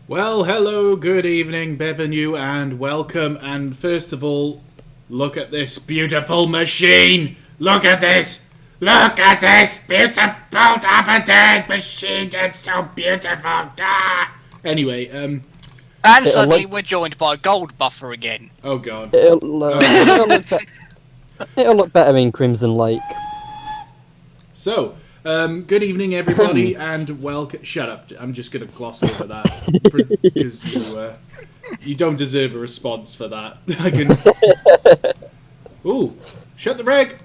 Well, hello, good evening, bienvenue, and welcome. And first of all, look at this beautiful machine. Look at this. Look at this beautiful Aberdare machine. It's so beautiful. Ah! Anyway, And suddenly we're joined by Gold Buffer again. oh god. It'll look better in Crimson Lake. So, good evening, everybody, and welcome. Shut up! I'm just going to gloss over that because you don't deserve a response for that. I can. Ooh, shut the reg.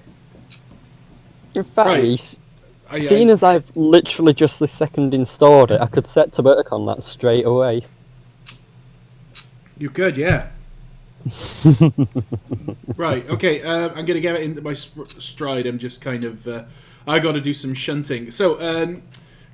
In fact, Right. seeing as I've literally just this second installed it, I could set to work on that straight away. You could, yeah. Right. Okay. I'm going to get it into my stride. I'm just kind of. I got to do some shunting. So,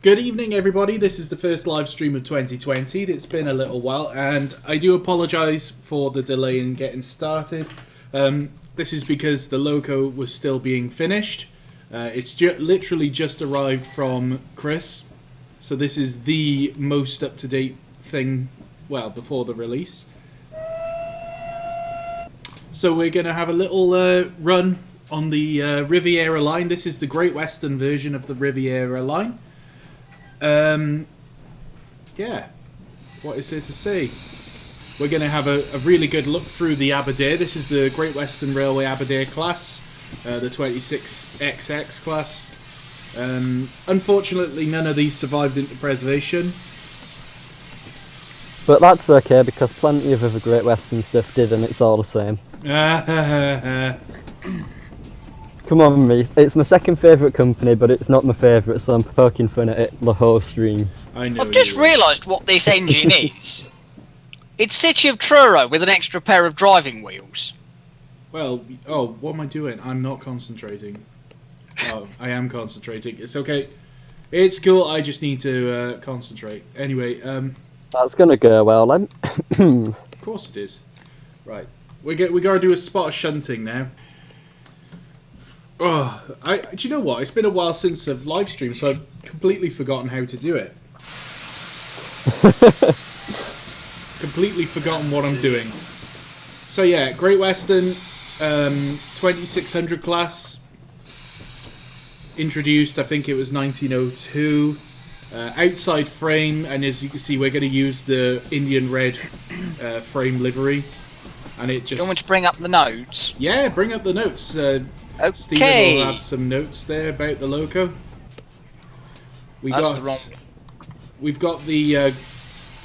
good evening, everybody. This is the first live stream of 2020. It's been a little while, and I do apologise for the delay in getting started. This is because the loco was still being finished. It's literally just arrived from Chris, so this is the most up-to-date thing, well, before the release. So we're going to have a little run on the Riviera line. This is the Great Western version of the Riviera line. Yeah, what is there to say? We're going to have a really good look through the Aberdare. This is the Great Western Railway Aberdare class, the 26XX class. Unfortunately, none of these survived into preservation. But that's okay, because plenty of other Great Western stuff did, and it's all the same. Come on, Reese. It's my second favourite company, but it's not my favourite, so I'm poking fun at it the whole stream. I know. I've just realised what this engine is. It's City of Truro with an extra pair of driving wheels. Well, oh, what am I doing? I'm not concentrating. Oh, I am concentrating. It's okay. It's cool. I just need to concentrate. Anyway, That's gonna go well, then. of course it is. Right. We gotta do a spot of shunting now. Oh, do you know what? It's been a while since I've live streamed, so I've completely forgotten how to do it. Completely forgotten what I'm doing. So yeah, Great Western 2600 class introduced. I think it was 1902. Outside frame, and as you can see, we're going to use the Indian red frame livery, and it just. Do you want me to bring up the notes? Yeah, bring up the notes. Okay. Stephen will have some notes there about the loco. We've got the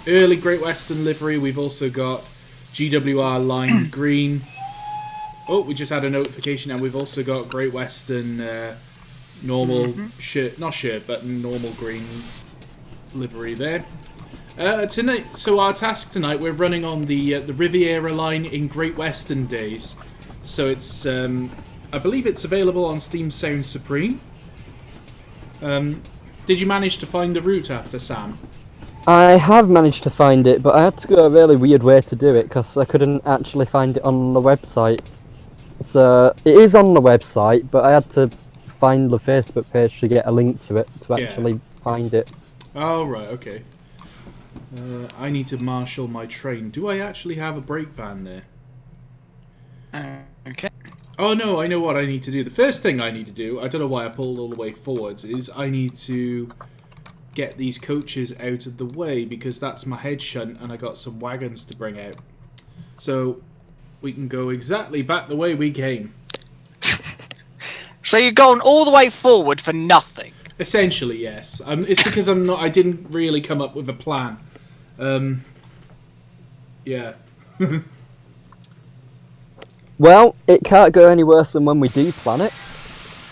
early Great Western livery. We've also got GWR lime green. Oh, we just had a notification, and we've also got Great Western normal shirt, not shirt, but normal green livery there. Tonight, so our task tonight, we're running on the Riviera line in Great Western days. So it's, I believe it's available on Steam Sound Supreme. Did you manage to find the route after Sam? I have managed to find it, but I had to go a really weird way to do it, because I couldn't actually find it on the website. So, it is on the website, but I had to find the Facebook page to get a link to it, to actually find it. Oh, right, okay. I need to marshal my train. Do I actually have a brake van there? Okay. Oh no, I know what I need to do. The first thing I need to do, I don't know why I pulled all the way forwards, is I need to get these coaches out of the way, because that's my head shunt and I got some wagons to bring out. So we can go exactly back the way we came. So you're going all the way forward for nothing? Essentially, yes. It's because I didn't really come up with a plan. Yeah. Well, it can't go any worse than when we do plan it.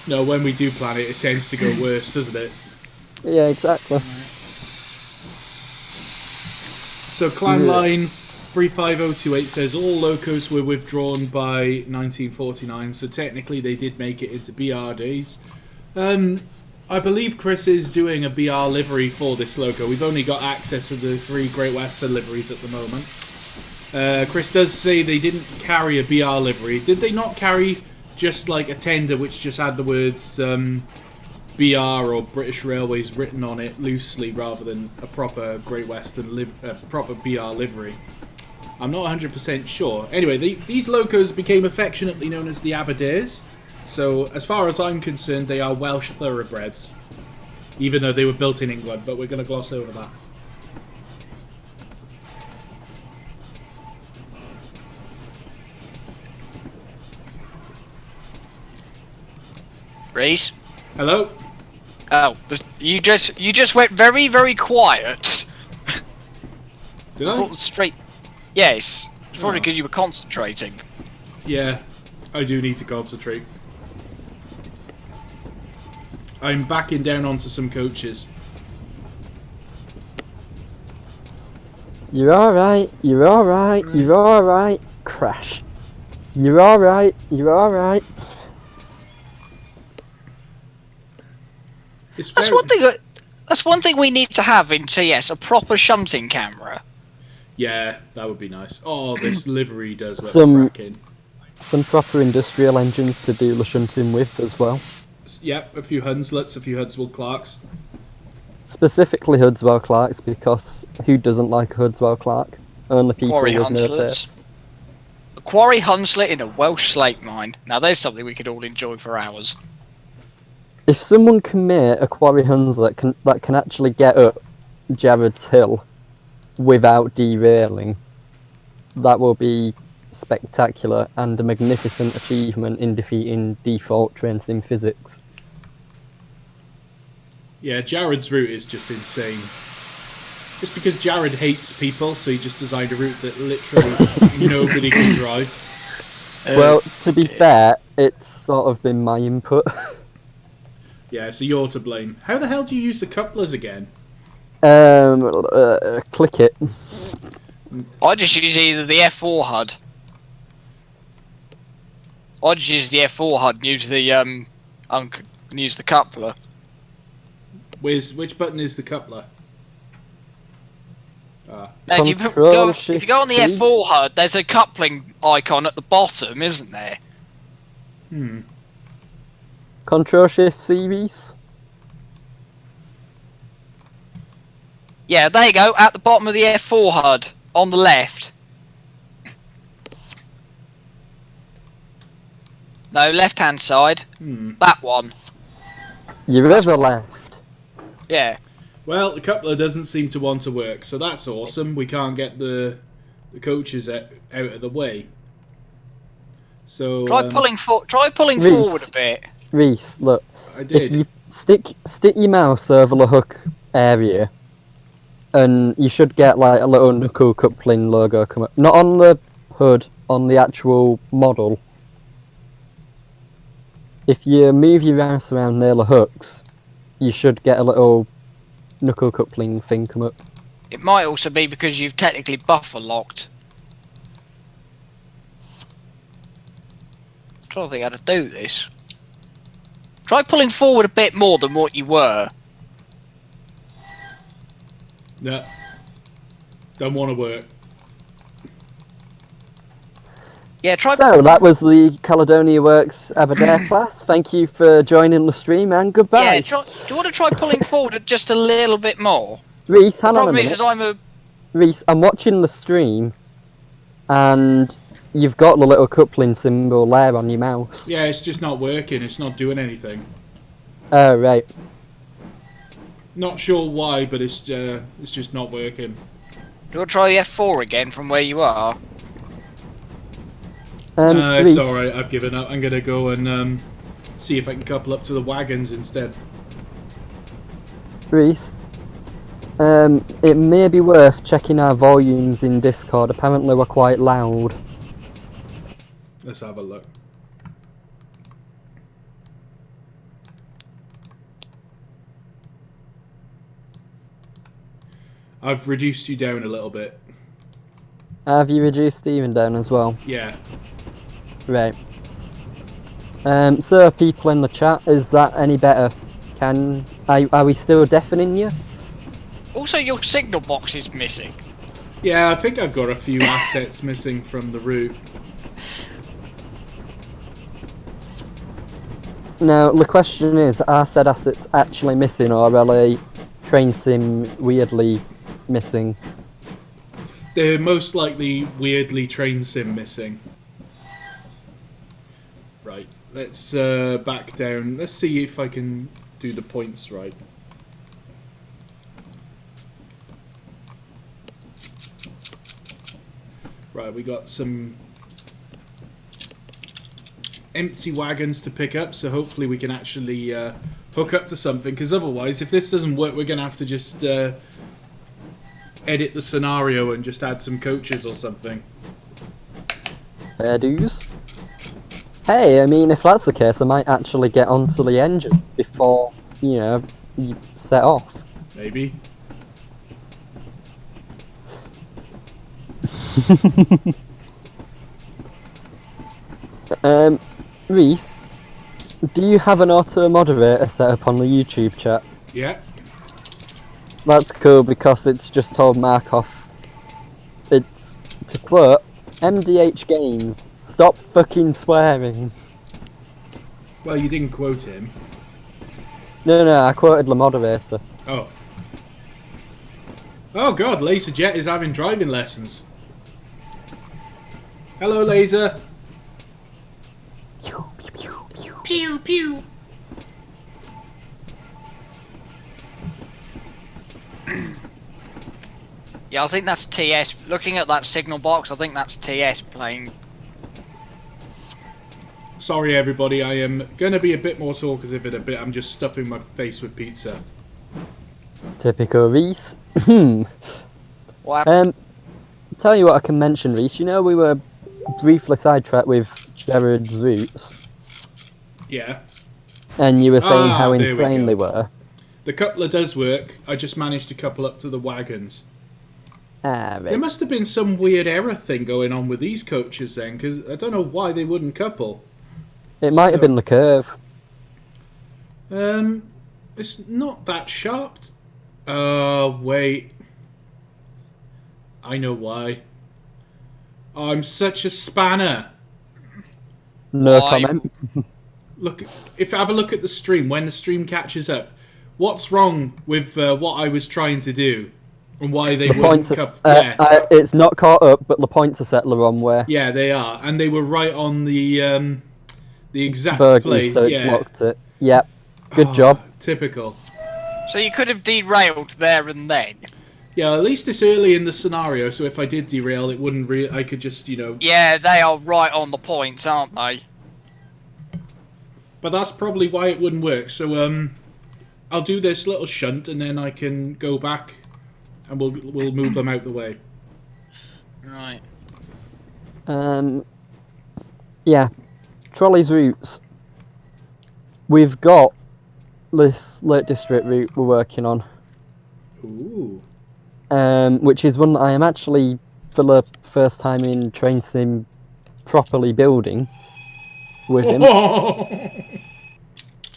No, when we do plan it, it tends to go worse, doesn't it? Yeah, exactly. So Clan Line 35028 says all locos were withdrawn by 1949, so technically they did make it into BR days. I believe Chris is doing a BR livery for this loco. We've only got access to the 3 Great Western liveries at the moment. Chris does say they didn't carry a BR livery. Did they not carry just like a tender which just had the words BR or British Railways written on it loosely rather than a proper Great Western proper BR livery. I'm not 100% sure. Anyway, these locos became affectionately known as the Aberdares. So, as far as I'm concerned, they are Welsh thoroughbreds. Even though they were built in England, but we're going to gloss over that. Reese? Hello? Oh, you just went very, very quiet. Did I I? thought it was straight. Yes. It's probably Oh. because you were concentrating. Yeah, I do need to concentrate. I'm backing down onto some coaches. You're alright, you're alright, you're alright. Crash. You're alright, you're alright. That's one thing. That's one thing we need to have in TS: a proper shunting camera. Yeah, that would be nice. Oh, this livery does look Some- cracking. Some proper industrial engines to do the shunting with as well. Yep, a few Hunslets, a few Hudswell Clarks. Specifically Hudswell Clarks, because who doesn't like a Hudswell Clark? Only people Quarry with no Hunslets. taste. A quarry Hunslet in a Welsh slate mine. Now there's something we could all enjoy for hours. If someone can make a quarry Hunslet that can actually get up Jared's Hill without derailing, that will be spectacular and a magnificent achievement in defeating default train sim physics. Yeah, Jared's route is just insane. Just because Jared hates people, so he just designed a route that literally nobody can drive. Well, to be fair, it's sort of been my input. Yeah, so you're to blame. How the hell do you use the couplers again? Click it. I just use either the F4 HUD. I just use the F4 HUD and use the use the coupler. Which button is the coupler? Now, if you Control, go on Shift, the C. F4 HUD, there's a coupling icon at the bottom, isn't there? Control Shift series. Yeah, there you go, at the bottom of the F4 HUD, on the left. No, left-hand side. That one. Your other left. Yeah. Well, the coupler doesn't seem to want to work, so that's awesome. We can't get the coaches out of the way. So Try pulling Reese. forward a bit. Reese, look. I If did. you stick your mouse over the hook area, and you should get like a little knuckle coupling logo come up. Not on the hood, on the actual model. If you move your mouse around near the hooks, you should get a little knuckle coupling thing come up. It might also be because you've technically buffer locked. I'm trying to think how to do this. Try pulling forward a bit more than what you were. No. Don't want to work. Yeah, try. So that was the Caledonia Works Aberdare class. Thank you for joining the stream and goodbye. Yeah, do you want to try pulling forward just a little bit more? Reese, hang on a Problem minute. is Reese, I'm watching the stream, and you've got the little coupling symbol there on your mouse. Yeah, it's just not working. It's not doing anything. Oh, right. Not sure why, but it's just not working. Do you want to try the F4 again from where you are? It's Reese, alright, I've given up. I'm going to go and see if I can couple up to the wagons instead. Reese, it may be worth checking our volumes in Discord. Apparently we're quite loud. Let's have a look. I've reduced you down a little bit. Have you reduced Steven down as well? Yeah. Right. So people in the chat, is that any better? Are we still deafening you? Also, your signal box is missing. Yeah, I think I've got a few assets missing from the route. Now, the question is, are said assets actually missing, or are they train sim weirdly missing? They're most likely weirdly train sim missing. Right, let's back down. Let's see if I can do the points right. Right, we got some empty wagons to pick up, so hopefully we can actually hook up to something, because otherwise, if this doesn't work, we're going to have to just edit the scenario and just add some coaches or something. Fair dues. Hey, I mean, if that's the case, I might actually get onto the engine before, you set off. Maybe. Reese, do you have an auto moderator set up on the YouTube chat? Yeah. That's cool because it's just told Markov. It's, to quote, MDH Games, stop fucking swearing. Well, you didn't quote him. No, I quoted the moderator. Oh. Oh god, Laser Jet is having driving lessons. Hello, Laser. Pew, pew, pew, pew. Pew, pew. Yeah, I think that's TS. Looking at that signal box, I think that's TS playing. Sorry, everybody. I am going to be a bit more talkative in a bit. I'm just stuffing my face with pizza. Typical Reese. What happened? Tell you what I can mention, Reese. You know, we were briefly sidetracked with Jared's roots, Yeah. and you were saying how there we insane go. they were. The coupler does work. I just managed to couple up to the wagons. Ah, There right. must have been some weird error thing going on with these coaches then, because I don't know why they wouldn't couple. It might have been the curve. It's not that sharp. Wait. I know why. Oh, I'm such a spanner. No Why? comment. Look, if I have a look at the stream, when the stream catches up, what's wrong with what I was trying to do, and why they The wouldn't points are, couple? Yeah, it's not caught up, but the points are set the wrong way. yeah, they are, and they were right on the exact Bogey, play. so it's Yeah. locked it. Yep. Good Oh, job. Typical. So you could have derailed there and then. Yeah, at least it's early in the scenario, so if I did derail, it wouldn't. I could just, Yeah, they are right on the points, aren't they? But that's probably why it wouldn't work. So I'll do this little shunt, and then I can go back, and we'll move them out the way. Right. Yeah. Trolley's routes. We've got this Lake District route we're working on, Ooh. which is one that I am actually, for the first time in Train Sim, properly building with him.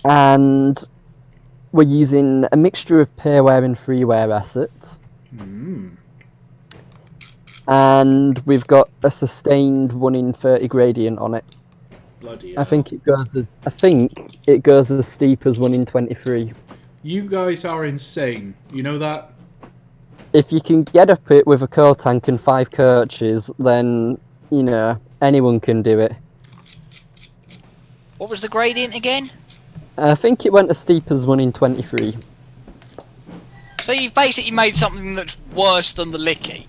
And we're using a mixture of pairware and freeware assets. And we've got a sustained 1 in 30 gradient on it. Bloody I hell. think it goes as steep as 1 in 23. You guys are insane. You know that? If you can get up it with a coal tank and 5 coaches, then, anyone can do it. What was the gradient again? I think it went as steep as 1 in 23. So you've basically made something that's worse than the Licky.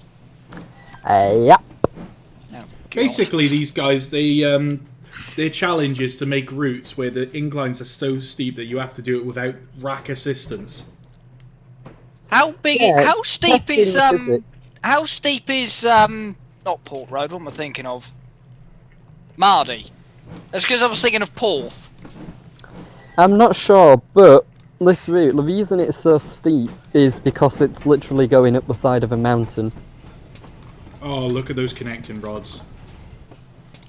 Yep. Oh, God. Basically, these guys, their challenge is to make routes where the inclines are so steep that you have to do it without rack assistance. How big? Yeah, How it's steep testing is the physics. How steep is not Port Road? What am I thinking of? Mardy. That's because I was thinking of Porth. I'm not sure, but this route, the reason it's so steep is because it's literally going up the side of a mountain. Oh, look at those connecting rods.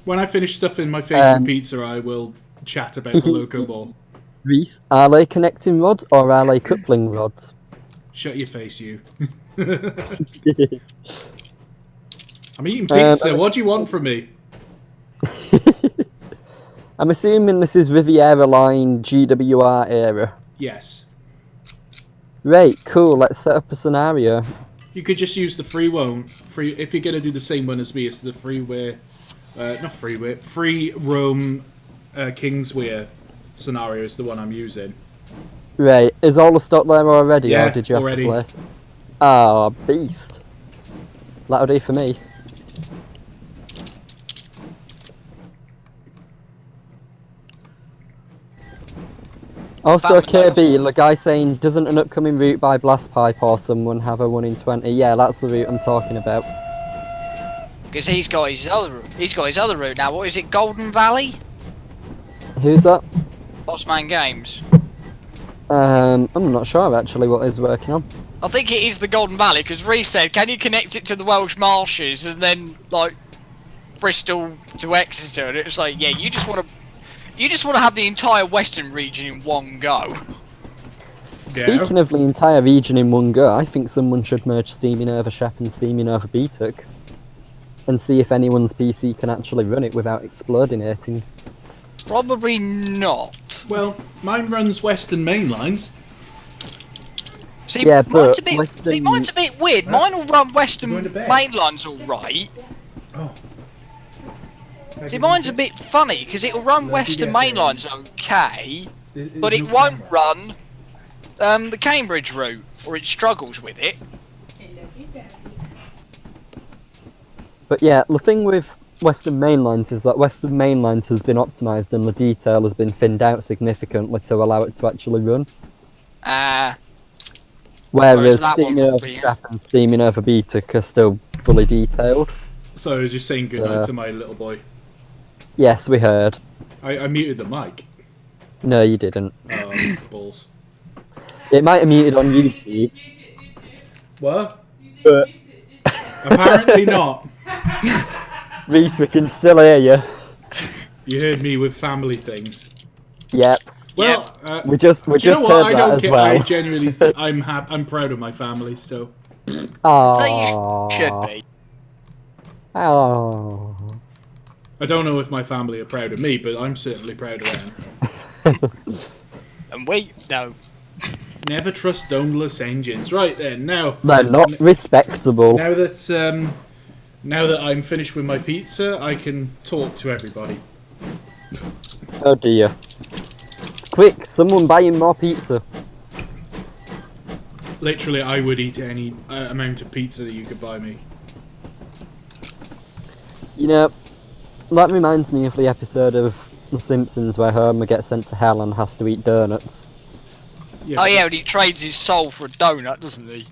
When I finish stuffing my face with pizza, I will chat about the Loco Ball. Reese, are they connecting rods or are they coupling rods? Shut your face, you. I'm eating pizza. What do you want from me? I'm assuming this is Riviera Line GWR era. Yes. Right, cool. Let's set up a scenario. You could just use the free roam. If you're gonna do the same one as me, it's the free roam Kingswear scenario is the one I'm using. Right, is all the stock there already, Yeah, or did you have already. to place? Ah, beast. That'll do for me. Also, KB, the guy saying, doesn't an upcoming route by Blastpipe or someone have a 1 in 20? Yeah, that's the route I'm talking about. Because he's got his other route now. What is it, Golden Valley? Who's that? Bossman Games. I'm not sure actually what he's working on. I think it is the Golden Valley, because Reese said, can you connect it to the Welsh Marshes and then, like, Bristol to Exeter? And it was like, yeah, you just want to have the entire western region in one go. Speaking of the entire region in one go, I think someone should merge Steaming Over Shep and Steaming Over BTUC and see if anyone's PC can actually run it without explodinating. Probably not. Well, mine runs Western Main Lines. See, yeah, mine's but mine's a bit weird. Mine will run Western Main Lines alright. Oh. See, mine's a bit funny, because it'll run Western Main Lines okay, but it won't run the Cambridge route, or it struggles with it. But yeah, the thing with Western Main Lines is that Western Main Lines has been optimised and the detail has been thinned out significantly to allow it to actually run. Whereas Steaming Over Shep and Steaming Over BTUC are still fully detailed. So I was just saying goodnight to my little boy. Yes, we heard. I muted the mic. No, you didn't. Oh, balls. It might have muted on YouTube. What? But apparently not. Reese, we can still hear you. You heard me with family things. Yep. Well, we just heard that as well. I genuinely, I'm proud of my family. So. Oh. So you should be. Oh. I don't know if my family are proud of me, but I'm certainly proud of them. And we no. Never trust doneless engines. Right then, now. They're not respectable. Now that I'm finished with my pizza, I can talk to everybody. Oh dear. Quick, someone buying more pizza. Literally, I would eat any amount of pizza that you could buy me. You know, that reminds me of the episode of The Simpsons where Homer gets sent to hell and has to eat donuts. Yeah, oh yeah, and he trades his soul for a donut, doesn't he?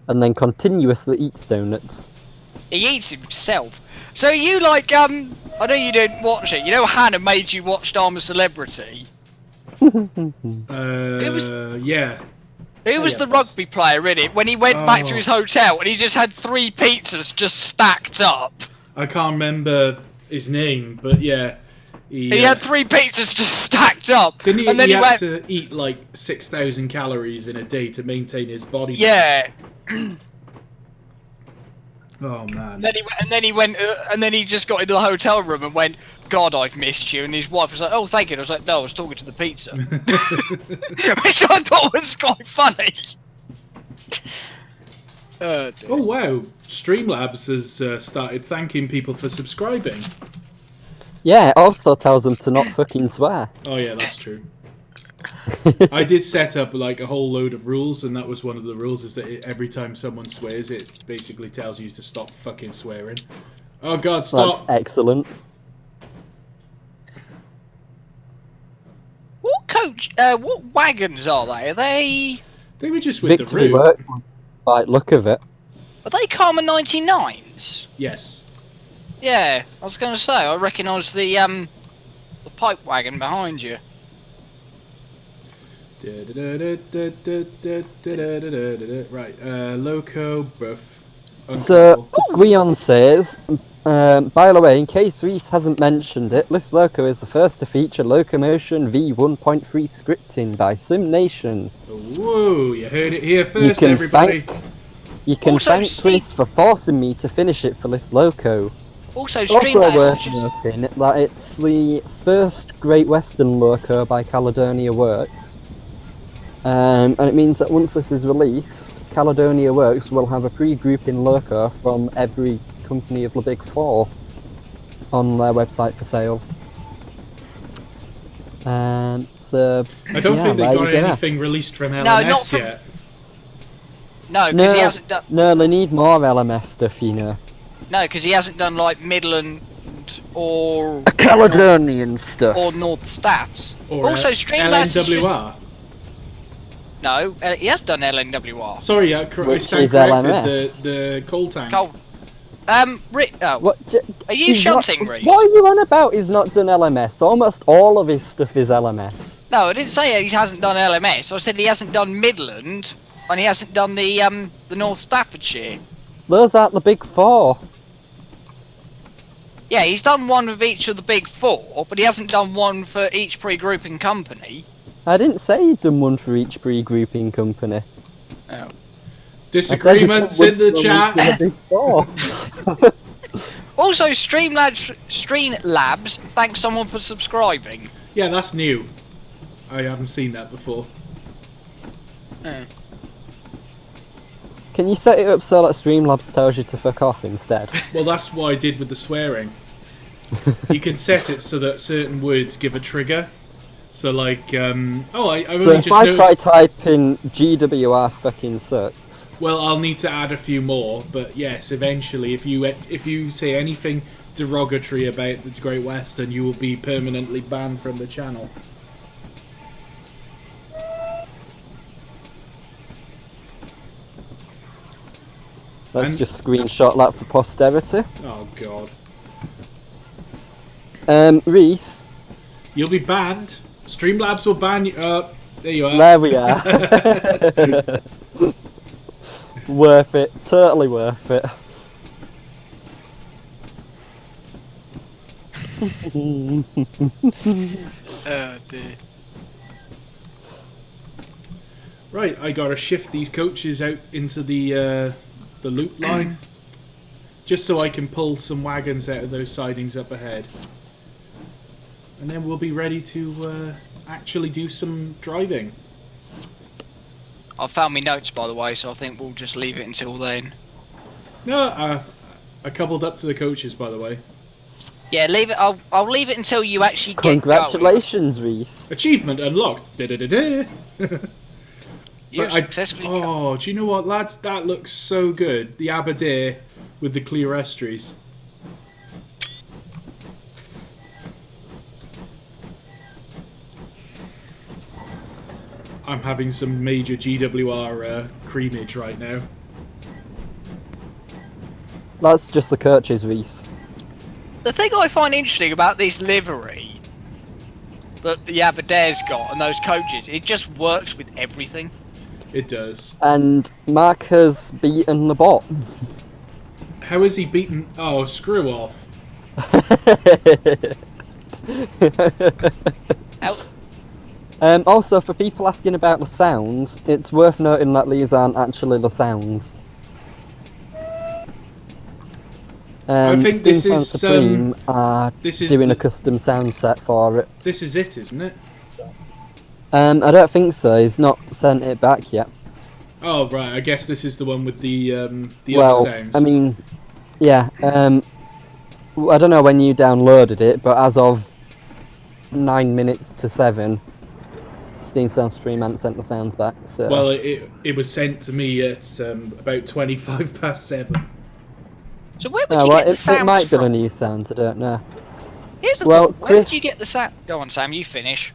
And then continuously eats donuts. He eats himself. So you like, I know you didn't watch it. You know Hannah made you watch I'm a Celebrity? yeah. Who was the rugby player in it when he went back to his hotel and he just had 3 pizzas just stacked up? I can't remember his name, but yeah. He had 3 pizzas just stacked up. Didn't he, and then he he had went to eat like 6,000 calories in a day to maintain his body yeah. Oh man. And then he just got into the hotel room and went, God, I've missed you. And his wife was like, oh, thank you. And I was like, no, I was talking to the pizza. Which I thought was quite funny. Oh wow, Streamlabs has started thanking people for subscribing. Yeah, it also tells them to not fucking swear. Oh yeah, that's true. I did set up like a whole load of rules, and that was one of the rules, is that every time someone swears, it basically tells you to stop fucking swearing. Oh god, stop! That's excellent. What wagons are they? Are they... They were just with Victory the route. Works, by look of it. Are they Karma 99s? Yes. Yeah, I was going to say, I recognise the pipe wagon behind you. Right, Loco, Buff. So, Guion says, by the way, in case Reese hasn't mentioned it, this Loco is the first to feature Locomotion V1.3 scripting by SimNation. Whoa, you heard it here first, everybody. You can thank Reese for forcing me to finish it for this Loco. Also, Also Streamlabs worth just... noting that it's the first Great Western loco by Caledonia Works. And it means that once this is released, Caledonia Works will have a pre-grouping loco from every company of the Big Four on their website for sale. So I don't think they got anything released from LMS not from... yet. No, because he hasn't done... No, they need more LMS stuff, you know. No, because he hasn't done, like, Midland or... Caledonian stuff. Or North Staffs. Or also, Streamlabs is LNWR. No, he has done LNWR. Sorry, I stand corrected. The coal tank. Coal. What? Are you shunting, Reese? What are you on about? He's not done LMS. Almost all of his stuff is LMS. No, I didn't say he hasn't done LMS. I said he hasn't done Midland, and he hasn't done the North Staffordshire. Those aren't the Big Four. Yeah, he's done one of each of the Big Four, but he hasn't done one for each pre-grouping company. I didn't say he'd done one for each pre-grouping company. Oh. Disagreements in the chat. Also, Streamlabs, thanks someone for subscribing. Yeah, that's new. I haven't seen that before. Can you set it up so that Streamlabs tells you to fuck off instead? Well, that's what I did with the swearing. You can set it so that certain words give a trigger. So, like, I only so just if I noticed... try typing GWR fucking sucks. Well, I'll need to add a few more, but yes, eventually, if you say anything derogatory about the Great Western, you will be permanently banned from the channel. Let's just screenshot that for posterity. Oh, God. Reese. You'll be banned. Streamlabs will ban you. There you are. There we are. Worth it. Totally worth it. Oh, dear. Right, I gotta shift these coaches out into the loop line. Just so I can pull some wagons out of those sidings up ahead. And then we'll be ready to actually do some driving. I found my notes, by the way, so I think we'll just leave it until then. No, I coupled up to the coaches, by the way. Yeah, leave it. I'll leave it until you actually get Congratulations, Reese. Achievement unlocked. Da-da-da-da. You're successfully. Oh, do you know what, lads? That looks so good. The Aberdare with the clear estuaries. I'm having some major GWR creamage right now. That's just the coaches, Reese. The thing I find interesting about this livery that the Aberdare's got and those coaches, it just works with everything. It does. And Mark has beaten the bot. How is he beaten? Oh, screw off. Also, for people asking about the sounds, it's worth noting that these aren't actually the sounds. I think Steam this is Supreme are doing a custom sound set for it. This is it, isn't it? I don't think so. He's not sent it back yet. Oh right, I guess this is the one with the other sounds. I mean, yeah. I don't know when you downloaded it, but as of 9 minutes to 7, Steam Supreme hadn't sent the sounds back. So. Well, it was sent to me at about 25 past 7. So where would you get the sounds it might from? be the new sounds. I don't know. Here's the thing. Where would you get the sound? Go on, Sam. You finish.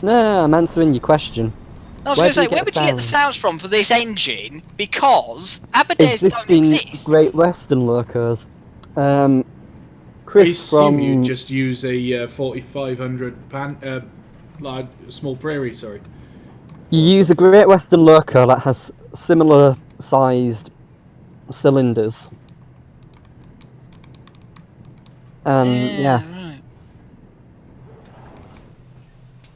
No, I'm answering your question. I was going to say, where would you get the sounds from for this engine? Because Aberdare's don't exist. Great Western locos. I Chris assume from... you just use a 4500 small prairie, sorry. You use a Great Western loco that has similar sized cylinders. Yeah. Right.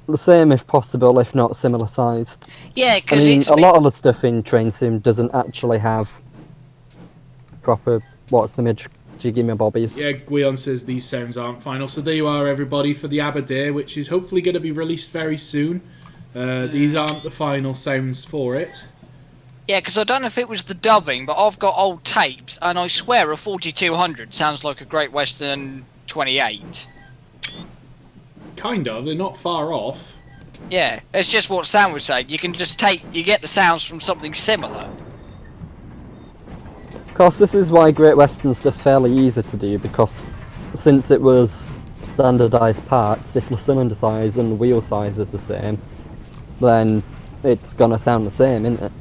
The same if possible, if not similar sized. Yeah, I because mean, it's a lot of the stuff in Train Sim doesn't actually have proper, what's the Jiggy my bobbies. Yeah, Gwion says these sounds aren't final. So there you are, everybody, for the Aberdare, which is hopefully going to be released very soon. These aren't the final sounds for it. Yeah, because I don't know if it was the dubbing, but I've got old tapes, and I swear a 4200 sounds like a Great Western 28. Kind of. They're not far off. Yeah, it's just what Sam was saying. You can just you get the sounds from something similar. Of course, this is why Great Western's just fairly easy to do, because since it was standardised parts, if the cylinder size and the wheel size is the same, then it's gonna sound the same, isn't it?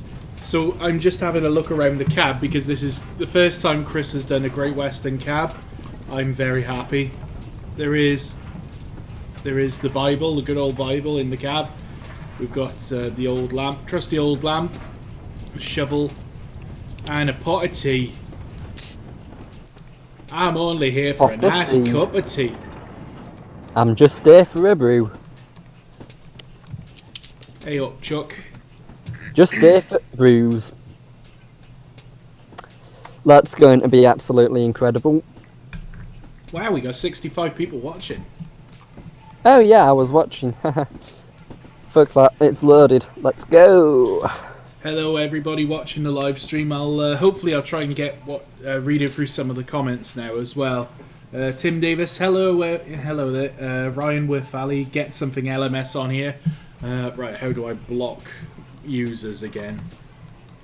So I'm just having a look around the cab, because this is the first time Chris has done a Great Western cab. I'm very happy. There is the Bible, the good old Bible in the cab. We've got the old lamp, trusty old lamp, a shovel, and a pot of tea. I'm only here for a nice cup of tea. I'm just here for a brew. Hey up, Chuck. Just here for brews. That's going to be absolutely incredible. Wow, we got 65 people watching. Oh yeah, I was watching. Fuck that, it's loaded. Let's go. Hello everybody watching the live stream. Hopefully I'll try and get reading through some of the comments now as well. Tim Davis, hello there. Ryan with Ali, get something LMS on here. Right, how do I block users again?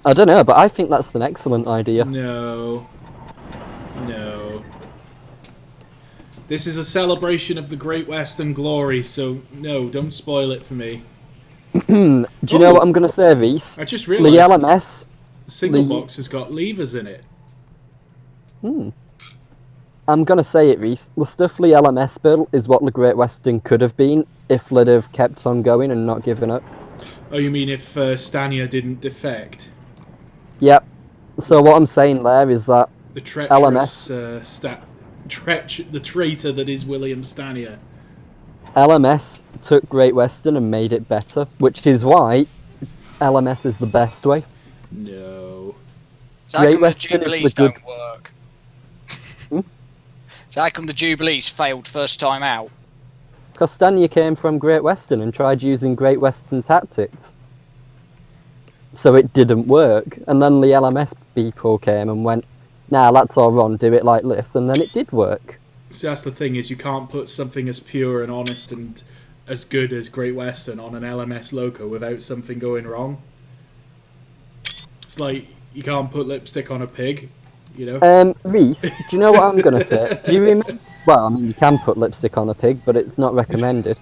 I don't know, but I think that's an excellent idea. No. This is a celebration of the Great Western glory, so no, don't spoil it for me. Do you know what I'm going to say, Reese? I just realised the LMS... the single box has got levers in it. I'm going to say it, Reese. The stuff the LMS built is what the Great Western could have been if they'd have kept on going and not given up. Oh, you mean if Stania didn't defect? Yep. So what I'm saying there is that The treacherous LMS... the traitor that is William Stania. LMS took Great Western and made it better, which is why LMS is the best way. No. So how Great come the Western is Jubilees the good... don't work? So how come the Jubilees failed first time out? Because Stania came from Great Western and tried using Great Western tactics. So it didn't work. And then the LMS people came and went, nah, that's all wrong, do it like this, and then it did work. See, that's the thing, is you can't put something as pure and honest and as good as Great Western on an LMS loco without something going wrong. It's like, you can't put lipstick on a pig, you know? Reese, do you know what I'm going to say? Do you remember... Well, I mean, you can put lipstick on a pig, but it's not recommended.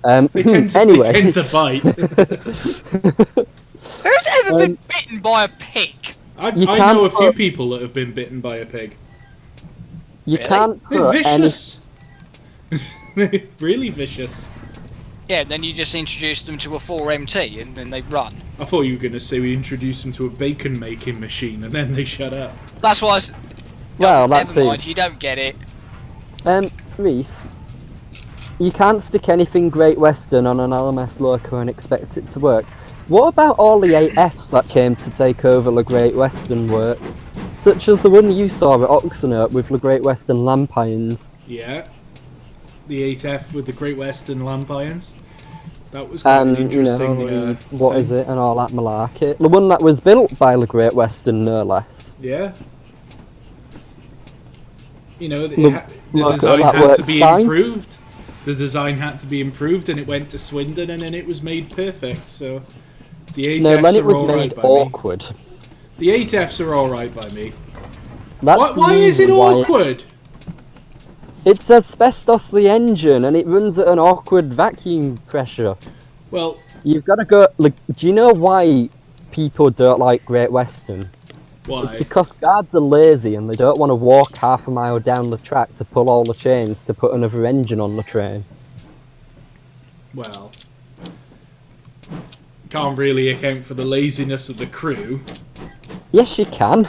They tend to bite. Who's ever been bitten by a pig? I know a few people that have been bitten by a pig. You Really? can't They're put any... vicious. Really vicious. Yeah, then you just introduce them to a 4MT and then they run. I thought you were going to say we introduced them to a bacon making machine and then they shut up. That's why I Well, never that's it. mind, you don't get it. Reese, you can't stick anything Great Western on an LMS loco and expect it to work. What about all the 8Fs that came to take over the Great Western work? Such as the one you saw at Oxenert with the Great Western lamp irons. Yeah. The 8F with the Great Western lamp irons. That was quite an interesting what is it and all that malarkey. The one that was built by the Great Western, no less. Yeah. You know, the Look, design that had to works be fine. improved. The design had to be improved, and it went to Swindon, and then it was made perfect. So the 8Fs No, then it are was all made right by awkward. me. The 8Fs are all right by me. That's Why is it awkward? It's asbestos the engine, and it runs at an awkward vacuum pressure. Well, You've got to go. Like, do you know why people don't like Great Western? why? It's because guards are lazy and they don't want to walk half a mile down the track to pull all the chains to put another engine on the train. Well, can't really account for the laziness of the crew. Yes, you can.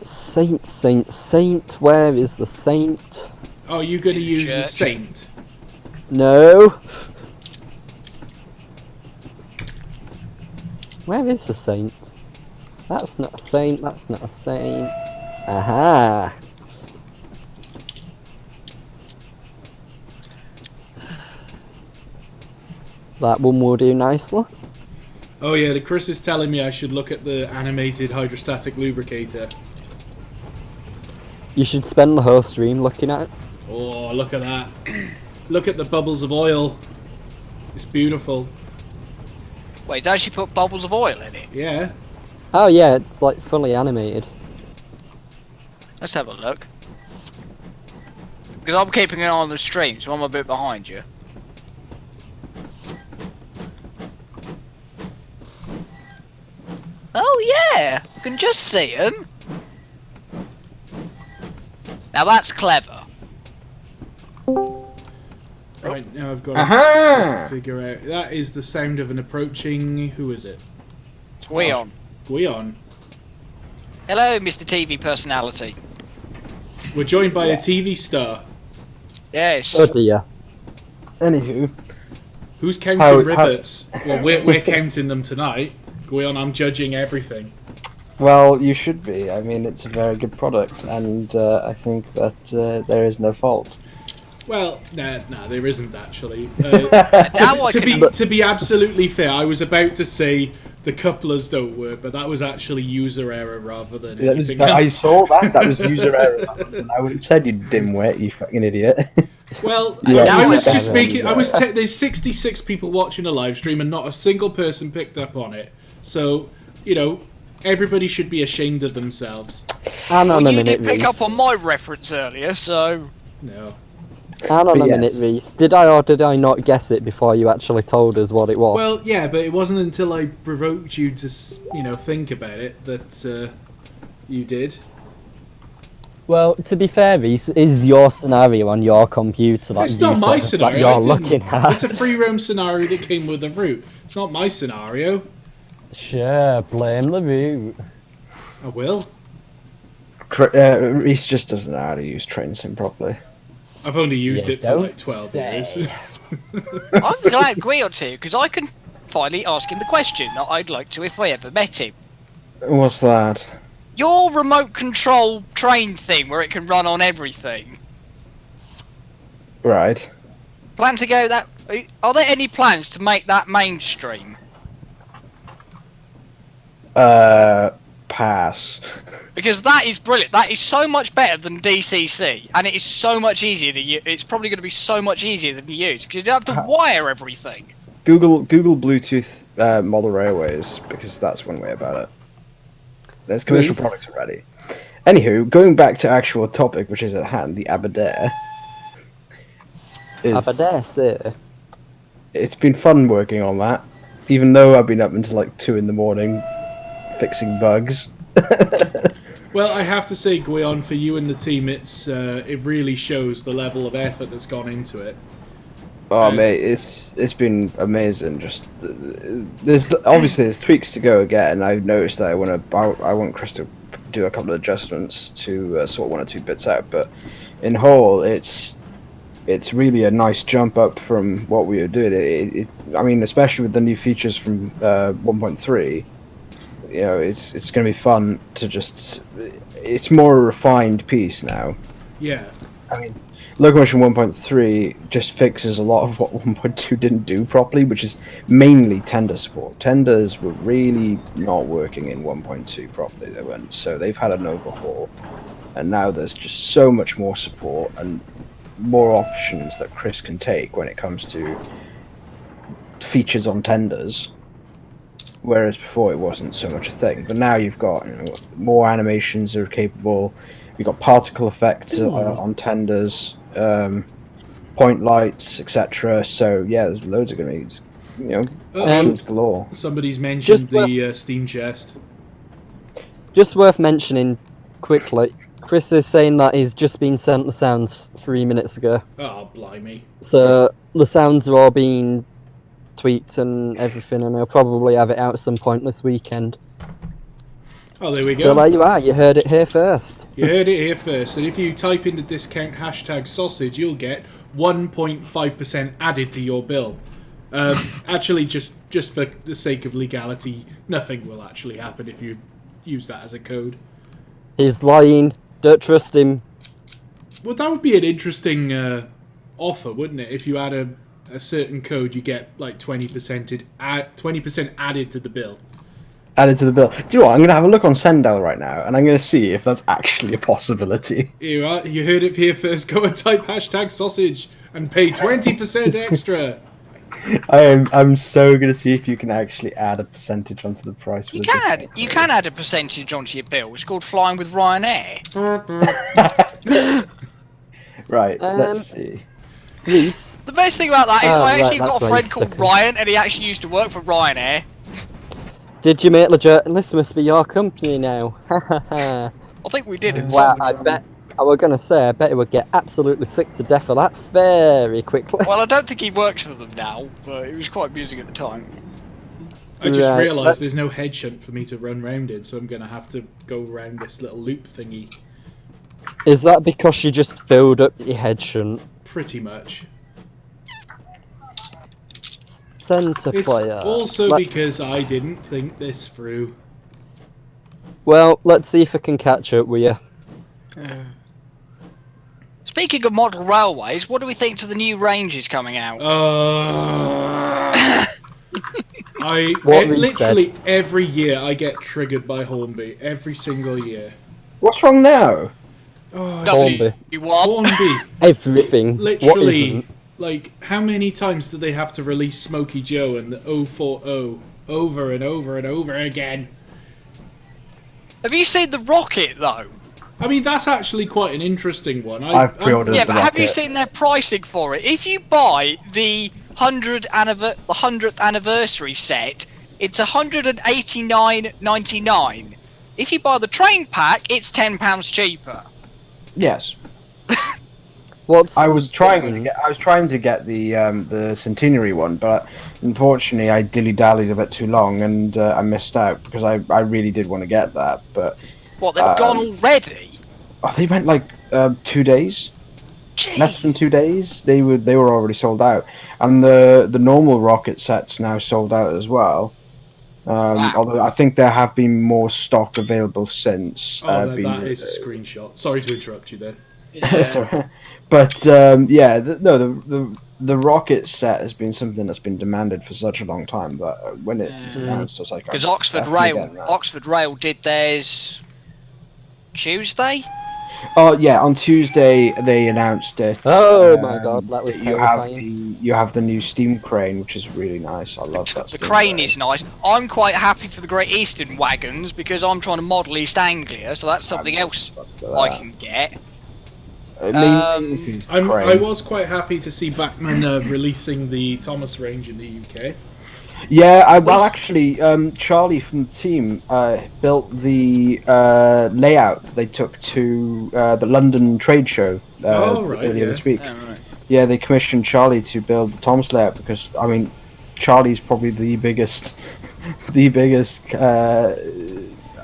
Saint, where is the saint? Oh, you're going to use the church. Saint? No. Where is the saint? That's not a saint, that's not a saint. Aha! That one will do nicely. Oh yeah, Chris is telling me I should look at the animated hydrostatic lubricator. You should spend the whole stream looking at it. Oh, look at that. Look at the bubbles of oil. It's beautiful. Wait, it's actually put bubbles of oil in it? Yeah. Oh yeah, it's like fully animated. Let's have a look. Because I'm keeping an eye on the stream, so I'm a bit behind you. Oh yeah, you can just see them. Now that's clever. Right, now I've got to figure out. That is the sound of an approaching... Who is it? It's Guion. Guion. Hello, Mr. TV personality. We're joined by a TV star. Yes. Oh dear. Anywho. Who's counting rivets? Well, we're counting them tonight. Guion, I'm judging everything. Well, you should be. I mean, it's a very good product, and I think that there is no fault. Well, nah, there isn't actually. To be absolutely fair, I was about to say the couplers don't work, but that was actually user error rather than anything else. I saw that. That was user error. I would have said you dimwit, you fucking idiot. Well, Yeah, I was user just error, speaking. user error. There's 66 people watching a live stream, and not a single person picked up on it. So, everybody should be ashamed of themselves. Hang on a You minute, did pick Reese. up on my reference earlier, so... No. Hang on a Yes. minute, Reese. Did I or did I not guess it before you actually told us what it was? Well, yeah, but it wasn't until I provoked you to, think about it that you did. Well, to be fair, Reese, is your scenario on your computer that It's not my that scenario. you're I didn't- looking at? It's a free roam scenario that came with a route. It's not my scenario. Sure, blame the root. I will. Reese just doesn't know how to use train sim properly. I've only used You it for don't like 12 say. years. I'm glad Guion's here, because I can finally ask him the question that I'd like to if I ever met him. What's that? Your remote control train thing, where it can run on everything. Right. Plan to go that... Are there any plans to make that mainstream? Pass. Because that is brilliant. That is so much better than DCC, and it is so much easier to use. It's probably going to be so much easier than to use because you don't have to wire everything. Google Bluetooth model railways, because that's one way about it. There's commercial Please. products already. Anywho, going back to actual topic, which is at hand, the Aberdare. Aberdare, sir. It's been fun working on that, even though I've been up until like 2 in the morning fixing bugs. Well, I have to say, Guion, for you and the team, it really shows the level of effort that's gone into it. Oh mate, it's been amazing. Just there's tweaks to go again. I've noticed that I want Chris to do a couple of adjustments to sort 1 or 2 bits out, but in whole, it's really a nice jump up from what we were doing. I mean, especially with the new features from 1.3. It's going to be fun to just... It's more a refined piece now. Yeah. I mean, Locomotion 1.3 just fixes a lot of what 1.2 didn't do properly, which is mainly tender support. Tenders were really not working in 1.2 properly, so they've had an overhaul. And now there's just so much more support and more options that Chris can take when it comes to features on tenders. Whereas before it wasn't so much a thing, but now you've got more animations that are capable. You've got particle effects on tenders, point lights, etc. So yeah, there's loads of going to be, options galore. Somebody's mentioned Just the Steam chest. Just worth mentioning quickly, Chris is saying that he's just been sent the sounds 3 minutes ago. Oh, blimey. So the sounds are all being tweaked and everything, and he'll probably have it out some point this weekend. Oh, there we go. So there you are, you heard it here first. You heard it here first. And if you type in the discount hashtag sausage, you'll get 1.5% added to your bill. Actually, just for the sake of legality, nothing will actually happen if you use that as a code. He's lying. Don't trust him. Well, that would be an interesting offer, wouldn't it? If you add a certain code, you get like 20% added to the bill. Added to the bill. Do you know what? I'm going to have a look on Sendel right now, and I'm going to see if that's actually a possibility. You heard it here first. Go and type #sausage and pay 20% extra. I'm so going to see if you can actually add a percentage onto the price. For You the can add a percentage onto your bill. It's called flying with Ryanair. Right, let's see. Reese. The best thing about that is I actually right, got a that's friend where called he's Ryan, and he actually used to work for Ryanair. Did you make legit? This must be your company now. I think we did. Well, I bet. I was gonna say, I bet he would get absolutely sick to death of that very quickly. Well, I don't think he works for them now, but it was quite amusing at the time. I just Right, realised there's no head shunt for me to run round in, so I'm going to have to go round this little loop thingy. Is that because you just filled up your head shunt? Pretty much. Centre It's player. also because I didn't think this through. Well, let's see if I can catch up with you. Speaking of model railways, what do we think to the new ranges coming out? Literally every year I get triggered by Hornby. Every single year. What's wrong now? Hornby. Hornby. Everything. Literally, What isn't? like, how many times do they have to release Smokey Joe and the 040 over and over and over again? Have you seen the Rocket, though? I mean, that's actually quite an interesting one. I've pre-ordered Yeah, the but have you Rocket. seen their pricing for it? If you buy the 100th anniversary set, it's $189.99. If you buy the train pack, it's £10 cheaper. Yes. What's I was the trying to difference? get the centenary one, but unfortunately I dilly-dallied a bit too long and I missed out because I really did want to get that. But What, they've gone already? they went like 2 days, Jeez. less than 2 days. They were already sold out, and the normal rocket sets now sold out as well. Wow. Although I think there have been more stock available since. that is a screenshot. Sorry to interrupt you there. Sorry. But the rocket set has been something that's been demanded for such a long time that when it announced, I was like, Because I'm definitely getting that. Oxford Rail did theirs Tuesday. Oh yeah, on Tuesday they announced it. Oh my god, that was you terrifying. you have the new steam crane, which is really nice. I love that. The steam crane is nice. I'm quite happy for the Great Eastern wagons because I'm trying to model East Anglia, so that's something else I can get. I was quite happy to see Bachmann releasing the Thomas range in the UK. Yeah, actually, Charlie from the team built the layout they took to the London trade show earlier this week. Oh, right. Yeah, they commissioned Charlie to build the Thomas layout because, I mean, Charlie's probably the biggest,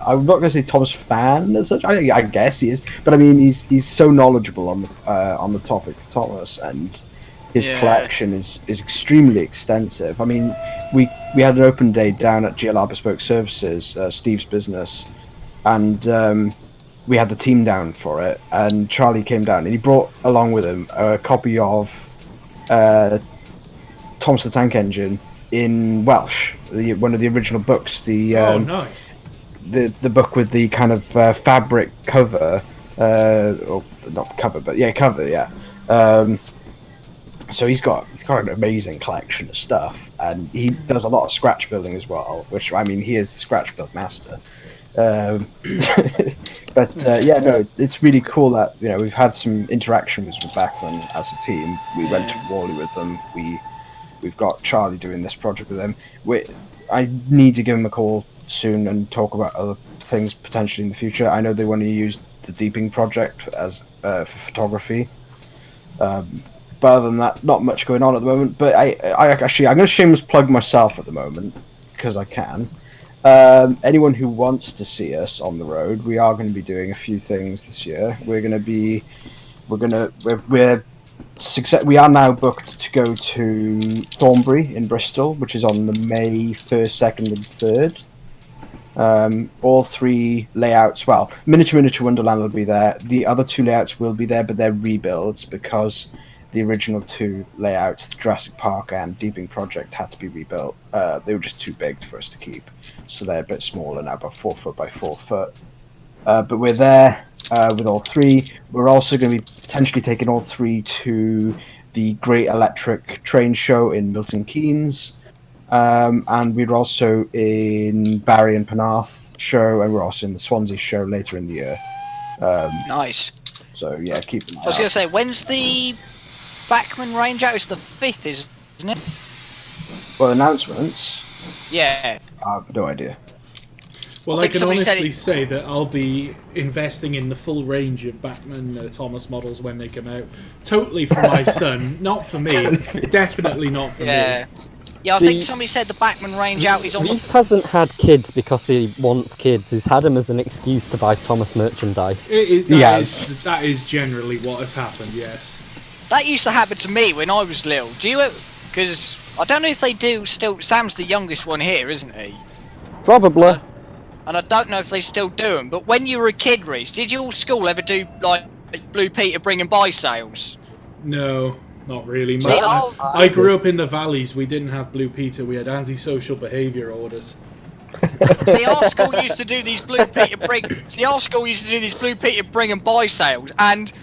I'm not going to say Thomas fan as such. I guess he is, but I mean, he's so knowledgeable on the topic of Thomas, and his collection is extremely extensive. I mean, we had an open day down at GLR Bespoke Services, Steve's business, and we had the team down for it. And Charlie came down, and he brought along with him a copy of Thomas the Tank Engine in Welsh, one of the original books. Nice. The book with the kind of fabric cover, or not cover, but cover, yeah. So he's got an amazing collection of stuff, and he does a lot of scratch building as well. Which, I mean, he is the scratch build master. But it's really cool that we've had some interaction with Bachmann as a team. We went to Wally with them. We've got Charlie doing this project with them. I need to give him a call soon and talk about other things potentially in the future. I know they want to use the Deeping project as for photography. But other than that, not much going on at the moment. But I'm going to shameless plug myself at the moment because I can. Anyone who wants to see us on the road, we are going to be doing a few things this year. We're we are now booked to go to Thornbury in Bristol, which is on the May 1st, 2nd, and 3rd. All 3 layouts, well, Miniature Wonderland will be there. The other 2 layouts will be there, but they're rebuilds because the original 2 layouts, the Jurassic Park and Deeping Project, had to be rebuilt. They were just too big for us to keep, so they're a bit smaller now, about 4 foot by 4 foot. But we're there with all 3. We're also going to be potentially taking all 3 to the Great Electric Train Show in Milton Keynes. And we're also in Barry and Penarth show, and we're also in the Swansea show later in the year. Nice. So yeah, keep an eye I was going to say, when's the Bachman range out? It's the 5th, isn't it? Well, announcements? Yeah. I have no idea. Well, I can honestly say that I'll be investing in the full range of Bachman Thomas models when they come out. Totally for my son, not for me. Definitely not for me. Yeah, I think somebody said the Bachman range out is on the... Reese hasn't had kids because he wants kids. He's had them as an excuse to buy Thomas merchandise. That is generally what has happened, yes. That used to happen to me when I was little. Do you... Because I don't know if they do still... Sam's the youngest one here, isn't he? Probably. And I don't know if they still do them. But when you were a kid, Reese, did your school ever do, like, Blue Peter bring and buy sales? No. Not really. See, I grew up in the valleys. We didn't have Blue Peter. We had antisocial behaviour orders. See, our school used to do these Blue Peter bring and buy sales, and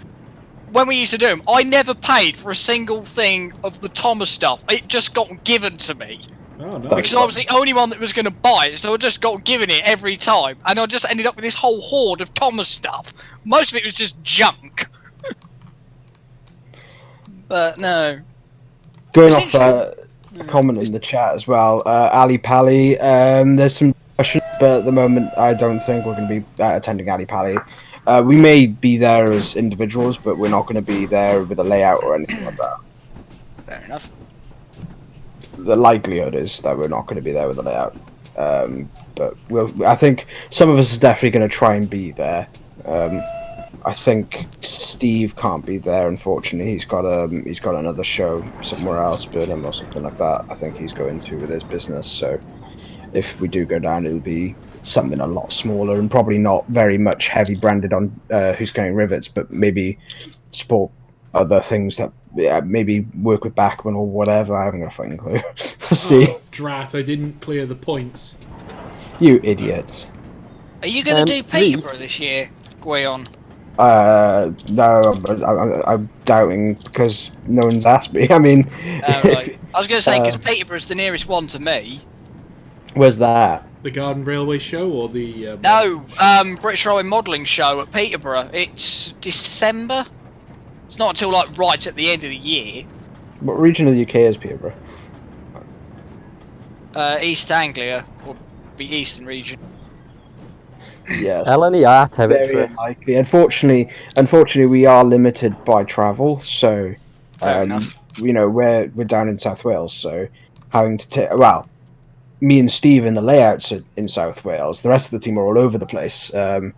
when we used to do them, I never paid for a single thing of the Thomas stuff. It just got given to me. Oh, nice. Because I was the only one that was going to buy it, so I just got given it every time, and I just ended up with this whole hoard of Thomas stuff. Most of it was just junk. But no. Going off a comment in the chat as well, Ali Pally, there's some questions, but at the moment I don't think we're going to be attending Ali Pally. We may be there as individuals, but we're not going to be there with a layout or anything like that. Fair enough. The likelihood is that we're not going to be there with a layout. But I think some of us are definitely going to try and be there. I think Steve can't be there, unfortunately. He's got another show somewhere else, Burnham or something like that. I think he's going to with his business. So if we do go down, it'll be something a lot smaller and probably not very much heavy branded on Who's Carrying Rivets, but maybe support other things that maybe work with Bachman or whatever. I haven't got a fucking clue. See, drat! I didn't clear the points. You idiot! Are you going to do Peterborough this year, Gwion? No, I'm doubting because no one's asked me. I mean, right. I was going to say because Peterborough's the nearest one to me. Where's that? The Garden Railway Show or the? No, British Railway Modelling Show at Peterborough. It's December. It's not until like right at the end of the year. What region of the UK is Peterborough? East Anglia, or the Eastern region. Yes. LNER territory. Very unlikely. Unfortunately, we are limited by travel. So, you know, we're down in South Wales, so having to take me and Steve in the layouts are in South Wales. The rest of the team are all over the place. 2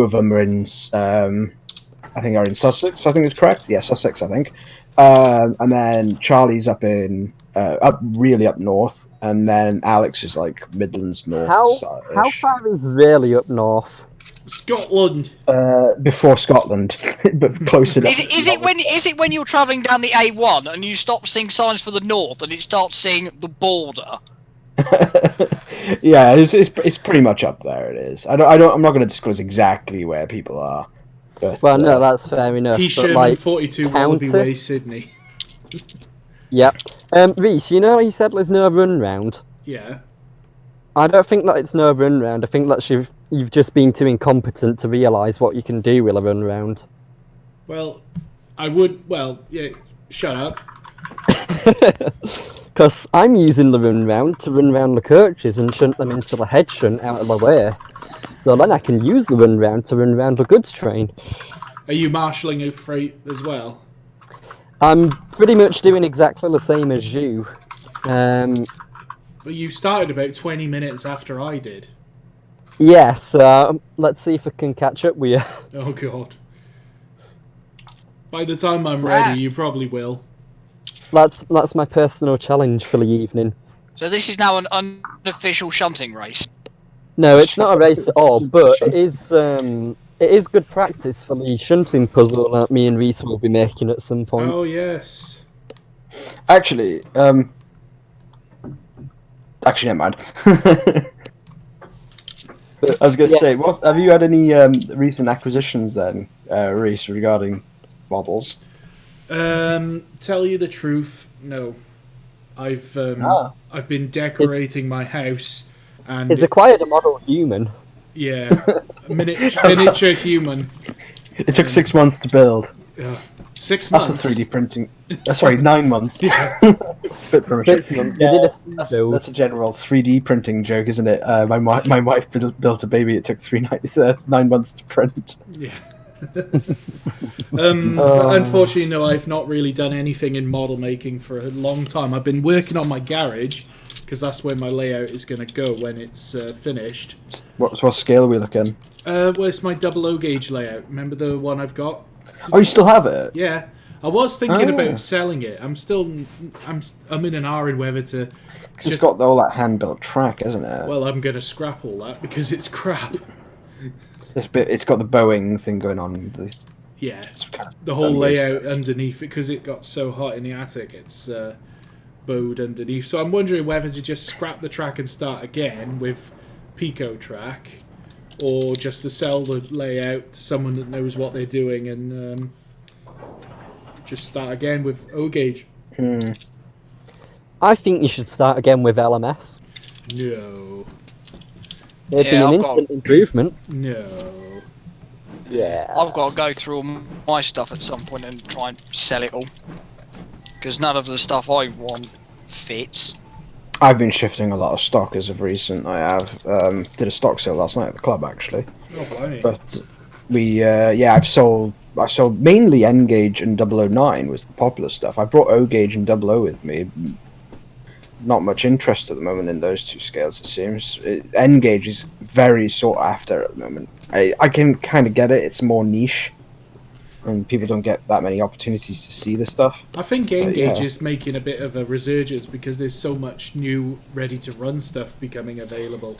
of them are in, I think, are in Sussex. I think it's correct. Yeah, Sussex. I think. And then Charlie's up really up north. And then Alex is like Midlands north. How far is really up north? Scotland. Before Scotland, but close enough. Is it when you're travelling down the A1 and you stop seeing signs for the north and it starts seeing the border? Yeah, it's pretty much up there. It is. I'm not going to disclose exactly where people are. But, well, no, that's fair enough. He's Sherman like, 42 Wallaby Way, Sydney. Yep. Reese, you know you said there's no run round? Yeah. I don't think that it's no run round. I think that you've just been too incompetent to realise what you can do with a run round. Well, yeah, shut up. Because I'm using the run round to run round the coaches and shunt them into the head shunt out of the way. So then I can use the run round to run round the goods train. Are you marshalling a freight as well? I'm pretty much doing exactly the same as you. Well, you started about 20 minutes after I did. Yes, let's see if I can catch up with you. Oh, God. By the time I'm ready, you probably will. That's my personal challenge for the evening. So this is now an unofficial shunting race. No, it's not a race at all, but it is good practice for the shunting puzzle that me and Reese will be making at some point. Oh yes. Actually, never mind. I was going to say, have you had any recent acquisitions then, Reese, regarding models? Tell you the truth, no. I've been decorating my house, and He's acquired a model human. yeah, miniature human. It took 6 months to build. 6 months. That's the 3D printing. Sorry, 9 months. Yeah. It's a bit premature. 6 months. Yeah, that's a general 3D printing joke, isn't it? My wife built a baby. It took 9 months to print. Yeah. But unfortunately, no, I've not really done anything in model making for a long time. I've been working on my garage, because that's where my layout is going to go when it's finished. What scale are we looking? Where's my double O gauge layout? Remember the one I've got? Oh, you still have it? Yeah. I was thinking about selling it. I'm in an hour in whether to... It's got all that hand-built track, isn't it? Well, I'm going to scrap all that because it's crap. It's got the Boeing thing going on. Yeah, the whole layout underneath it, because it got so hot in the attic, it's bowed underneath. So I'm wondering whether to just scrap the track and start again with Pico track, or just to sell the layout to someone that knows what they're doing and just start again with O gauge. I think you should start again with LMS. No. It'd be an instant improvement. No. Yeah. I've got to go through all my stuff at some point and try and sell it all. Because none of the stuff I want fits. I've been shifting a lot of stock as of recent. I have did a stock sale last night at the club actually. Oh, blimey. But I sold mainly N gauge and 009 was the popular stuff. I brought O gauge and 00 with me. Not much interest at the moment in those two scales, it seems. N gauge is very sought after at the moment. I can kind of get it. It's more niche, and people don't get that many opportunities to see the stuff. I think N gauge is making a bit of a resurgence because there's so much new, ready-to-run stuff becoming available.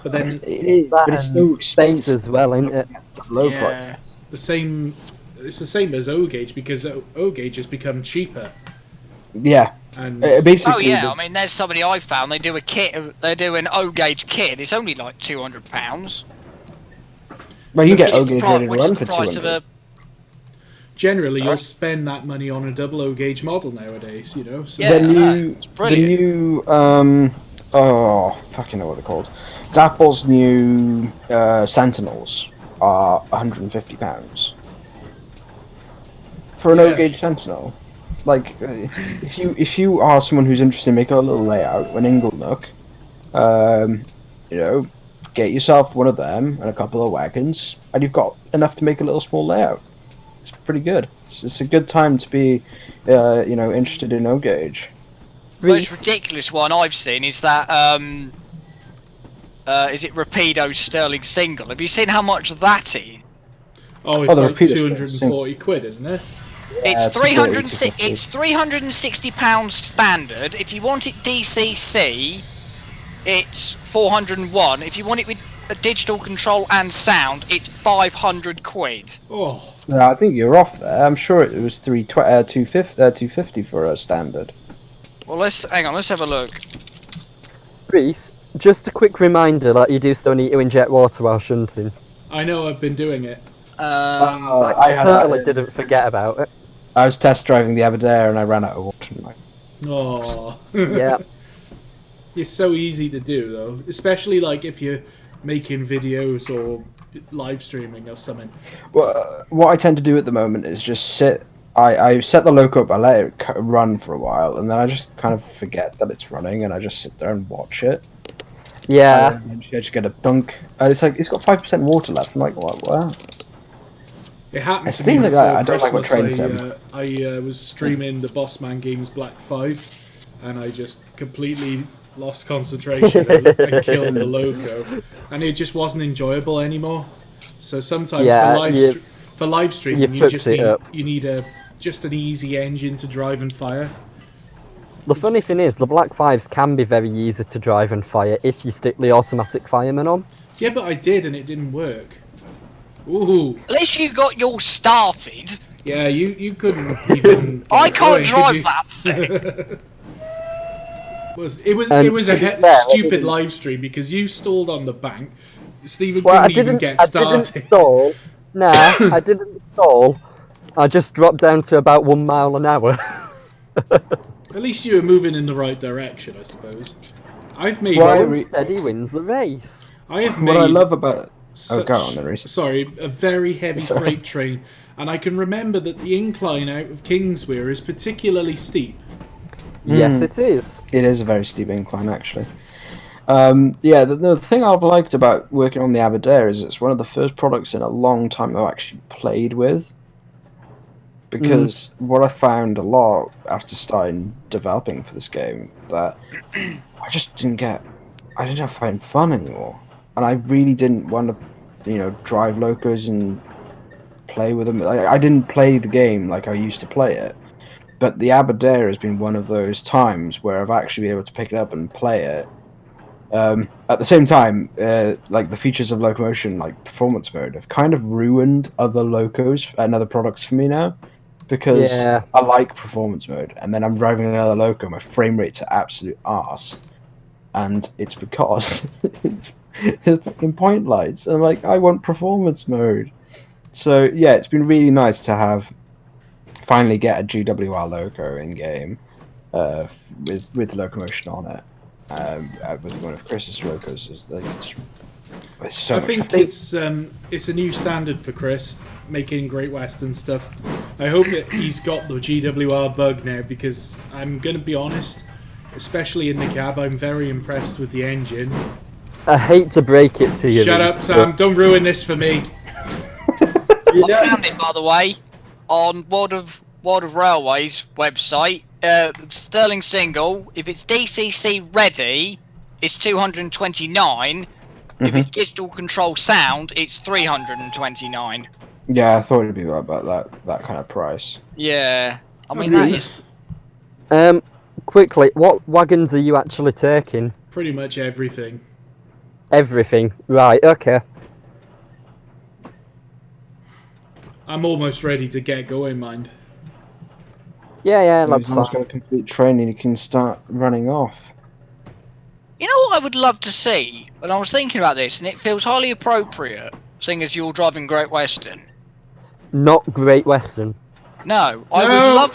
But then it's so expensive as well, isn't it? Low prices. It's the same as O gauge because O gauge has become cheaper. Yeah. And basically, I mean, there's somebody I found. They do a kit. They do an O gauge kit. It's only like £200. Well, you get O gauge ready to run for 200. Generally, you'll spend that money on a double O gauge model nowadays. You know. So Yeah, the new fucking know what they're called. It's Apple's new Sentinels are £150 for an O gauge Sentinel. Like, if you are someone who's interested in making a little layout, an Inglenook, get yourself one of them and a couple of wagons, and you've got enough to make a little small layout. It's pretty good. It's a good time to be, interested in O gauge. The most ridiculous one I've seen is that is it Rapido Sterling Single? Have you seen how much that is? Oh, it's like 240 quid, isn't it? It's £360 standard. If you want it DCC, it's 401. If you want it with a digital control and sound, it's 500 quid. Oh. Yeah, I think you're off there. I'm sure it was 250 for a standard. Well, let's have a look. Reese, just a quick reminder that you do still need to inject water while shunting. I know, I've been doing it. I certainly didn't forget about it. I was test driving the Aberdare and I ran out of water. Oh. Yeah. It's so easy to do, though. Especially, like, if you're making videos or live streaming or something. Well, what I tend to do at the moment is just sit... I set the loco up, I let it run for a while, and then I just kind of forget that it's running, and I just sit there and watch it. Yeah. And I just get a dunk. And it's like, it's got 5% water left. I'm like, what? It happens to me like that. I don't like what train sim. I was streaming the Bossman Games Black 5, and I just completely lost concentration and killed the loco, and it just wasn't enjoyable anymore. So sometimes For live streaming, you just need just an easy engine to drive and fire. The funny thing is, the Black 5s can be very easy to drive and fire if you stick the automatic fireman on. Yeah, but I did, and it didn't work. Ooh. At least you got yours started. Yeah, you couldn't even. I can't drive that thing. It was a stupid live stream because you stalled on the bank. Stephen couldn't even get started. I didn't stall. Nah, I didn't stall. I just dropped down to about 1 mile an hour. At least you were moving in the right direction, I suppose. I've made steady wins the race. I have made. What I love about go on, Reese. Sorry, a very heavy freight train, and I can remember that the incline out of Kingswear is particularly steep. Yes, it is. It is a very steep incline, actually. Yeah, the thing I've liked about working on the Aberdare is it's one of the first products in a long time I've actually played with. Because what I found a lot after starting developing for this game, that I just I didn't find fun anymore. And I really didn't want to, drive locos and play with them. I didn't play the game like I used to play it. But the Aberdare has been one of those times where I've actually been able to pick it up and play it. At the same time, like the features of Locomotion, like performance mode, have kind of ruined other locos and other products for me now. Because I like performance mode, and then I'm driving another loco, my frame rate's an absolute arse. And it's because there's fucking point lights, and I'm like, I want performance mode. So yeah, it's been really nice to finally get a GWR loco in game with Locomotion on it. With one of Chris's locos, it's so much fun. It's a new standard for Chris making Great Western stuff. I hope that he's got the GWR bug now, because I'm going to be honest, especially in the cab, I'm very impressed with the engine. I hate to break it to you. Shut up, Sam. Don't ruin this for me. I found it, by the way, on World of Railways website. Sterling single, if it's DCC ready, it's 229. If it's digital control sound, it's 329. Yeah, I thought it'd be about that kind of price. Yeah, I mean that is. Quickly, what wagons are you actually taking? Pretty much everything. Everything, right? Okay. I'm almost ready to get going, mind. Yeah, that's fine. He's got a complete training. He can start running off. You know what I would love to see? And I was thinking about this, and it feels highly appropriate, seeing as you're driving Great Western. Not Great Western. No, I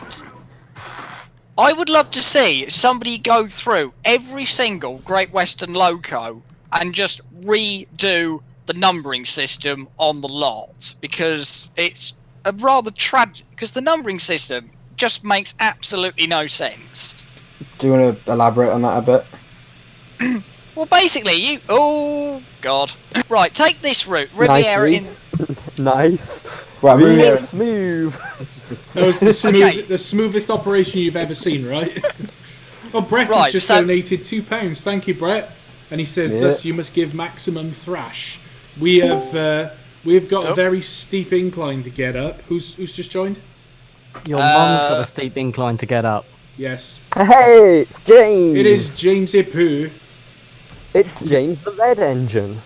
would love to see somebody go through every single Great Western loco and just redo the numbering system on the lot, because it's a rather tragic. Because the numbering system just makes absolutely no sense. Do you want to elaborate on that a bit? Well, basically, oh god, right. Take this route, Riviera in. Nice. Right, Riviera. Smooth. That was the smoothest operation you've ever seen, right? Oh, Brett has just donated £2. Thank you, Brett. And he says, "Thus you must give maximum thrash." We have got a very steep incline to get up. Who's just joined? Your mum's got a steep incline to get up. Yes. Hey, it's James. It is James Ipu. It's James the Red Engine.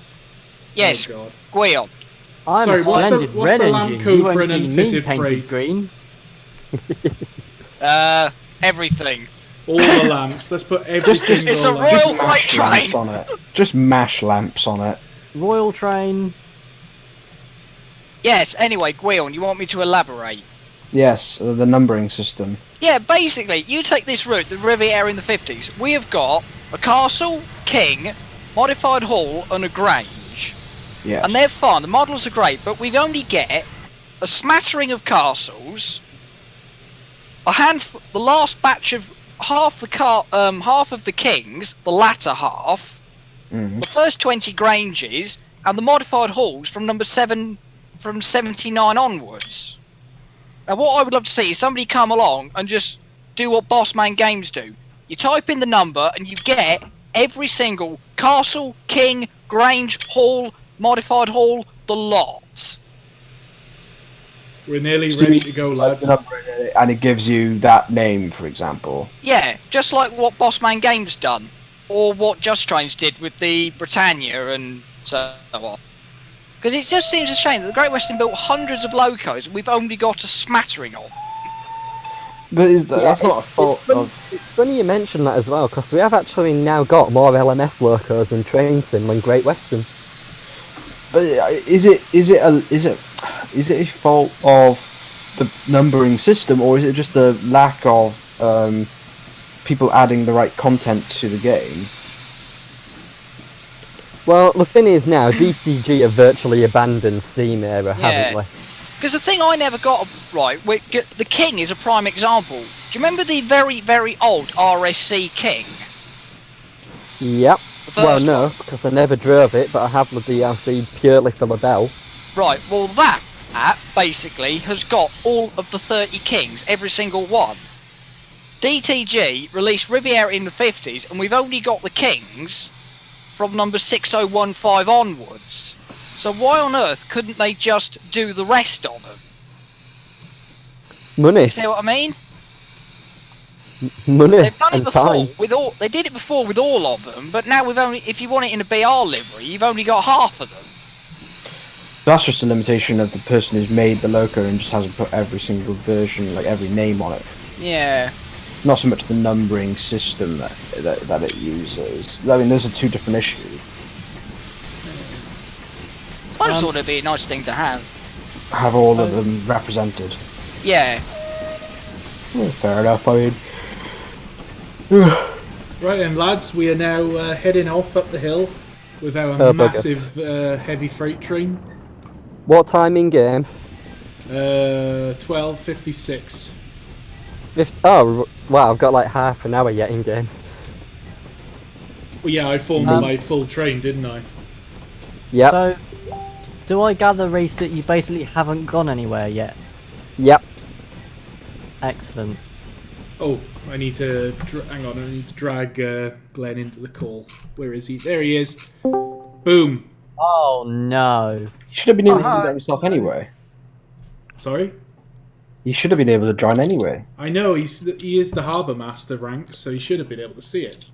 Yes. Oh, God. Guion. I'm Sorry, a what's splendid the red lamp engine. code You for won't an see me unfitted painted freight? green. Everything. All the lamps. Let's put every single It's a lamp. royal freight Mash train. lamps on it. Just mash lamps on it. Royal train. Yes. Anyway, Guion, you want me to elaborate? Yes, the numbering system. Yeah, basically, you take this route, the Riviera in the 50s. We have got a castle, king, modified hall, and a grange. Yeah. And they're fun. The models are great, but we only get a smattering of castles, the last batch of half of the kings, the latter half, the first 20 granges, and the modified halls from number 7 from 79 onwards. Now, what I would love to see is somebody come along and just do what Bossman Games do. You type in the number and you get every single castle, king, grange, hall, modified hall, the lot. We're nearly ready to go, lads. And it gives you that name, for example. Yeah, just like what Bossman Games done, or what Just Trains did with the Britannia and so on. Because it just seems a shame that the Great Western built hundreds of locos and we've only got a smattering of. But that's not a fault of... It's funny you mention that as well, because we have actually now got more LMS locos and train sim than Great Western. But is it a fault of the numbering system, or is it just a lack of people adding the right content to the game? Well, the thing is now, DTG have virtually abandoned Steam era, haven't they? Because the thing I never got right, the King is a prime example. Do you remember the very, very old RSC King? Yep. Well, first no, one? because I never drove it, but I have the DLC purely for the bell. Right, well that app basically has got all of the 30 Kings, every single one. DTG released Riviera in the 50s, and we've only got the Kings from number 6015 onwards. So why on earth couldn't they just do the rest of them? Money. You see what I mean? Money. They've done it and before time. with all. They did it before with all of them, but now we've only. If you want it in a BR livery, you've only got half of them. That's just a limitation of the person who's made the loco and just hasn't put every single version, like every name on it. Yeah. Not so much the numbering system that it uses. I mean, those are two different issues. I just thought it'd be a nice thing to have. Have all of them represented. Yeah. Well, fair enough, I mean... Right then, lads, we are now heading off up the hill with our Oh, bugger. massive heavy freight train. What time in game? 12:56. Oh, wow, I've got like half an hour yet in game. Well, yeah, I formed my full train, didn't I? Yep. So, do I gather, Reese, that you basically haven't gone anywhere yet? Yep. Excellent. Oh, I need to... hang on, I need to drag Glenn into the call. Where is he? There he is. Boom. Oh no. You should have been able to do that yourself anyway. Sorry? You should have been able to join anyway. I know, he is the harbour master rank, so he should have been able to see it.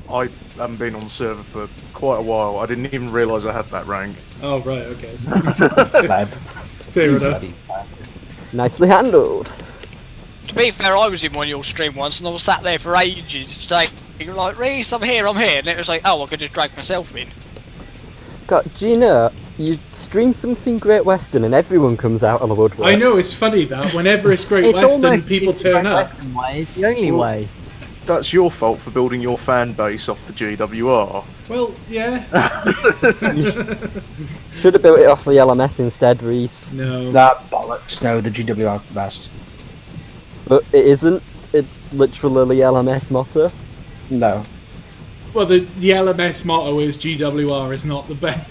I haven't been on the server for quite a while. I didn't even realise I had that rank. Oh, right, okay. Pleb. Fair enough. Nicely handled. To be fair, I was in one of your stream once, and I was sat there for ages, saying, like, Reese, I'm here, and it was like, oh, I could just drag myself in. God, do you know, you stream something Great Western and everyone comes out of the woodwork. I know, it's funny that whenever it's Great It's Western, almost people the turn Great up. Western way. It's the only way. That's your fault for building your fan base off the GWR. Well, yeah. Should have built it off the LMS instead, Reese. No. That bollocks. No, the GWR's the best. But it isn't. It's literally the LMS motto. No. Well, the LMS motto is GWR is not the best.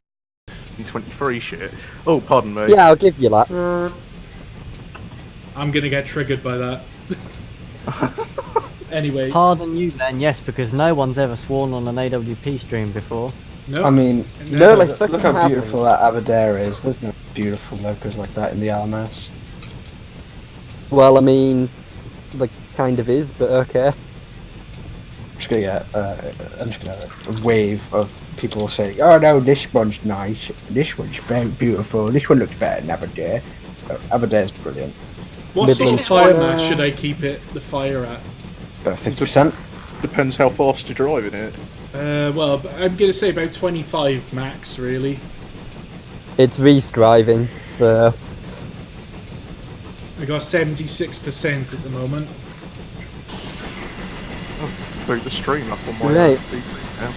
23 shit. Oh, pardon me. Yeah, I'll give you that. I'm gonna get triggered by that. Anyway. Pardon you then, yes, because no one's ever sworn on an AWP stream before. No. I mean, No, like look fucking how haven't. beautiful that Aberdare is. There's no beautiful locos like that in the LMS. Well, I mean, like, kind of is, but okay. I'm just gonna get a wave of people saying, "Oh no, this one's nice. This one's very beautiful. This one looks better than Aberdare." Aberdare's brilliant. What sort of Midlands. fire mass should I keep the fire at? About 50%. Depends how fast you're driving it. Well, I'm gonna say about 25 max, really. It's Reese driving, so... I got 76% at the moment. Boot the stream up on my Right. PC now.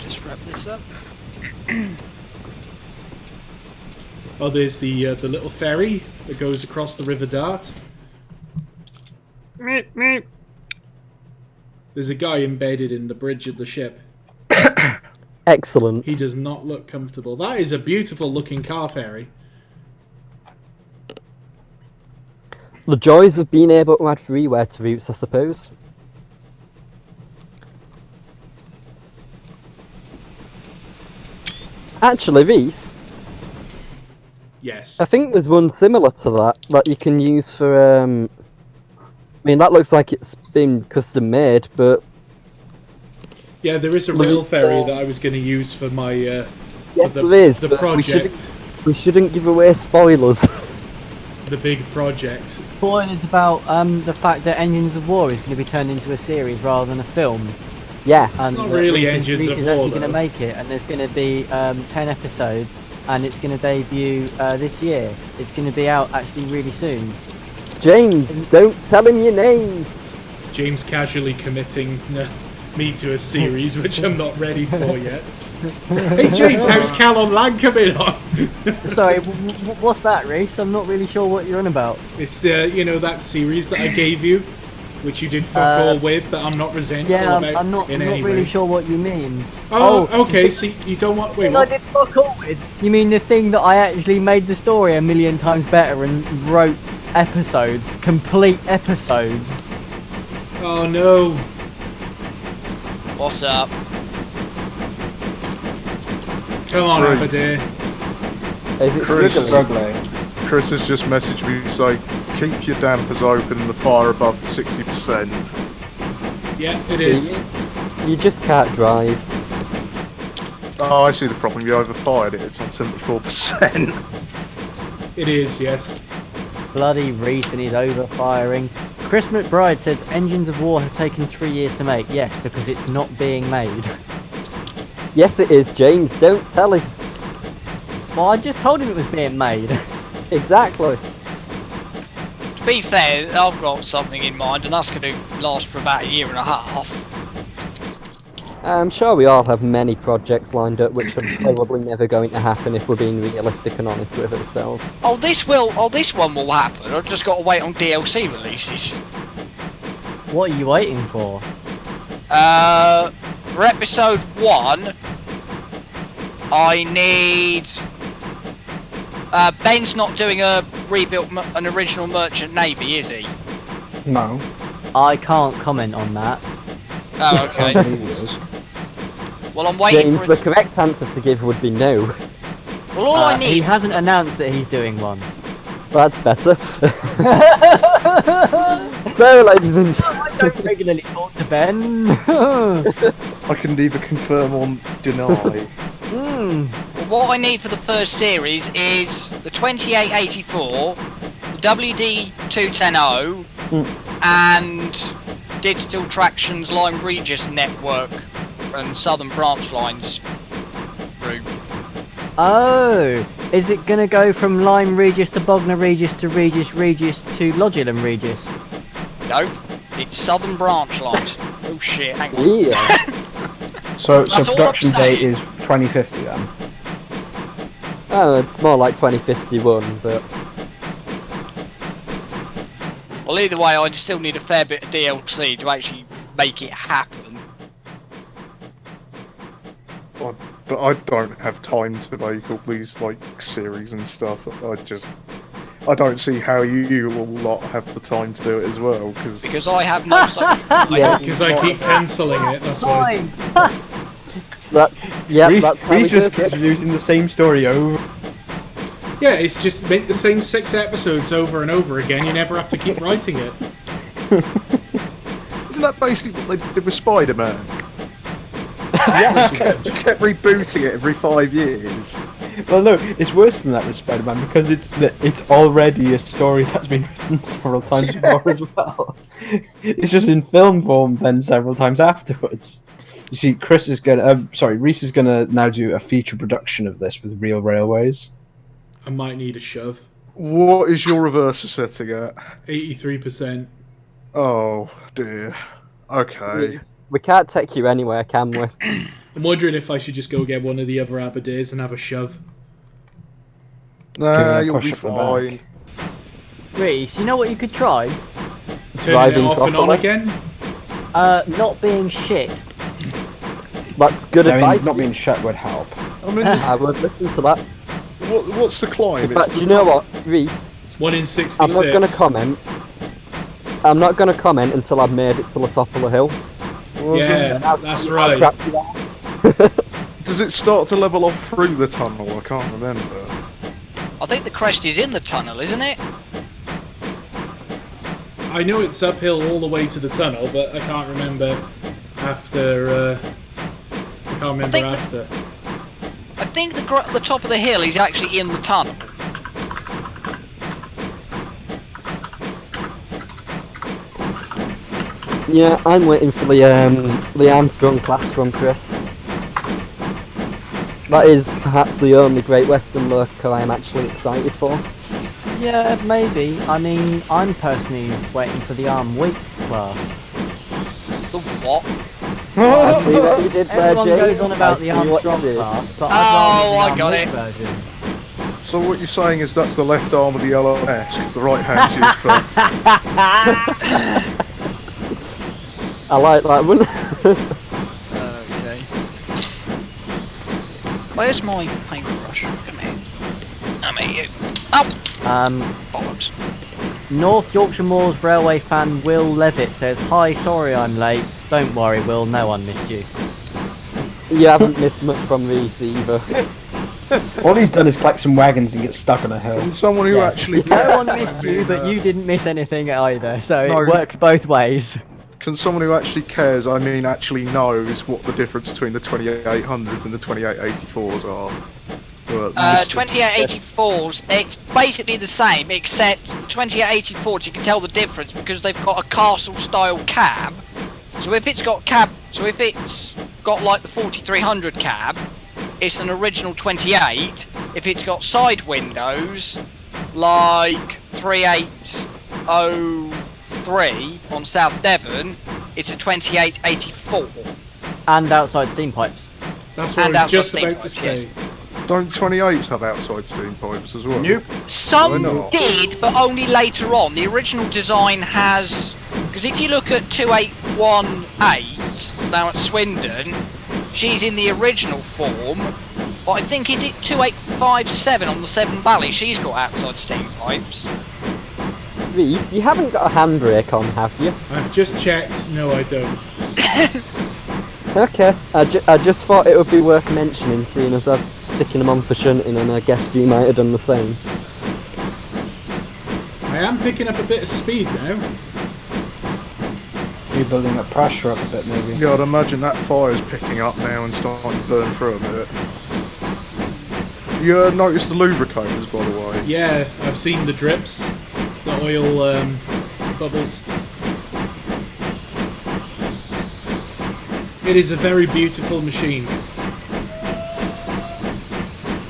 Just wrap this up. Oh, there's the little ferry that goes across the River Dart. Meep, meep. There's a guy embedded in the bridge of the ship. Excellent. He does not look comfortable. That is a beautiful looking car ferry. The joys of being able to add freeware to routes, I suppose. Actually, Reese, Yes. I think there's one similar to that you can use for. I mean, that looks like it's been custom made, but Yeah, there is a real ferry that I was going to use for my yes, the, there is. the but project, we shouldn't give away spoilers. the big project. Spoilers about the fact that Engines of War is going to be turned into a series rather than a film. Yes. And not really Reese Engines Reese of is War, actually going though. to make it, and there's going to be 10 episodes, and it's going to debut this year. It's going to be out actually really soon. James, don't tell him your name. James casually committing me to a series which I'm not ready for yet. Hey James, how's Callum Lang coming on? Sorry, what's that, Reese? I'm not really sure what you're on about. It's that series that I gave you, which you did fuck all with, that I'm not resentful Yeah, about I'm not in any really way. sure what you mean. Oh, okay, so you don't want... Wait, I what? did fuck all with? You mean the thing that I actually made the story a million times better and wrote episodes, complete episodes? Oh no. What's up? Come on, Right. Aberdare. Is it Chris, struggling? Chris has just messaged me to say, keep your dampers open and the fire above 60%. Yeah, it is. You just can't drive. Oh, I see the problem. You overfired it. It's on 74%. It is, yes. Bloody Reese and his overfiring. Chris McBride says Engines of War has taken 3 years to make. Yes, because it's not being made. Yes, it is, James. Don't tell him. Well, I just told him it was being made. Exactly. To be fair, I've got something in mind, and that's going to last for about a year and a half. I'm sure we all have many projects lined up which are probably never going to happen if we're being realistic and honest with ourselves. This one will happen. I've just got to wait on DLC releases. What are you waiting for? For episode 1, I need... Ben's not doing a an original Merchant Navy, is he? No. I can't comment on that. Oh, okay. Well, I'm waiting James, for the it. correct answer to give would be no. Well, all I He need... hasn't announced that he's doing one. That's better. So, ladies and gentlemen, I don't regularly talk to Ben. I can neither confirm or deny. What I need for the first series is the 2884, the WD210, and Digital Traction's Lyme Regis network and Southern Branch Lines route. Oh, is it going to go from Lyme Regis to Bognor Regis to Regis Regis to Lodulum Regis? Nope, it's Southern Branch Lines. Oh shit, hang on. yeah. So That's all I'm production date saying. is 2050 then. Oh, it's more like 2051, but Well, either way, I still need a fair bit of DLC to actually make it happen. But I don't have time to make all these like series and stuff. I don't see how you all lot have the time to do it as well. Because I have no such... yeah, Because I keep cancelling it, that's why. Fine. that's how Reese it just goes. keeps using the same story over. Yeah, it's just make the same 6 episodes over and over again, you never have to keep writing it. Isn't that basically what they did with Spider-Man? Yes. They kept rebooting it every 5 years. Well, no, it's worse than that with Spider-Man because it's already a story that's been written several times before as well. It's just in film form then several times afterwards. You see, Reese is gonna now do a feature production of this with Real Railways. I might need a shove. What is your reverser setting at? 83%. Oh dear. Okay. We can't take you anywhere, can we? I'm wondering if I should just go get one of the other Aberdares and have a shove. Nah, a you'll push be up the back. fine. Reese, you know what you could try? Turning it Driving off and on properly. again? Not being shit. That's good I mean, advice. not being shut would help. I mean, I would listen to that. what's the climb? In fact, It's you the know what, Reese? 1 in 66. I'm not gonna comment. I'm not gonna comment until I've made it to the top of the hill. Yeah, that's right. Crap you that. Does it start to level off through the tunnel? I can't remember. I think the crest is in the tunnel, isn't it? I know it's uphill all the way to the tunnel, but I can't remember after. I can't remember after. I think the top of the hill is actually in the tunnel. Yeah, I'm waiting for the Armstrong class from Chris. That is perhaps the only Great Western loco I am actually excited for. Yeah, maybe. I mean, I'm personally waiting for the Arm Week class. The what? I see what you did there, Everyone Jay. goes on about I the see what you Armstrong did. class, but Oh, I'd I got rather it. the Arm Week version. So what you're saying is that's the left arm of the LMS, because the right hand's used for... I like that one. Okay. Where's my paintbrush? Come here. I'm at you. Oh! Bollocks. North Yorkshire Moors Railway fan Will Levitt says, "Hi, sorry I'm late. Don't worry, Will, no one missed you." You haven't missed much from Reese either. All he's done is collect some wagons and get stuck on a hill. From someone who Yes. actually... No one missed you, but you didn't miss anything either, so No. it works both ways. Can someone who actually cares, I mean actually knows, what the difference between the 2800s and the 2884s are? For 2884s, it's basically the same, except the 2884s you can tell the difference because they've got a castle style cab. So if it's got like the 4300 cab, it's an original 28. If it's got side windows, like 3803 on South Devon, it's a 2884. And outside steam pipes. That's what And I was just outside about to steam say. Don't 28s have outside steam pipes as well? Nope. Some Why not? did, but only later on. The original design has... Because if you look at 2818, now at Swindon, she's in the original form. But I think, is it 2857 on the Severn Valley? She's got outside steam pipes. Reese, you haven't got a handbrake on, have you? I've just checked. No, I don't. Okay, I just thought it would be worth mentioning, seeing as I'm sticking them on for shunting, and I guessed you might have done the same. I am picking up a bit of speed now. You're building that pressure up a bit, maybe. Yeah, I'd imagine that fire's picking up now and starting to burn through a bit. You noticed the lubricators, by the way? Yeah, I've seen the drips, the oil bubbles. It is a very beautiful machine.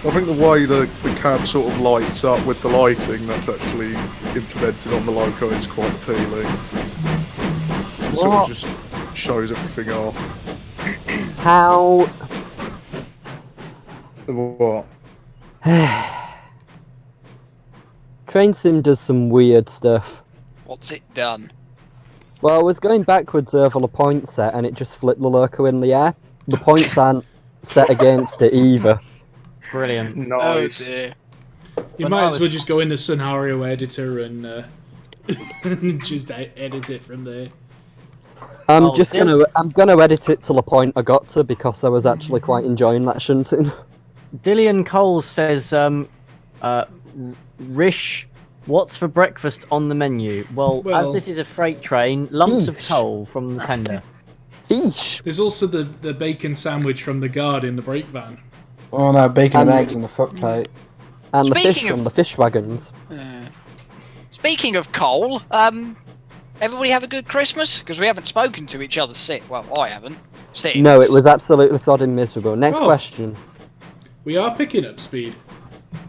I think the way the cab sort of lights up with the lighting that's actually implemented on the loco is quite appealing. It sort of just shows everything off. How... What? Train Sim does some weird stuff. What's it done? Well, I was going backwards over the point set and it just flipped the loco in the air. The points aren't set against it either. Brilliant. Nice. Oh dear. You might as well just go in the scenario editor and just edit it from there. I'm gonna edit it to the point I got to because I was actually quite enjoying that shunting. Dillian Coles says, Rish, what's for breakfast on the menu? Well, Well- as this is a freight train, lumps of coal from the tender. Fish! There's also the bacon sandwich from the guard in the brake van. Oh no, bacon and And- eggs on the foot plate. And the Speaking fish of- from the fish wagons. Speaking of coal, everybody have a good Christmas? Because we haven't spoken to each other since. Well, I haven't. Since. No, it was absolutely sodding miserable. Next Oh. question. We are picking up speed.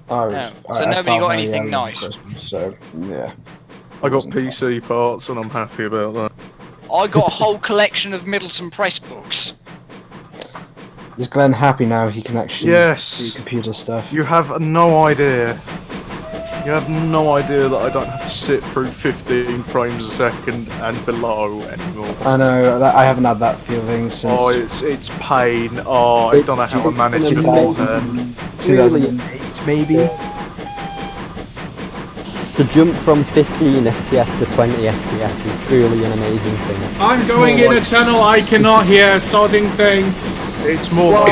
So nobody found got my, anything nice? Christmas, so yeah. I got PC parts and I'm happy about that. I got a whole collection of Middleton Press books. Is Glenn happy now? He can actually Yes. do computer stuff. You have no idea. You have no idea that I don't have to sit through 15 frames a second and below anymore. I know that I haven't had that feeling since Oh, it's pain. Oh, I don't know how I managed beforehand. 2008, maybe. To jump from 15 FPS to 20 FPS is truly an amazing thing. I'm going in a tunnel. I cannot hear a sodding thing. It's more like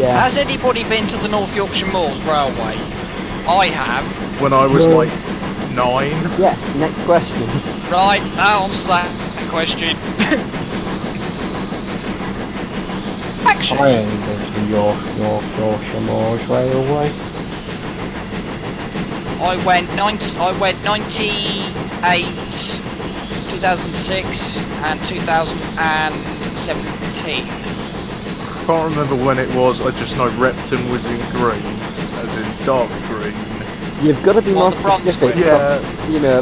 Yeah. Has anybody been to the North Yorkshire Moors Railway? I have. When I was No. like 9. Yes, next question. Right, that answers that question. Actually, I ain't been to Yorkshire Moors Railway. I went 98, 2006, and 2017. Can't remember when it was, I just know Repton was in green, as in dark green. You've got to be On more the bronze specific, green. because, you know,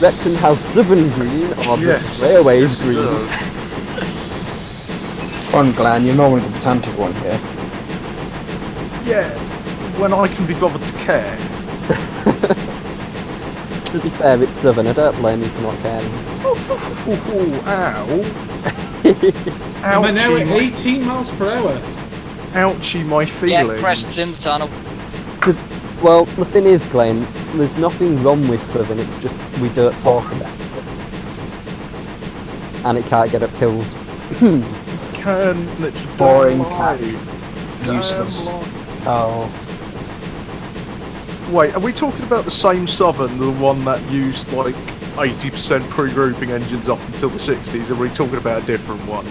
Repton has Southern Green, or Yes, Railways yes, it Green. does. Come on, Glenn, you're normally the pedantic one here. Yeah, when I can be bothered to care. To be fair, it's Southern, I don't blame you for not caring. Ow. Am I now Ouchie, at my, 18 miles per hour? ouchie, my Yeah, feelings. Crest's in the tunnel. Well, the thing is, Glenn, there's nothing wrong with Southern, it's just we don't talk about it. And it can't get up hills. It's a Boring damn lie. cat. Damn Useless. lie. Oh. Wait, are we talking about the same Southern, the one that used like 80% pre-grouping engines up until the 60s? Or are we talking about a different one?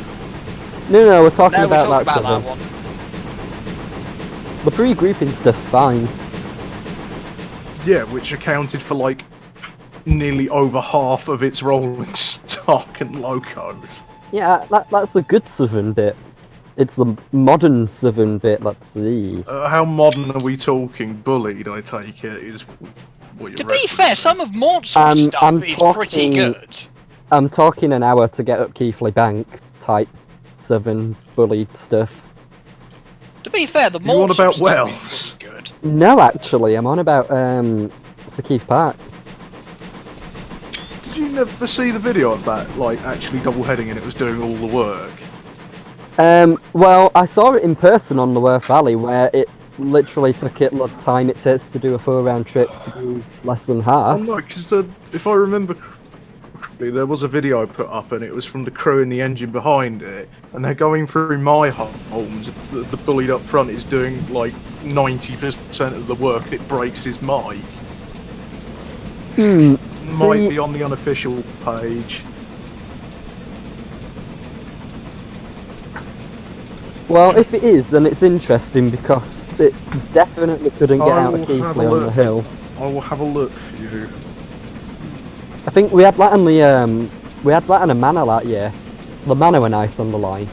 No, we're talking No, we're about talking that about Southern. that one. The pre-grouping stuff's fine. Yeah, which accounted for like nearly over half of its rolling stock and locos. Yeah, that's a good Southern bit. It's the modern Southern bit, let's see. How modern are we talking? Bullied, I take it, is what To you're be fair, some of Mort's I'm stuff is pretty talking- good. I'm talking an hour to get up Keighley Bank type Southern bullied stuff. To be fair, the You on Mort's about stuff Wells? is pretty good. No, actually, I'm on about Sir Keith Park. Did you never see the video of that, like, actually double-heading and it was doing all the work? Well, I saw it in person on the Worth Valley, where it literally took it the time it takes to do a 4-round trip to do less than Oh half. no, because if I remember correctly, there was a video I put up and it was from the crew and the engine behind it, and they're going through my homes. The bullied up front is doing like 90% of the work and it breaks his mic. Might See- be on the unofficial page. Well, if it is, then it's interesting because it definitely couldn't get I out will of have Keighley a on the look. hill. I will have a look for you. I think we had that on the we had that on a manor that year. The manor were nice on the line.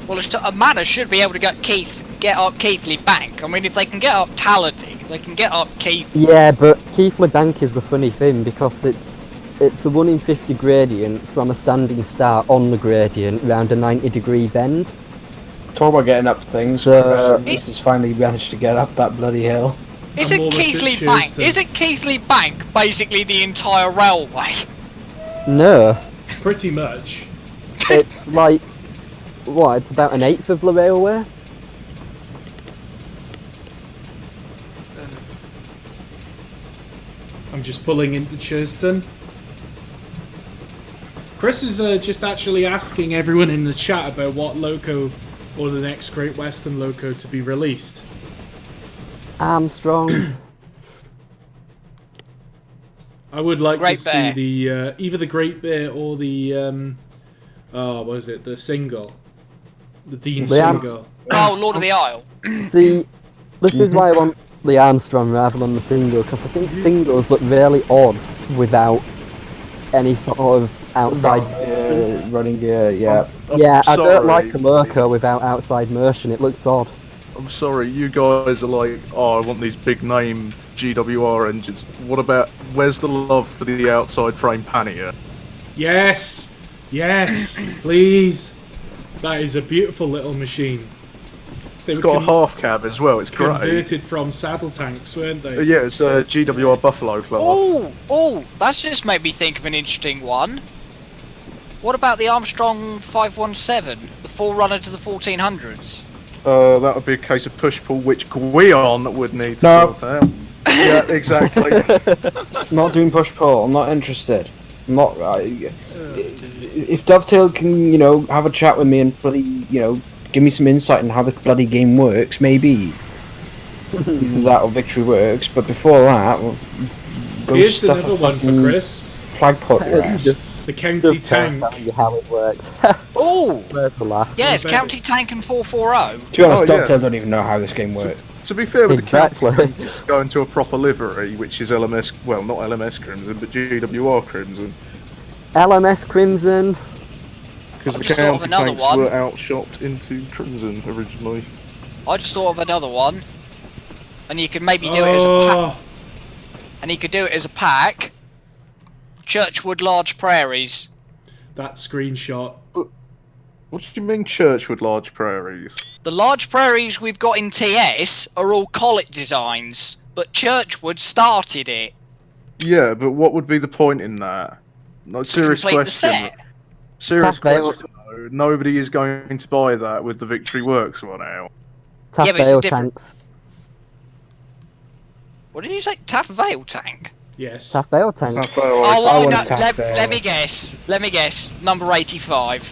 Well, a manor should be able to get up Keighley Bank. I mean, if they can get up Talladega, they can get up Keighley. Yeah, but Keighley Bank is the funny thing because it's a 1 in 50 gradient from a standing start on the gradient round a 90-degree bend. Talk about getting up things. So- This has finally managed to get up that bloody hill. Isn't almost at Keighley Bank? Shunting. Isn't Keighley Bank basically the entire railway? No, Pretty much. it's like what? It's about an eighth of the railway. I'm just pulling into Churston. Chris is just actually asking everyone in the chat about what loco or the next Great Western loco to be released. Armstrong. I would like Great to Bear. see the either the Great Bear or the what was it? The single, the Dean The Arms- single. Oh, Lord of the Isle. See, this is why I want the Armstrong rather than the single because I think singles look really odd without any sort of outside. Running gear, yeah. Yeah, I don't sorry. like a loco without outside motion. It looks odd. I'm sorry, you guys are like, oh, I want these big name GWR engines. What about, where's the love for the outside frame pannier? Yes, yes, please. That is a beautiful little machine. They It's were got a half cab as well, it's great. converted from saddle tanks, weren't they? Yeah, it's a GWR Buffalo class. Oh, that's just made me think of an interesting one. What about the Armstrong 517, the forerunner to the 1400s? That would be a case of push-pull, which Guion would need to No. sort out. Yeah, exactly. Not doing push pull. I'm not interested. I'm not. if Dovetail can, have a chat with me and bloody, give me some insight on how the bloody game works, maybe. Either that or Victory Works, but before that, well, go Here's stuff another a one for fucking Chris. flagpot your ass. The county tank. Tell you how it works. Oh! Where's the laugh? Yes, County Tank and 440. To be honest, Oh, yeah. Dovetail don't even know how this game works. To be fair with Exactly. the county, it's going to a proper livery, which is LMS, well, not LMS Crimson, but GWR Crimson. LMS Crimson. Because I the just thought of county another tanks one. were outshopped into Crimson originally. I just thought of another one. And you could maybe do it as a pack. Oh, And you could do it as a pack. Churchwood Large Prairies. that screenshot. What do you mean Churchwood Large Prairies? The large prairies we've got in TS are all Collet designs, but Churchwood started it. Yeah, but what would be the point in that? No, serious Complete the question. set. Serious Tough fail. question. Though. Nobody is going to buy that with the Victory Works one out. Taff Yeah, but it's a Vale different- tanks. What did you say? Taff Vale Tank? Yes. Taff Vale tanks. Oh, I I want know. a Taff Vale. Let me guess. Let me guess. Number 85.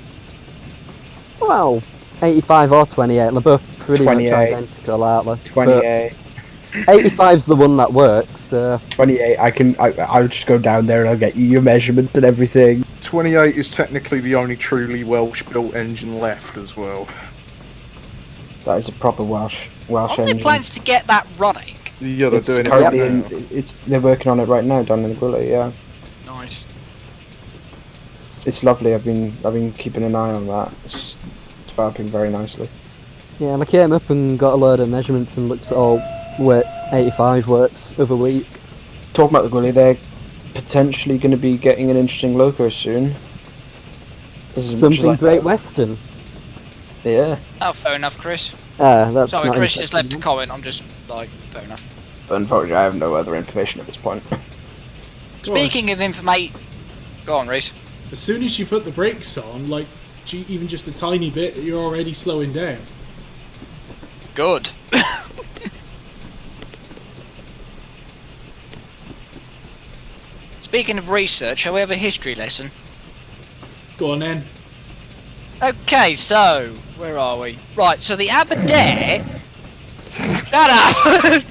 Well, 85 or 28, they're both pretty 28. much identical, aren't they? 28. But 85's the one that works, so... 28, I'll just go down there and I'll get you your measurement and everything. 28 is technically the only truly Welsh-built engine left as well. That is a proper Welsh Aren't there engine. plans to get that running? Yeah, they're It's doing it currently right in, now. they're working on it right now down in the Gwilly, yeah. Nice. It's lovely, I've been keeping an eye on that. It's developing very nicely. Yeah, and I came up and got a load of measurements and looked at all where 85 works other week. Talking about the Gwilly, they're potentially going to be getting an interesting loco soon. As much as Something I- Great Western. Yeah, Oh, fair enough, Chris. That's Sorry, not Chris just left a interesting. comment. I'm just like, fair enough. but unfortunately I have no other information at this point. Speaking of information, go on, Reese. As soon as you put the brakes on, like even just a tiny bit, you're already slowing down. Good. Speaking of research, shall we have a history lesson? Go on then. Okay, so where are we? Right, so the Aberdare. Shut up!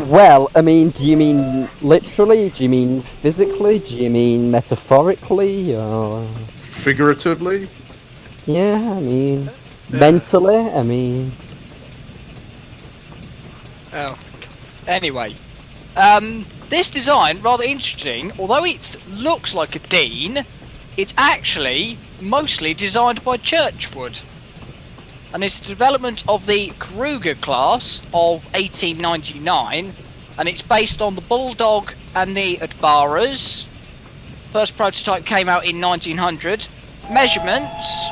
Well, I mean, do you mean literally? Do you mean physically? Do you mean metaphorically? Or... Figuratively? Yeah, I mean... Mentally? I mean... Oh, anyway, this design rather interesting. Although it looks like a Dean, it's actually mostly designed by Churchwood, and it's the development of the Kruger class of 1899, and it's based on the Bulldog and the Adbaras. First prototype came out in 1900. Measurements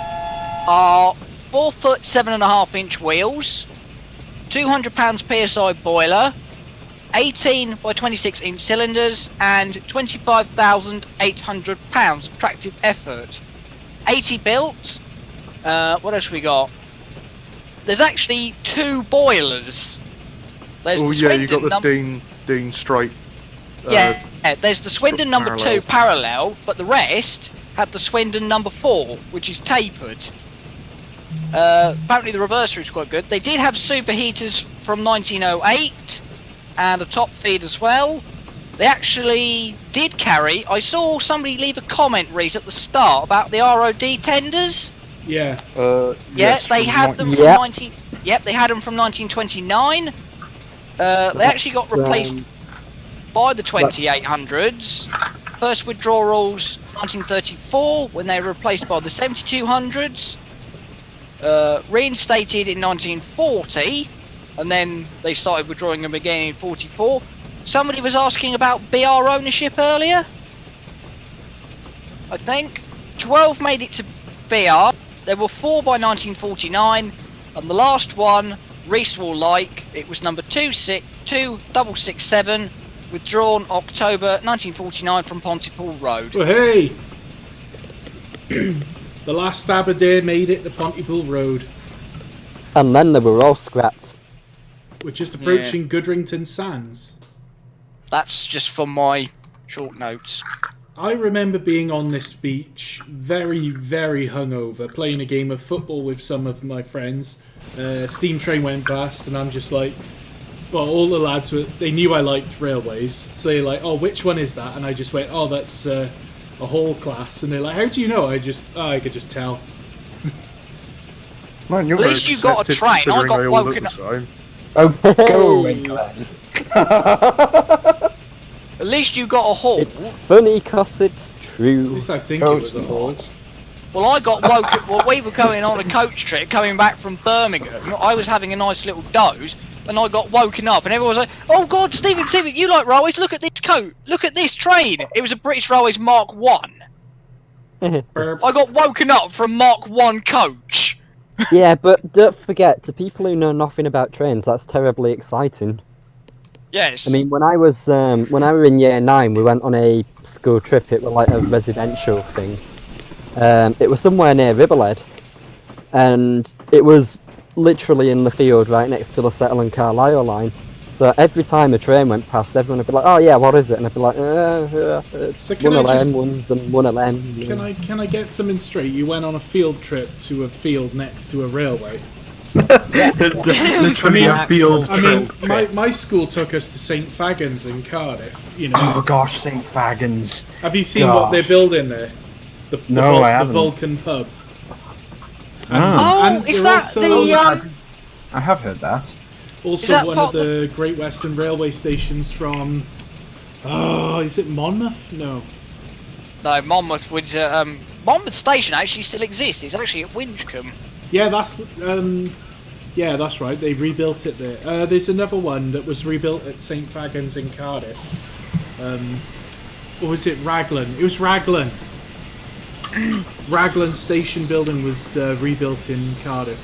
are 4 foot 7.5 inch wheels, 200 pounds psi boiler, 18 by 26 inch cylinders, and 25,800 pounds of tractive effort. 80 built. What else we got? There's actually 2 boilers. There's Oh the yeah, you got Swindon the Dean straight. yeah, there's the Swindon number 2 parallel. parallel, but the rest had the Swindon number 4, which is tapered. Apparently the reverser is quite good. They did have superheaters from 1908 and a top feed as well. They actually did carry. I saw somebody leave a comment, Reese, at the start about the ROD tenders. Yeah. Yes, they from had them nineteen- from Yep. 19. Yep, they had them from 1929. They actually got replaced by the 2800s. First withdrawals 1934 when they were replaced by the 7200s. Reinstated in 1940, and then they started withdrawing them again in 44. Somebody was asking about BR ownership earlier. I think 12 made it to BR. There were 4 by 1949, and the last one, Reese will like, it was number 2667, withdrawn October 1949 from Pontypool Road. Well, hey! The last Aberdare made it to Pontypool Road. And then they were all scrapped. We're just approaching Goodrington Sands. That's just for my short notes. I remember being on this beach, very, very hungover, playing a game of football with some of my friends. Steam train went past, and I'm just like, well, all the lads they knew I liked railways, so they're like, oh, which one is that? And I just went, oh, that's a whole class. And they're like, how do you know? I could just tell. Man, you're At least you got a train. I got woken up. Oh, go away, Glenn. At least you got a hall. It's funny 'cause it's At true. least I think Oh, it was a hall. Well, I got woken. Well, we were going on a coach trip coming back from Birmingham. I was having a nice little doze, and I got woken up, and everyone was like, "Oh God, Stephen, you like railways? Look at this look at this train." It was a British Railways Mark 1. Burp. I got woken up from Mark 1 coach. Yeah, but don't forget, to people who know nothing about trains, that's terribly exciting. Yes. I mean, when I was in year 9, we went on a school trip. It was like a residential thing. It was somewhere near Ribblhead, and it was literally in the field right next to the Settle and Carlisle line. So every time a train went past, everyone would be like, "Oh yeah, what is it?" And I'd be like, "It's So can one I of just- them ones and one of them." Can I get something straight? You went on a field trip to a field next to a railway. Literally a field I mean, trip. my school took us to St Fagans in Cardiff. You know, Oh gosh, St Fagans. have you seen what they're building there? No, I haven't. The Vulcan pub. Oh, and is they're that also- the I have heard that. Also, Is that one of part of the Great Western Railway stations from. Oh, is it Monmouth? No. No, Monmouth was Monmouth Station actually still exists. It's actually at Winchcombe. Yeah, that's right. They rebuilt it there. There's another one that was rebuilt at St Fagans in Cardiff. Or was it Raglan? It was Raglan. Raglan Station building was rebuilt in Cardiff.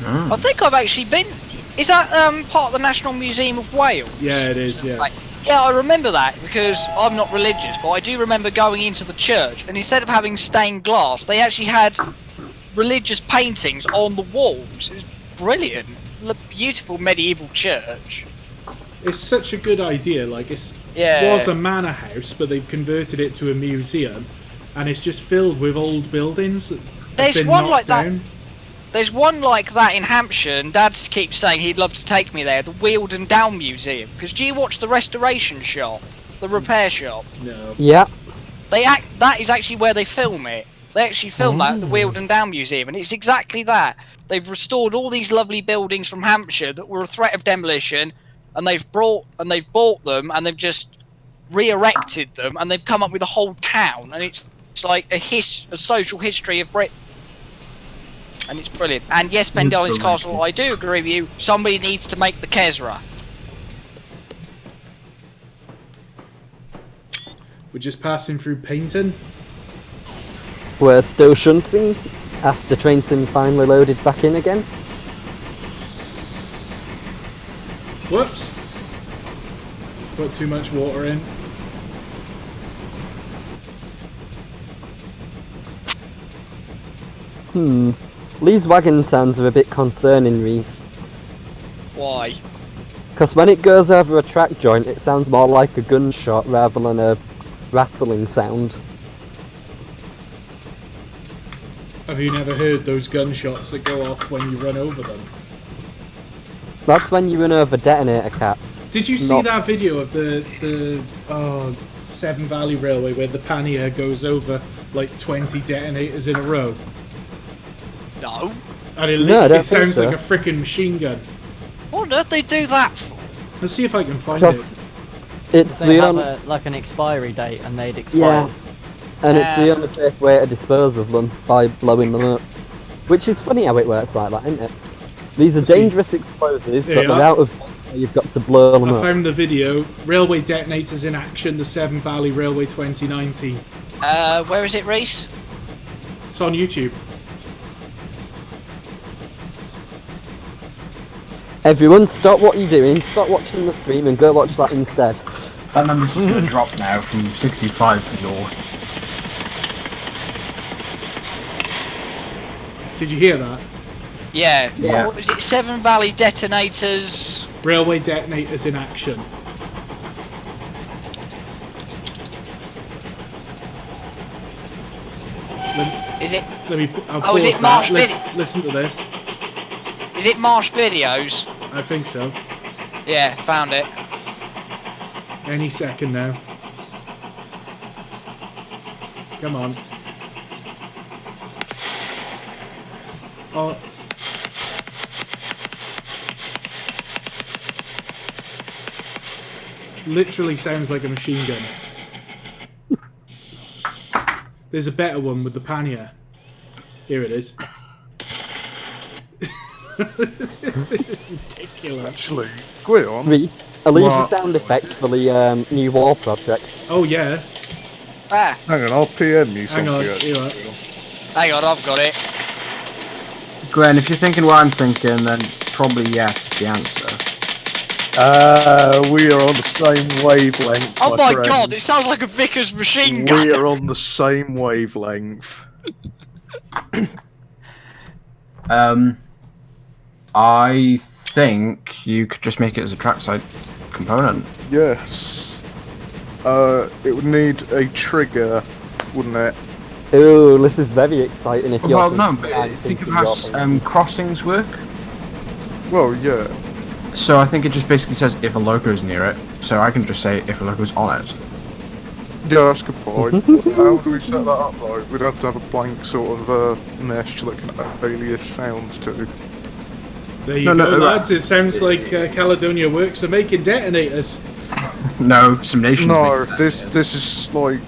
I think I've actually been. Is that part of the National Museum of Wales? Yeah, it is. Yeah. Like, yeah, I remember that because I'm not religious, but I do remember going into the church, and instead of having stained glass, they actually had religious paintings on the walls. It was brilliant. Beautiful medieval church. It's such a good idea. Like it Yeah. was a manor house, but they've converted it to a museum, and it's just filled with old buildings. That There's have been one knocked like that. down. There's one like that in Hampshire, and Dad keeps saying he'd love to take me there, the Weald and Down Museum. Because do you watch the restoration shop, the repair shop? No. Yeah. That is actually where they film it. They actually film that at the Weald and Down Museum, and it's exactly that. They've restored all these lovely buildings from Hampshire that were a threat of demolition, and they've bought them, and they've just re-erected them, and they've come up with a whole town, and it's like a social history of Britain. And it's brilliant. And yes, Pendellis Castle, I do agree with you. Somebody needs to make the Kesra. We're just passing through Paynton. We're still shunting after train sim finally loaded back in again. Whoops. Put too much water in. Lee's wagon sounds are a bit concerning, Reese. Why? Because when it goes over a track joint, it sounds more like a gunshot rather than a rattling sound. Have you never heard those gunshots that go off when you run over them? That's when you run over detonator caps. Did you see not- that video of the Severn Valley Railway where the pannier goes over like 20 detonators in a row? No. And it, No, I it don't think sounds so. like a freaking machine gun. What on earth they do that for? Let's see if I can find Because it. it's They the have only... like an expiry date, and they'd expire. Yeah. And it's the only safe way to dispose of them, by blowing them up. Which is funny how it works like that, isn't it? These are Let's see. dangerous explosives, There but you they're are. out of... You've got to blow them I up. found the video. Railway detonators in action, the Severn Valley Railway 2019. Where is it, Reese? It's on YouTube. Everyone, stop what you're doing, stop watching the stream and go watch that instead. That number's just going to drop now from 65 to your... Did you hear that? Yeah. Yeah. What was it? Severn Valley Detonators. Railway detonators in action. Is it? I'll Oh, is pause it Marsh that. Listen to this. Is it Marsh Videos? I think so. Yeah, found it. Any second now. Come on. Oh. Literally sounds like a machine gun. There's a better one with the pannier. Here it is. This is ridiculous. Actually, go on. Reese, are these the What? sound effects for the new wall project? Oh yeah. Ah, Hang on, I'll PM you Hang something. on. actually. Here you are. hang on, I've got it. Glenn, if you're thinking what I'm thinking, then probably yes is the answer. We are on the same wavelength. Oh my friend. god, it sounds like a Vickers machine gun. We are on the same wavelength. I think you could just make it as a trackside component. Yes. It would need a trigger, wouldn't it? Ooh, this is very exciting if you're Well, no, but I'm think of thinking how you're- crossings work. Well, yeah. So I think it just basically says if a loco's near it, so I can just say if a loco's on it. Yeah, that's a good point. How do we set that up, though? We'd have to have a blank sort of mesh that can alias sounds to. There you go, lads. It sounds like Caledonia Works are making detonators. No, simulation. No, this is like...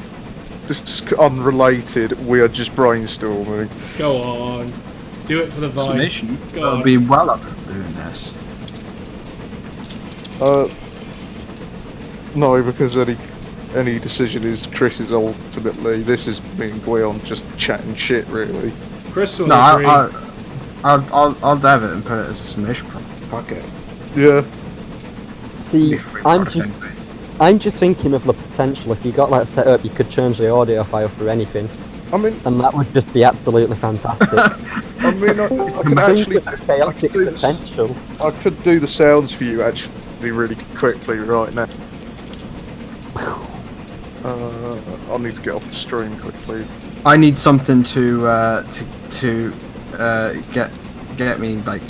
This is unrelated. We are just brainstorming. Go on. Do it for the vibe. Simulation. Go I'll on. be well up for doing this. No, because any decision is Chris's ultimately. This is me and Gwion just chatting shit, really. Chris will No, agree. I'll dev it and put it as a simulation pocket. Yeah. See, I'm just thinking of the potential. If you got that set up, you could change the audio file through anything, I mean, and that would just be absolutely fantastic. I can Think actually. of the chaotic potential. I could do the sounds for you actually really quickly right now. I'll need to get off the stream quickly. I need something to get me like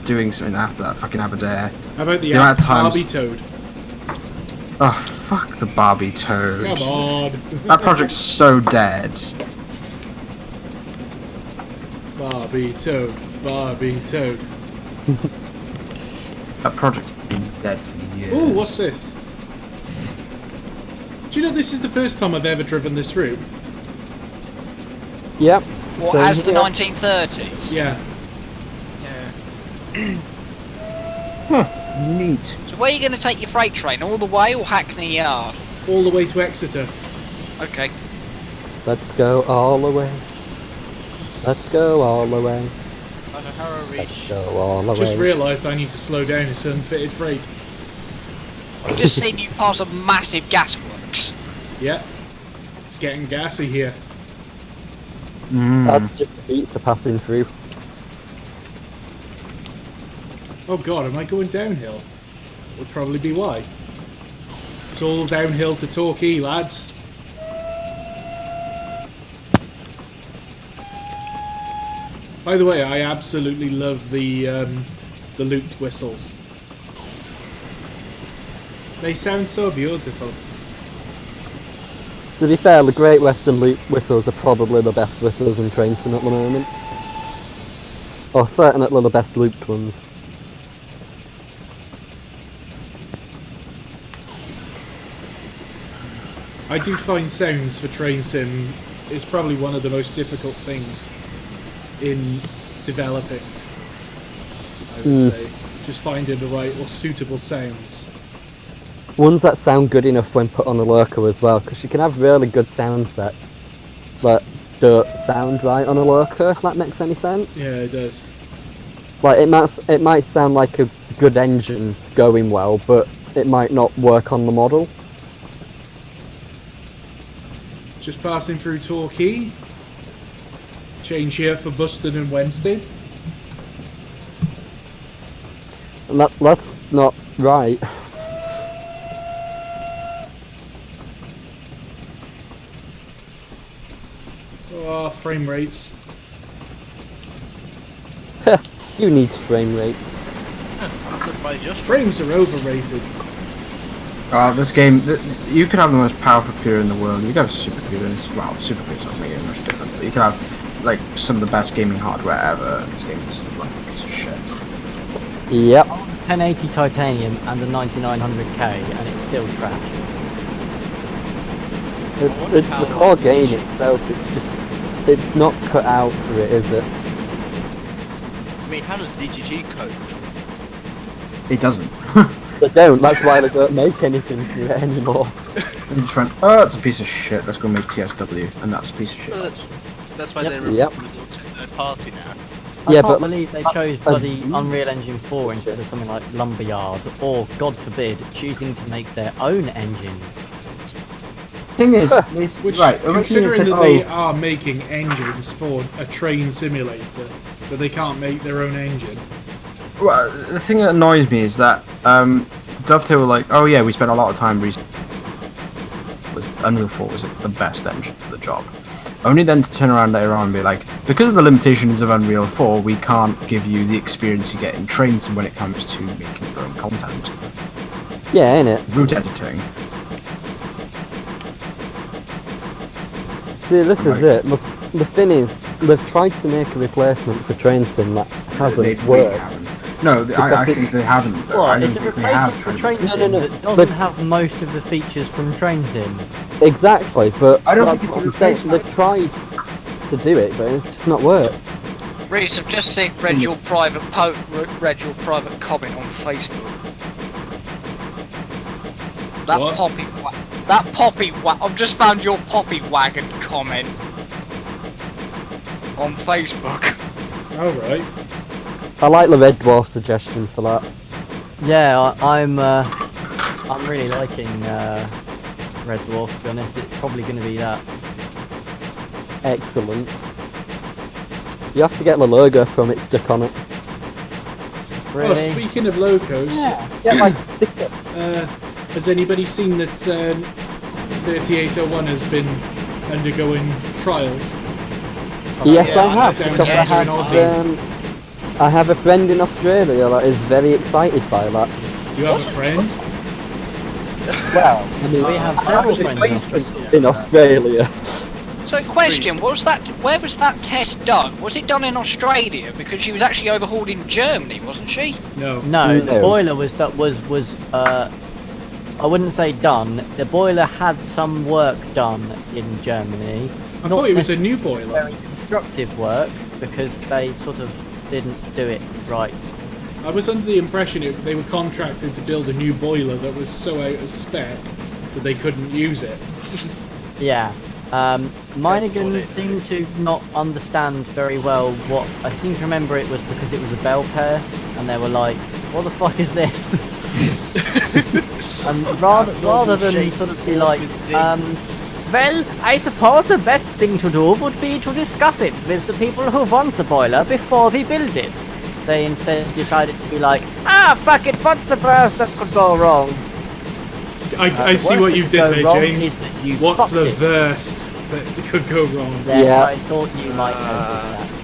doing something after that fucking Aberdare. How about the amount of times- Barbie Toad? Oh fuck the Barbie Toad. Come on. That project's so dead. Barbie Toad. Barbie Toad. That project's been dead for years. Ooh, what's this? Do you know this is the first time I've ever driven this route? Yep. What, same as the here. 1930s? Yeah. Neat. So where are you going to take your freight train? All the way or Hackney Yard? All the way to Exeter. Okay. Let's go all the way. Let's go all the way. Let's go all the Just way. realised I need to slow down. It's unfitted freight. I've just seen you pass a massive gasworks. Yeah. It's getting gassy here. That's just the pizza passing through. Oh god, am I going downhill? Would probably be why. It's all downhill to Torquay, lads. By the way, I absolutely love the looped whistles. They sound so beautiful. To be fair, the Great Western Loop whistles are probably the best whistles in train sim at the moment. Or certainly the best looped ones. I do find sounds for train sim is probably one of the most difficult things in developing, I would say. Just finding the right or suitable sounds. Ones that sound good enough when put on a loco as well, because you can have really good sound sets that don't sound right on a loco, if that makes any sense. Yeah, it does. Like it might sound like a good engine going well, but it might not work on the model. Just passing through Torquay. Change here for Buston and Wednesday. And that's not right. Oh, frame rates. You need frame rates. I'm surprised Josh. Frames are overrated. This game, you could have the most powerful computer in the world. You could have a supercomputer, and supercomputer's not making it much different. But you could have like some of the best gaming hardware ever. This game is like a piece of shit. Yep. 1080 titanium and a 9900K, and it's still trash. It's the core game itself. It's not cut out for it, is it? I mean, how does DGG cope? It doesn't. They don't. That's why they don't make anything for it anymore. They just went, oh, it's a piece of shit. Let's go make TSW, and that's a piece of shit. Well, that's why Yep. they're Yep. results to a third party now. I Yeah, can't but believe they chose bloody Unreal Engine 4 instead of something like Lumberyard, or, God forbid, choosing to make their own engine. Thing is, Which, right, considering that they are making engines for a train simulator, but they can't make their own engine. well, the thing that annoys me is that Dovetail were like, oh yeah, we spent a lot of time Unreal 4 was the best engine for the job. Only then to turn around later on and be like, because of the limitations of Unreal 4, we can't give you the experience you get in Train Sim when it comes to making your own content. yeah, ain't it? Root editing. See, this is it. The thing is, they've tried to make a replacement for Train Sim that hasn't They really worked. haven't. No, I think they haven't. though. I What? It's don't a think they have replacement for tried. Train Sim that doesn't have most of the features from Train Sim. Exactly, but I don't that's think what it's I'm a saying. They've tried to do it, but it's just not worked. Reese, I've just read your private comment on Facebook. That What? I've just found your poppy wagon comment on Facebook. Alright. I like the Red Dwarf suggestion for that. Yeah, I'm really liking Red Dwarf, to be honest. It's probably going to be that. Excellent. You have to get the logo from it stuck on it. Really? Oh, speaking of locos, Get like a sticker. has anybody seen that 3801 has been undergoing trials? Yes, yeah, I have. down Because here in Aussie. I have a friend in Australia that is very excited by that. You have a friend? Well, I mean, We have several friends in Australia. in Australia. So, question: where was that test done? Was it done in Australia? Because she was actually overhauled in Germany, wasn't she? No. No, the No. boiler was I wouldn't say done. The boiler had some work done in Germany. I Not thought it was a new boiler. very constructive work because they sort of didn't do it right. I was under the impression they were contracted to build a new boiler that was so out of spec that they couldn't use it. Yeah. Minigan seemed to not understand very well what. I seem to remember it was because it was a bell pair, and they were like, "What the fuck is this?" And rather than sort of be like, well, I suppose the best thing to do would be to discuss it with the people who want the boiler before we build it. They instead decided to be like, fuck it, what's the worst that could go wrong? I see worst what you that did could go there, wrong James. is that you What's fucked the it. worst that could go wrong? Yes, Yeah. I thought you might notice that.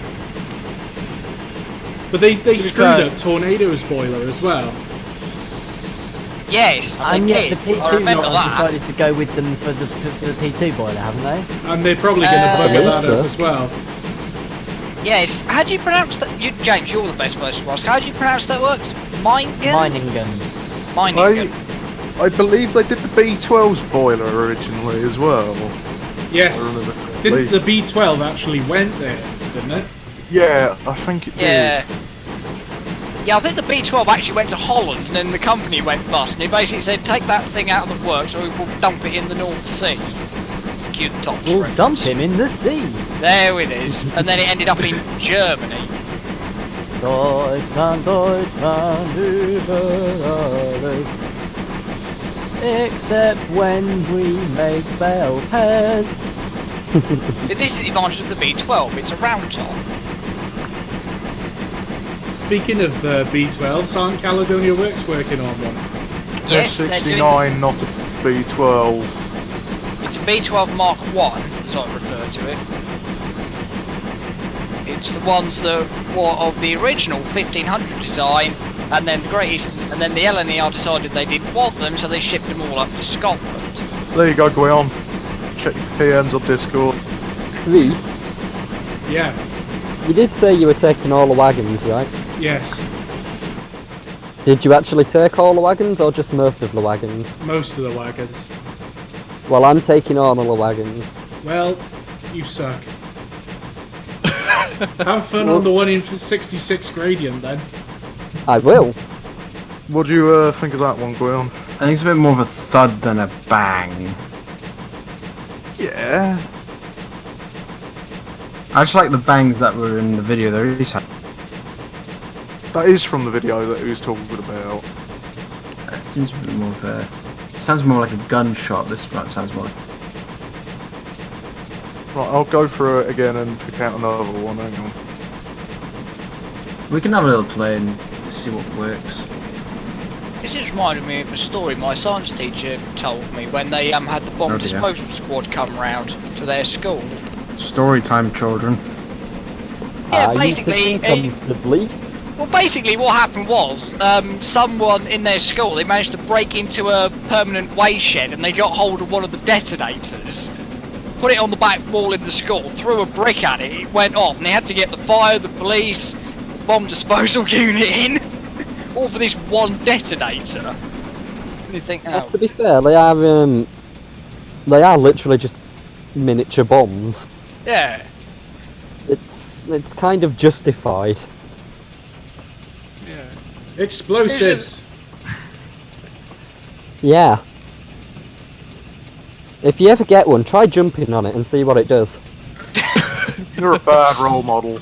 But they be screwed fair- up Tornado's boiler as well. Yes, they And yet did. the I P2 remember lot that. decided to go with them for the P2 boiler, haven't they? And they're probably going to bugger that so. up as well. Yes. How do you pronounce that? James, you're the best person to ask. How do you pronounce that word? Minigan. Meiningen. I believe they did the B12's boiler originally as well. Yes. I remember Didn't the correctly. B12 actually went there, didn't it? Yeah, I think it did. Yeah. Yeah, I think the B12 actually went to Holland and then the company went bust and he basically said take that thing out of the works or we'll dump it in the North Sea. Cue the Tops We'll reference. dump him in the sea. There it is. And then it ended up in Germany. Deutschland, Deutschland, über alles. Except when we make bell pairs. So this is the advantage of the B12, it's a round top. Speaking of B12s, aren't Caledonia Works working on one? Yes, they're doing S69, not a B12. it's a B12 Mark 1, as I refer to it. wagons, the ones that were of the original 1500 design, and then the Great Eastern, and then the LNER decided they didn't want them, so they shipped them all up to Scotland. There you go, Guion. Check your PMs on Discord. Reese, Yeah. you did say you were taking all the wagons, right? Yes. Did you actually take all the wagons, or just most of the wagons? Most of the wagons. Well, I'm taking all of the wagons. Well, you suck. Have fun on the one in 66 gradient then. I will. What do you think of that one, Guion? I think it's a bit more of a thud than a bang. Yeah. I just like the bangs that were in the video that Reese had. That is from the video that he was talking about. It seems a bit more of a... It sounds more like a gunshot. This one sounds more like... Right, I'll go through it again and pick out another one, hang on. We can have a little play and see what works. This just reminded me of a story my science teacher told me when they had the bomb Oh dear. disposal squad come round to their school. Story time, children. Yeah, I used to basically, think comfortably. well, basically what happened was, someone in their school, they managed to break into a permanent waste shed and they got hold of one of the detonators, put it on the back wall in the school, threw a brick at it, it went off, and they had to get the fire, the police, the bomb disposal unit in, all for this one detonator. And you think, oh, To be fair, they are literally just miniature bombs. yeah. It's kind of justified. Explosives! Yeah. If you ever get one, try jumping on it and see what it does. You're a bad role model.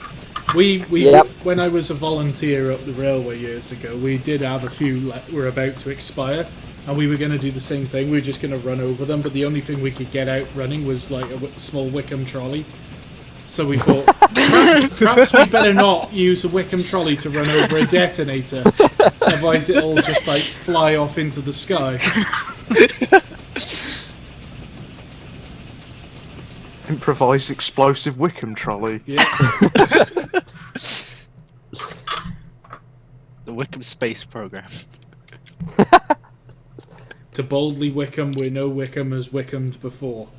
Yep. When I was a volunteer up the railway years ago, we did have a few that were about to expire, and we were going to do the same thing. We were just going to run over them, but the only thing we could get out running was like a small Wickham trolley. So we thought, perhaps we better not use a Wickham trolley to run over a detonator, otherwise it'll just like fly off into the sky. Improvised explosive Wickham trolley. Yeah. The Wickham Space Program. To boldly Wickham where no Wickham has Wickham'd before.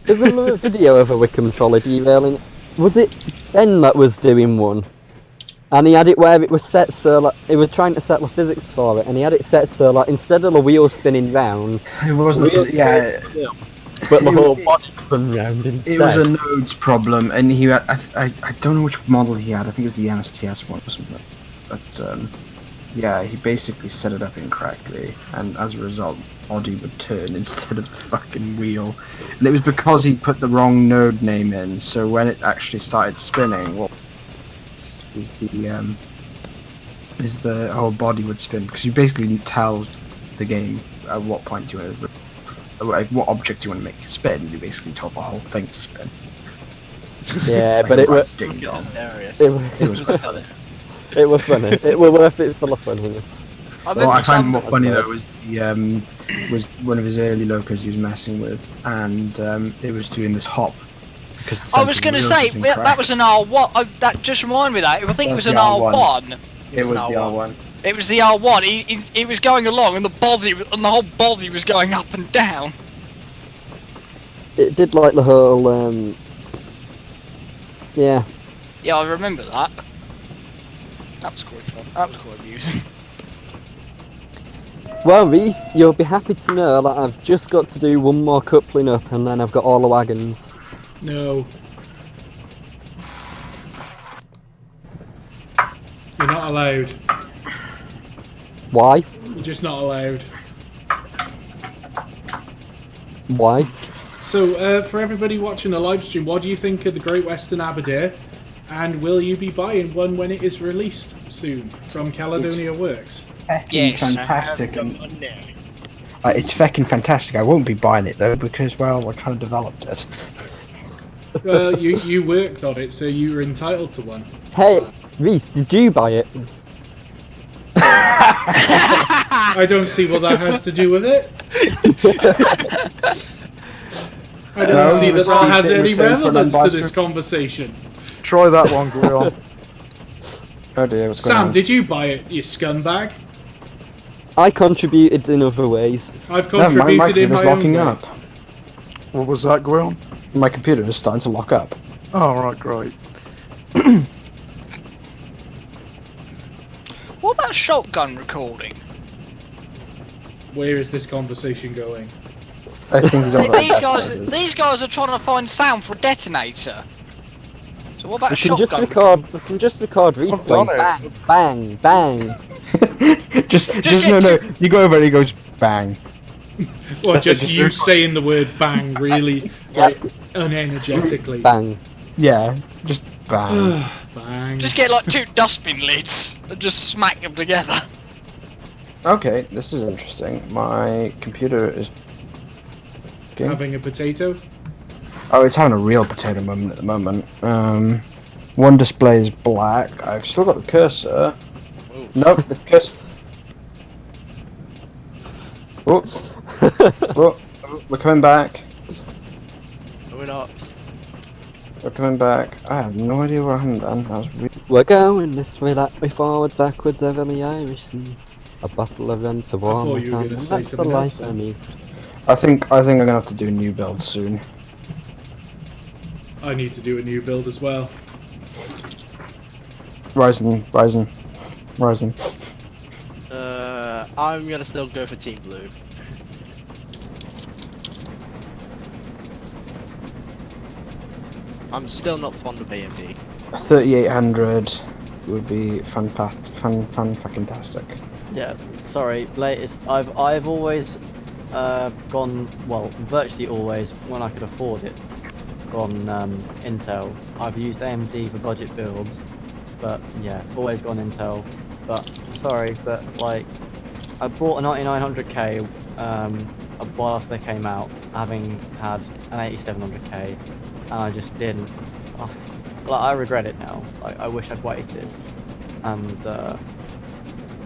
There's another video of a Wickham trolley derailing. Was it Ben that was doing one? And he had it where it was set so like he was trying to set the physics for it, and he had it set so like instead of the wheels spinning round, It wasn't... Yeah... but the whole body spun round instead. It was a nodes problem, and he had... I don't know which model he had. I think it was the MSTS one or something. But, yeah, he basically set it up incorrectly, and as a result, body would turn instead of the fucking wheel. And it was because he put the wrong node name in, so when it actually started spinning, well, the whole body would spin, because you basically tell the game at what point you want to, like, what object you want to make spin. You basically tell the whole thing to spin. Yeah, Like but it right was ding dong. Hilarious. it was funny. It was funny. It was worth it for the funniness. What I find more funny though was the was one of his early locos he was messing with, and it was doing this hop. Because I was going to say, that was an R1, that just reminded me of that, I think it was an R1. It was the R1. It was the R1, he was going along and the whole body was going up and down. It did like the whole yeah. Yeah, I remember that. That was quite fun, that was quite amusing. Well, Reese, you'll be happy to know that I've just got to do one more coupling up, and then I've got all the wagons. No. You're not allowed. Why? You're just not allowed. Why? So, for everybody watching the live stream, what do you think of the Great Western Aberdare? And will you be buying one when it is released soon from Caledonia Works? Yes. Fantastic. It's fucking fantastic. I won't be buying it though because, well, I kind of developed it. Well, you worked on it, so you were entitled to one. Hey, Reese, did you buy it? I don't see what that has to do with it. I don't see that has any relevance to this conversation. Try that one, Grion. Oh dear, what's going Sam, on? did you buy it, you scumbag? I contributed in other ways. I've No, my contributed in computer's my own locking way. up. What was that, Grion? My computer is starting to lock up. Oh, right, great. What about shotgun recording? Where is this conversation going? I think he's on about These guys are trying to find sound for a detonator. So what about We a can just shotgun? record. We can just record done respawn. it. Bang, bang, bang. just get no. You go over and he goes bang. Or just Just you do- saying the word bang really like unenergetically. Bang. Yeah, just bang. Bang. Just get like 2 dustbin lids and just smack them together. Okay, this is interesting. My computer is. Having a potato. Oh, it's having a real potato moment at the moment. One display is black. I've still got the cursor. Nope, the cursor. Oh. Oh, we're coming back. We're not. We're coming back. I have no idea what happened then. That was really... We're going this way, that way, forwards, backwards, over the Irish Sea. A bottle of rum to warm thought my you were tongue, gonna and say that's the something life else I mean. I think I'm gonna have to do a new build soon. I need to do a new build as well. Rising. I'm gonna still go for Team Blue. I'm still not fond of AMD. 3800 would be fan-fucking-tastic. Yeah, sorry, latest. I've always gone, well, virtually always, when I could afford it, gone Intel. I've used AMD for budget builds, but yeah, always gone Intel. But sorry, but like, I bought a 9900K whilst they came out, having had an 8700K, and I just didn't. Like, I regret it now. Like, I wish I'd waited and Got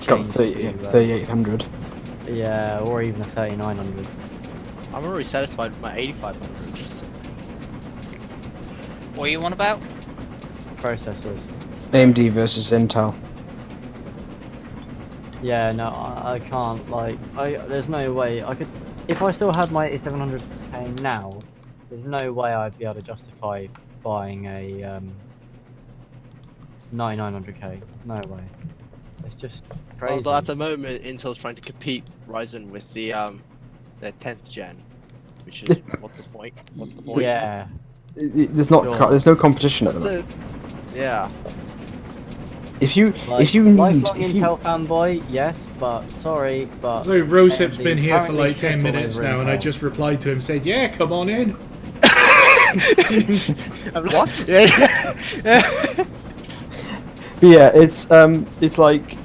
changed 3800. yeah, or even a 3900. I'm already satisfied with my 8500. What are you on about? Processors. AMD versus Intel. Yeah, no, I can't. Like, there's no way I could. If I still had my 8700K now, there's no way I'd be able to justify buying a 9900K. No way. It's just crazy. Although at the moment, Intel's trying to compete Ryzen with the their 10th gen, which is what's the point? What's the point? Yeah. There's not. Sure. There's no competition at the That's moment. it. Yeah. If you Like, need, lifelong Intel fanboy, yes, but sorry, but So Rosehip's AMD been here for currently like 10 shit all minutes over now, and I Intel. just replied to him, said, "Yeah, come on in." What? But yeah, it's like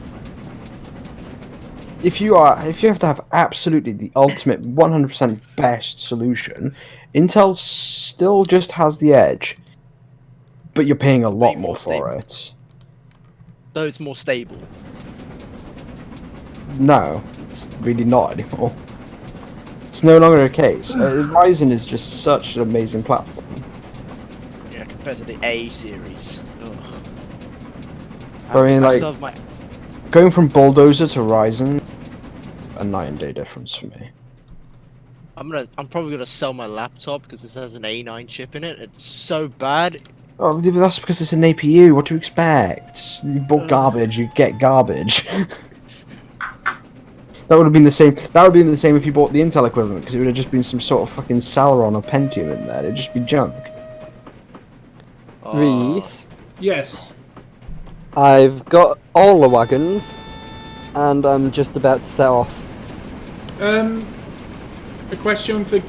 if you have to have absolutely the ultimate 100% best solution, Intel still just has the edge, but you're paying a lot Way more more for it. Though it's more stable. No, it's really not anymore. It's no longer a case. Ryzen is just such an amazing platform. Yeah, compared to the A series. Ugh. I mean, like, still have my going from Bulldozer to Ryzen, a night and day difference for me. I'm probably gonna sell my laptop because this has an A9 chip in it. It's so bad. Oh, but that's because it's an APU. What do you expect? You bought garbage, you get garbage. That would have been the same. That would have been the same if you bought the Intel equivalent, because it would have just been some sort of fucking Celeron or Pentium in there. It'd just be junk. Reese, Yes. I've got all the wagons, and I'm just about to set off. A question for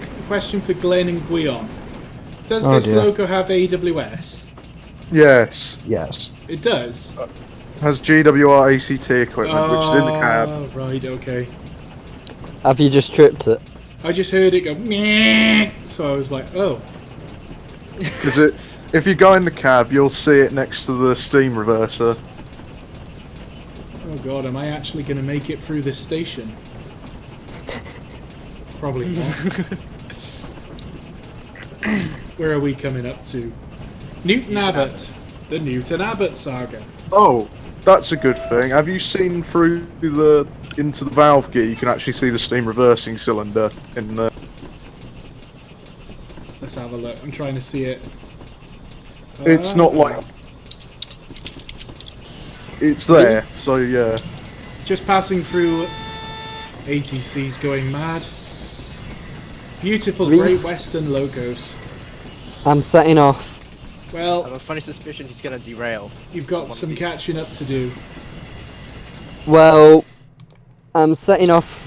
Glenn and Guion. Does Oh, this dear. loco have AWS? Yes. Yes. It does. Has GWR ACT equipment, which is in the cab. Oh, right, okay. Have you just tripped it? I just heard it go meh, so I was like, oh. Because if you go in the cab, you'll see it next to the steam reverser. Oh god, am I actually going to make it through this station? Probably not. Where are we coming up to? Newton Abbott. The Newton Abbott saga. Oh, that's a good thing. Have you seen through into the valve gear? You can actually see the steam reversing cylinder in the. Let's have a look. I'm trying to see it. It's not like. It's there, so yeah. Just passing through. ATC's going mad. Beautiful Great Reese. Western logos. I'm setting off. I Well, have a funny suspicion he's gonna derail. you've got some catching up to do. Well, I'm setting off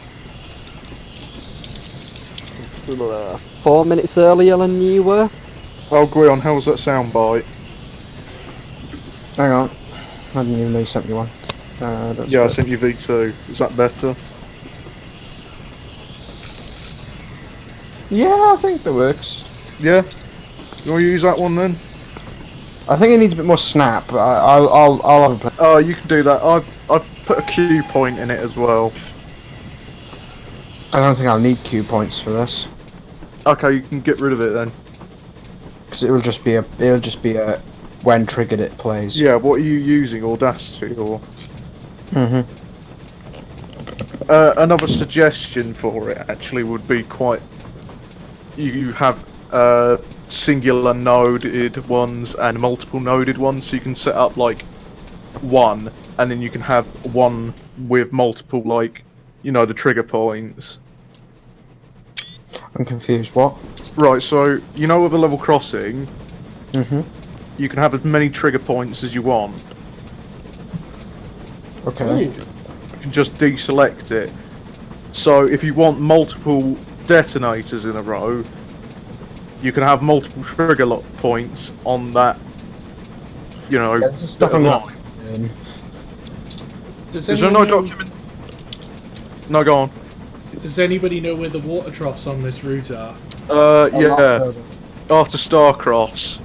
4 minutes earlier than you were. Oh, Gwion, how was that soundbite? Hang on. I didn't even know you sent me one. Yeah, I sent you V2. Is that better? Yeah, I think that works. Yeah? You want to use that one then? I think it needs a bit more snap, but I'll have a play. Oh, you can do that. I've put a Q point in it as well. I don't think I'll need Q points for this, Okay, you can get rid of it then. because it'll just be a when triggered it plays. Yeah, what are you using? Audacity or? Mhm. Another suggestion for it actually would be quite. You have singular noded ones and multiple noded ones, so you can set up like one, and then you can have one with multiple, like, you know, the trigger points. I'm confused. What? Right, so you know with a level crossing, Mhm. you can have as many trigger points as you want. Okay. You can just deselect it. So if you want multiple detonators in a row, you can have multiple trigger lock points on that. You know, Yeah, this is stuff I'm line. not. Does Is there no anyone know, document? No, go on. does anybody know where the water troughs on this route are? Yeah. After Starcross.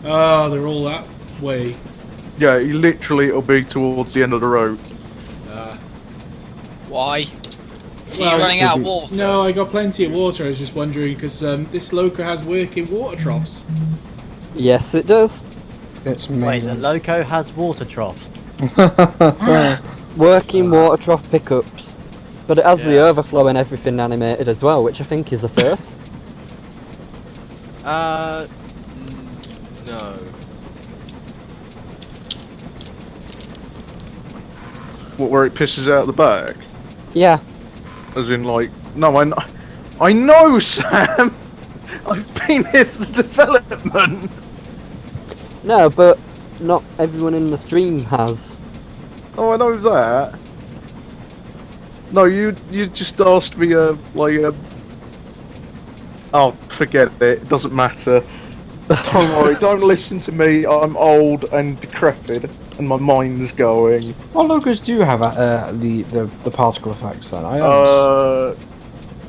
Oh, they're all that way. Yeah, literally it'll be towards the end of the road. Why? Are Well, you running out of be- water? No, I got plenty of water. I was just wondering because this loco has working water troughs. Yes, it does. It's Wait, the amazing. loco has water troughs. Working water trough pickups. But it has the overflow and everything animated as well, which I think is a first. No. What, where it pisses out the back? Yeah. As in, like, no, I know, Sam! I've been here for the development! No, but not everyone in the stream has. Oh, I know that. No, you just asked me, oh, forget it. It doesn't matter. Don't worry, don't listen to me. I'm old and decrepit, and my mind's going. What logos do have the particle effects then? I honest-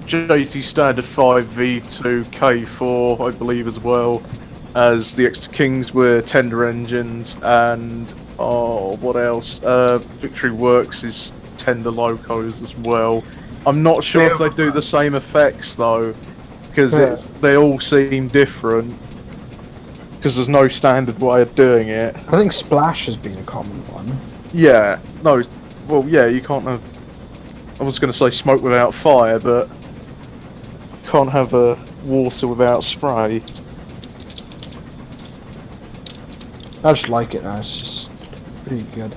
JT Standard 5V2 K4, I believe, as well as the Exeter Kings were tender engines, and what else? Victory Works is tender locos as well. I'm not sure if they do the same effects though, because they all seem different. Because there's no standard way of doing it. I think splash has been a common one. Yeah, no, well, yeah, you can't have. I was going to say smoke without fire, but can't have water without spray. I just like it now. It's just pretty good.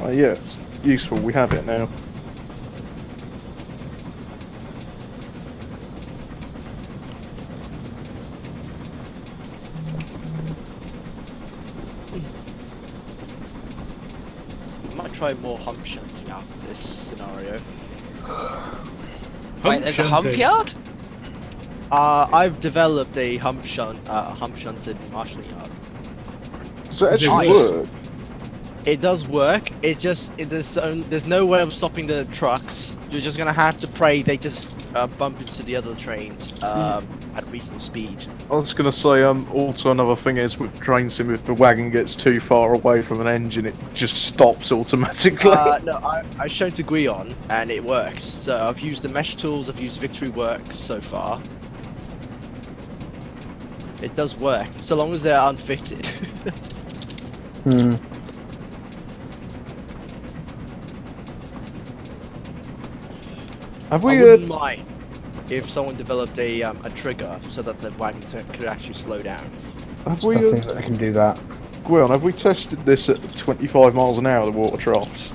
Yeah, it's useful. We have it now. Might try more hump shunting after this scenario. Wait, there's a hump shunting. yard? I've developed a hump shunted marshalling yard. Does it actually Nice. work? It does work. It's just there's no way of stopping the trucks. You're just gonna have to pray they just bump into the other trains at reasonable speed. I was going to say, also another thing is with train sim, if the wagon gets too far away from an engine, it just stops automatically. No, I've shown to Gwion and it works. So I've used the mesh tools. I've used Victory Works so far. It does work, so long as they're unfitted. Hmm. Have I we? wouldn't mind if someone developed a trigger so that the wagon could actually slow down. Have I we? think I can do that. Gwen, have we tested this at 25 miles an hour? The water troughs.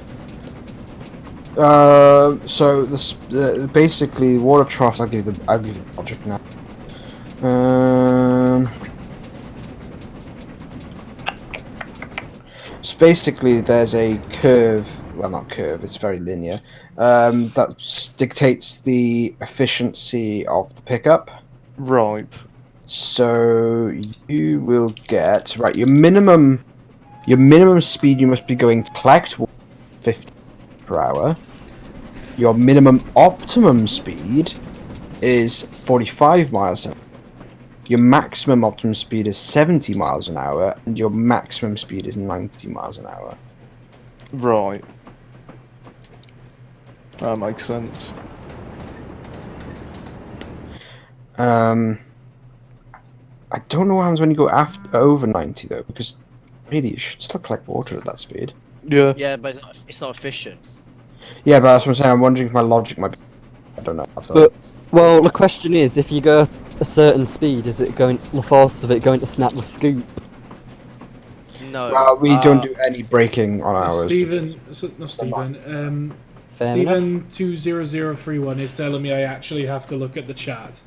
So this basically water troughs. I'll give you the logic now. So basically, there's a curve. Well, not curve. It's very linear. That dictates the efficiency of the pickup. Right. So you will get your minimum speed. You must be going to collect 50 per hour. Your minimum optimum speed is 45 miles an hour. Your maximum optimum speed is 70 miles an hour, and your maximum speed is 90 miles an hour. Right. That makes sense. I don't know what happens when you go over 90 though, because really you should still collect water at that speed. Yeah. Yeah, but it's not efficient. Yeah, but that's what I'm saying. I'm wondering if my logic might be. I don't know. But, well, the question is, if you go a certain speed, is it going the force of it going to snap the scoop? No. Well, we don't do any braking on ours. Stephen, Fair enough. Stephen 20031 is telling me I actually have to look at the chat.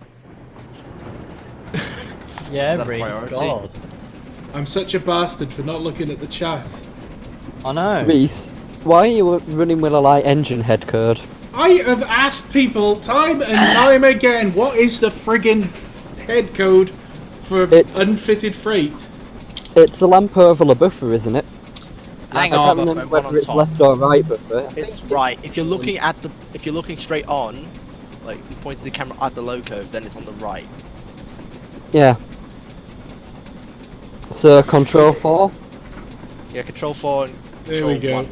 Yeah, Is that a Reese, priority? God. I'm such a bastard for not looking at the chat. I know. Reese, why are you running with a light engine head code? I have asked people time and time again, what is the friggin' head code for It's- unfitted freight? It's a lamp over the buffer, isn't it? Hang I on. can't buffer, remember one whether on it's top. left or right buffer. It's right. If you're looking straight on, like you point the camera at the loco, then it's on the right. Yeah. So, control 4? Yeah, control 4 and There control we go. 1.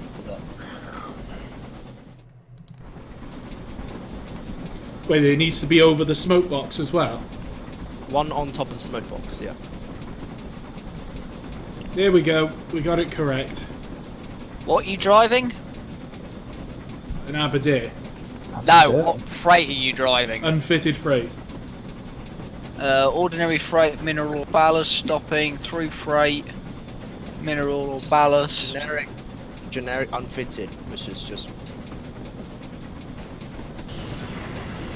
Wait, it needs to be over the smoke box as well. One on top of the smoke box, yeah. There we go, we got it correct. What are you driving? An Aberdare. No, what freight are you driving? Unfitted freight. Ordinary freight, mineral or ballast, stopping, through freight, mineral or ballast. Generic unfitted, which is just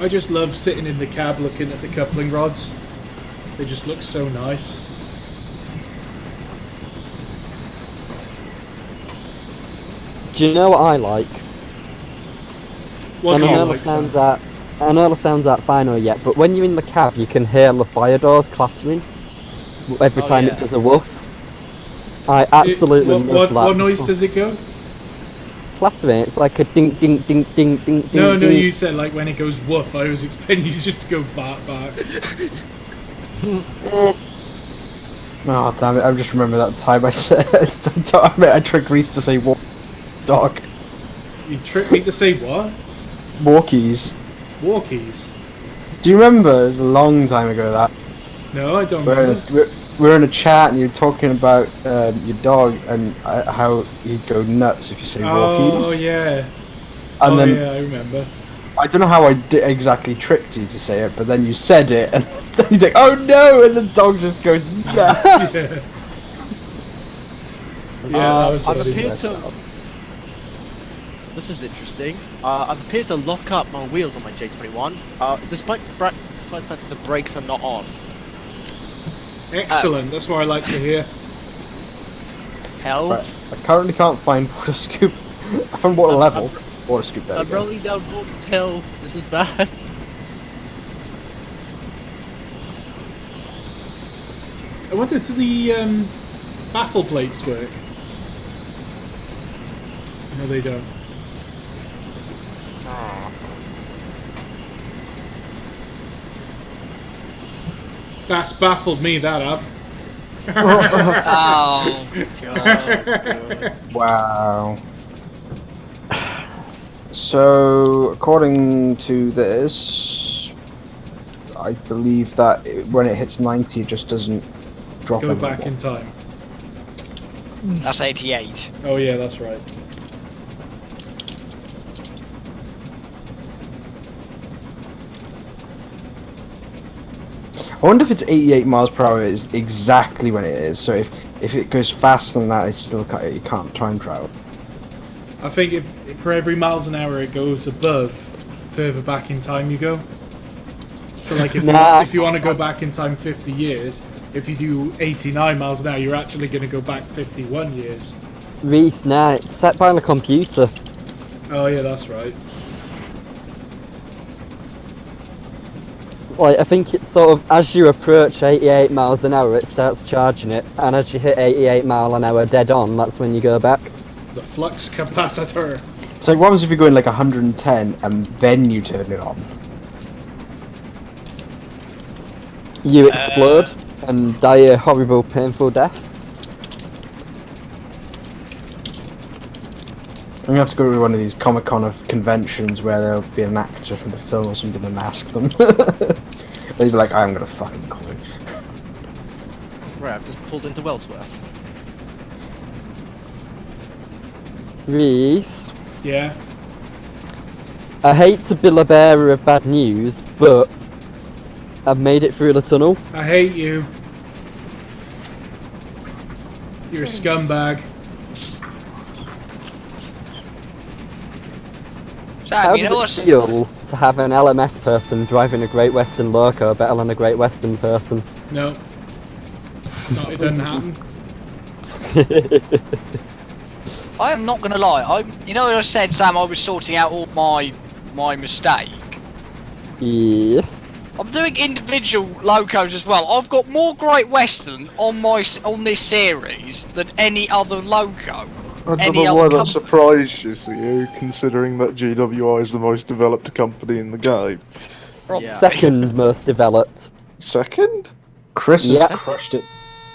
I just love sitting in the cab looking at the coupling rods. They just look so nice. Do you know what I like? What And do I you know like, it sounds that I know it sounds that final yet, but when you're in the cab, you can hear the fire doors clattering every time yeah. it does a woof. I absolutely love that. What noise does it go? Clattering. It's like a ding, ding, ding, ding, ding, ding. No, ding. you said like when it goes woof. I was expecting you just to go bark, bark. Oh damn it! I just remember that time I said I tricked Reese to say dog. You tricked me to say what? Walkies. Walkies? Do you remember? It was a long time ago that. No, I don't remember. We're in a chat and you're talking about your dog and how he'd go nuts if you say walkies. Oh yeah. And then yeah, I remember. I don't know how I exactly tricked you to say it, but then you said it and then he's like, "Oh no!" and the dog just goes nuts. Yeah. That was I've funny. appeared to. This is interesting. I've appeared to lock up my wheels on my J21, despite the fact that the brakes are not on. Excellent. That's what I like to hear. Hell, Right. I currently can't find water scoop. I found water level. Water scoop there. I'm we go. rolling down Morton's Hill. This is bad. I wonder, do the baffle plates work? No, they don't. That's baffled me, that have. Oh, God. Wow. So, according to this, I believe that when it hits 90, it just doesn't drop Go anymore. back in time. That's 88. Oh yeah, that's right. I wonder if it's 88 miles per hour is exactly when it is. So if it goes faster than that, it's still you can't time travel. I think if for every miles an hour it goes above, further back in time you go. So like if you want to go back in time 50 years, if you do 89 miles an hour, you're actually going to go back 51 years. Reese, nah, it's set by the computer. Oh yeah, that's right. Like, I think it's sort of, as you approach 88 miles an hour, it starts charging it, and as you hit 88 mile an hour dead on, that's when you go back. The flux capacitor. So what happens if you're going like 110 and then you turn it on? You explode and die a horrible, painful death. I'm gonna have to go to one of these Comic-Con of conventions where there'll be an actor from the film or something and ask them. They'd be like, I haven't got a fucking clue. Right, I've just pulled into Wellsworth. Reese, Yeah. I hate to be the bearer of bad news, but I've made it through the tunnel. I hate you. You're a scumbag. Sam, How you know does it what's... feel to have an LMS person driving a Great Western Loco better than a Great Western person? No. It's not, it doesn't happen. I am not gonna lie. You know, I said, Sam, I was sorting out all my mistake. Yes. I'm doing individual locos as well. I've got more Great Western on this series than any other loco. I don't know why that surprises you, considering that GWI is the most developed company in the game. Yeah. Second most developed. Second? Chris Yeah. has crushed it.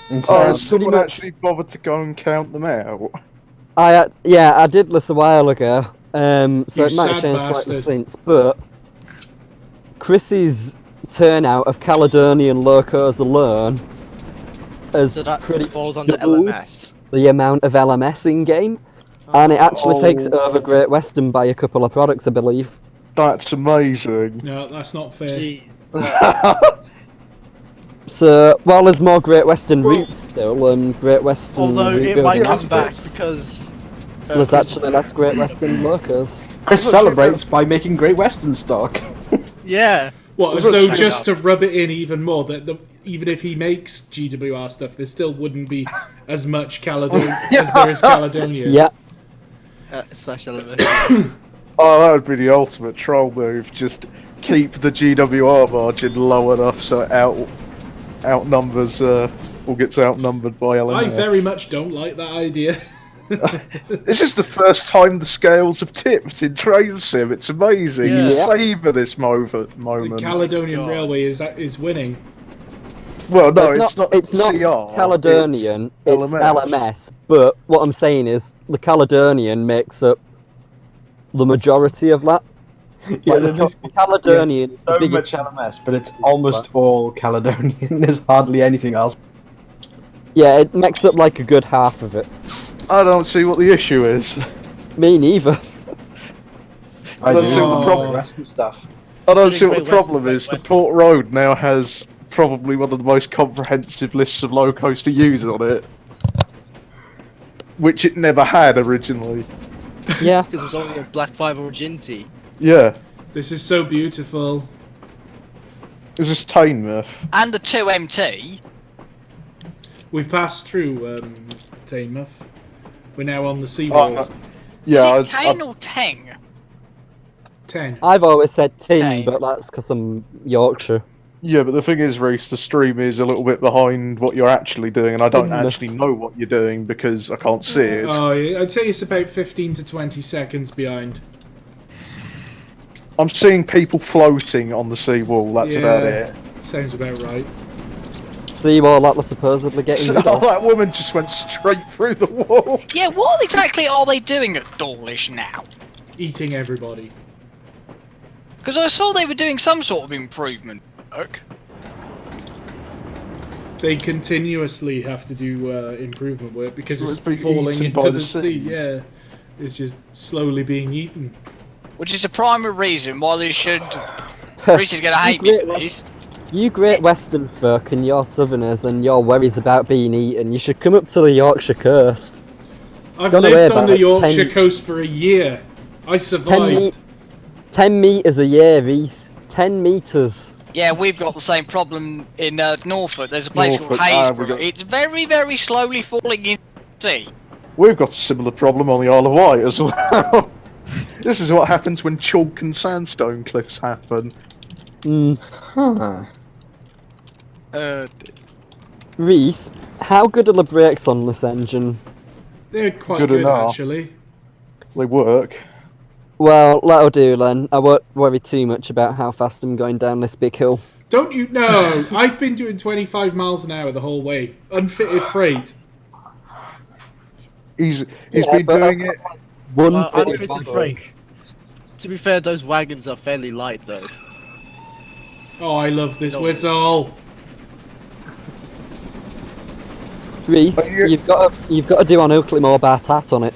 Oh, Entirely. has someone actually bothered to go and count them out? I did this a while ago, so You it might have sad changed slightly bastard. since, but Chris's turnout of Caledonian locos alone has So that pretty falls under doubled LMS. the amount of LMS in game, and it actually takes it over Great Western by a couple of products, I believe. That's amazing. No, that's not fair. Jeez. So while there's more Great Western routes still, and Great Western Although it route might building come back assets, because there's actually less Great Western locos. Chris celebrates by making Great Western stock. yeah. What, as Well, though check just out. to rub it in even more, that even if he makes GWR stuff, there still wouldn't be as much Caledonia as there is Caledonia. Yeah, Slash LMS. Oh, that would be the ultimate troll move. Just keep the GWR margin low enough so it outnumbers or gets outnumbered by LMS. I very much don't like that idea. This is the first time the scales have tipped in Train Sim. It's amazing. You Yeah. savour this The moment. Caledonian God. Railway is winning. Well, no, it's not. It's not CR, Caledonian. It's LMS. LMS. But what I'm saying is, the Caledonian makes up the majority of that. Yeah, Like, there's the Caledonian is the so biggest. much LMS, but it's almost all Caledonian. There's hardly anything else. Yeah, it makes up like a good half of it. I don't see what the issue is. Me neither. I Let's do see what the all problem- the Western stuff. I don't see what the Great Western, problem Great is. The Western. Port Road now has probably one of the most comprehensive lists of locos to use on it, which it never had originally. Yeah. Because it was only a Black 5 or Ginty. Yeah, This is so beautiful. it's just Tainmouth. And the 2MT. We've passed through Tainmouth. We're now on the seawall. Yeah, Is it Tang or Teng? 10. I've always said tin, Okay. but that's because I'm Yorkshire. yeah, but the thing is, Reese, the stream is a little bit behind what you're actually doing, and I don't Tainmouth. actually know what you're doing because I can't see it. Oh, yeah, I'd say it's about 15 to 20 seconds behind. I'm seeing people floating on the seawall. That's about Yeah. it. Sounds about right. Seawall that was supposedly getting rid Oh, of. that woman just went straight through the wall. Yeah, what exactly are they doing at Dawlish now? Eating everybody. Because I saw they were doing some sort of improvement work. They continuously have to do improvement work because Well, it's it's being falling eaten into by the the sea. sea. Yeah, it's just slowly being eaten. Which is the primary reason why they should. Reese is going to hate me for this. You Great Western folk and your Southerners and your worries about being eaten, you should come up to the Yorkshire coast. I've gone away lived on the about Yorkshire 10 coast for a year. I survived. 10 metres a year, Reese. 10 metres. Yeah, we've got the same problem in Norfolk. There's a place Norfolk, called we Haysborough. got- It's very, very slowly falling into the sea. We've got a similar problem on the Isle of Wight as well. This is what happens when chalk and sandstone cliffs happen. Huh. Reese, how good are the brakes on this engine? They're quite Good good, enough. actually. They work. Well, that'll do then. I won't worry too much about how fast I'm going down this big hill. Don't you know? I've been doing 25 miles an hour the whole way. Unfitted freight. He's Yeah, been but doing it. One Well, fitted unfitted wagon. freight. To be fair, those wagons are fairly light though. Oh, I love this No. whistle. Reese, But you're- you've got to do an Oakley Moore bar tat on it.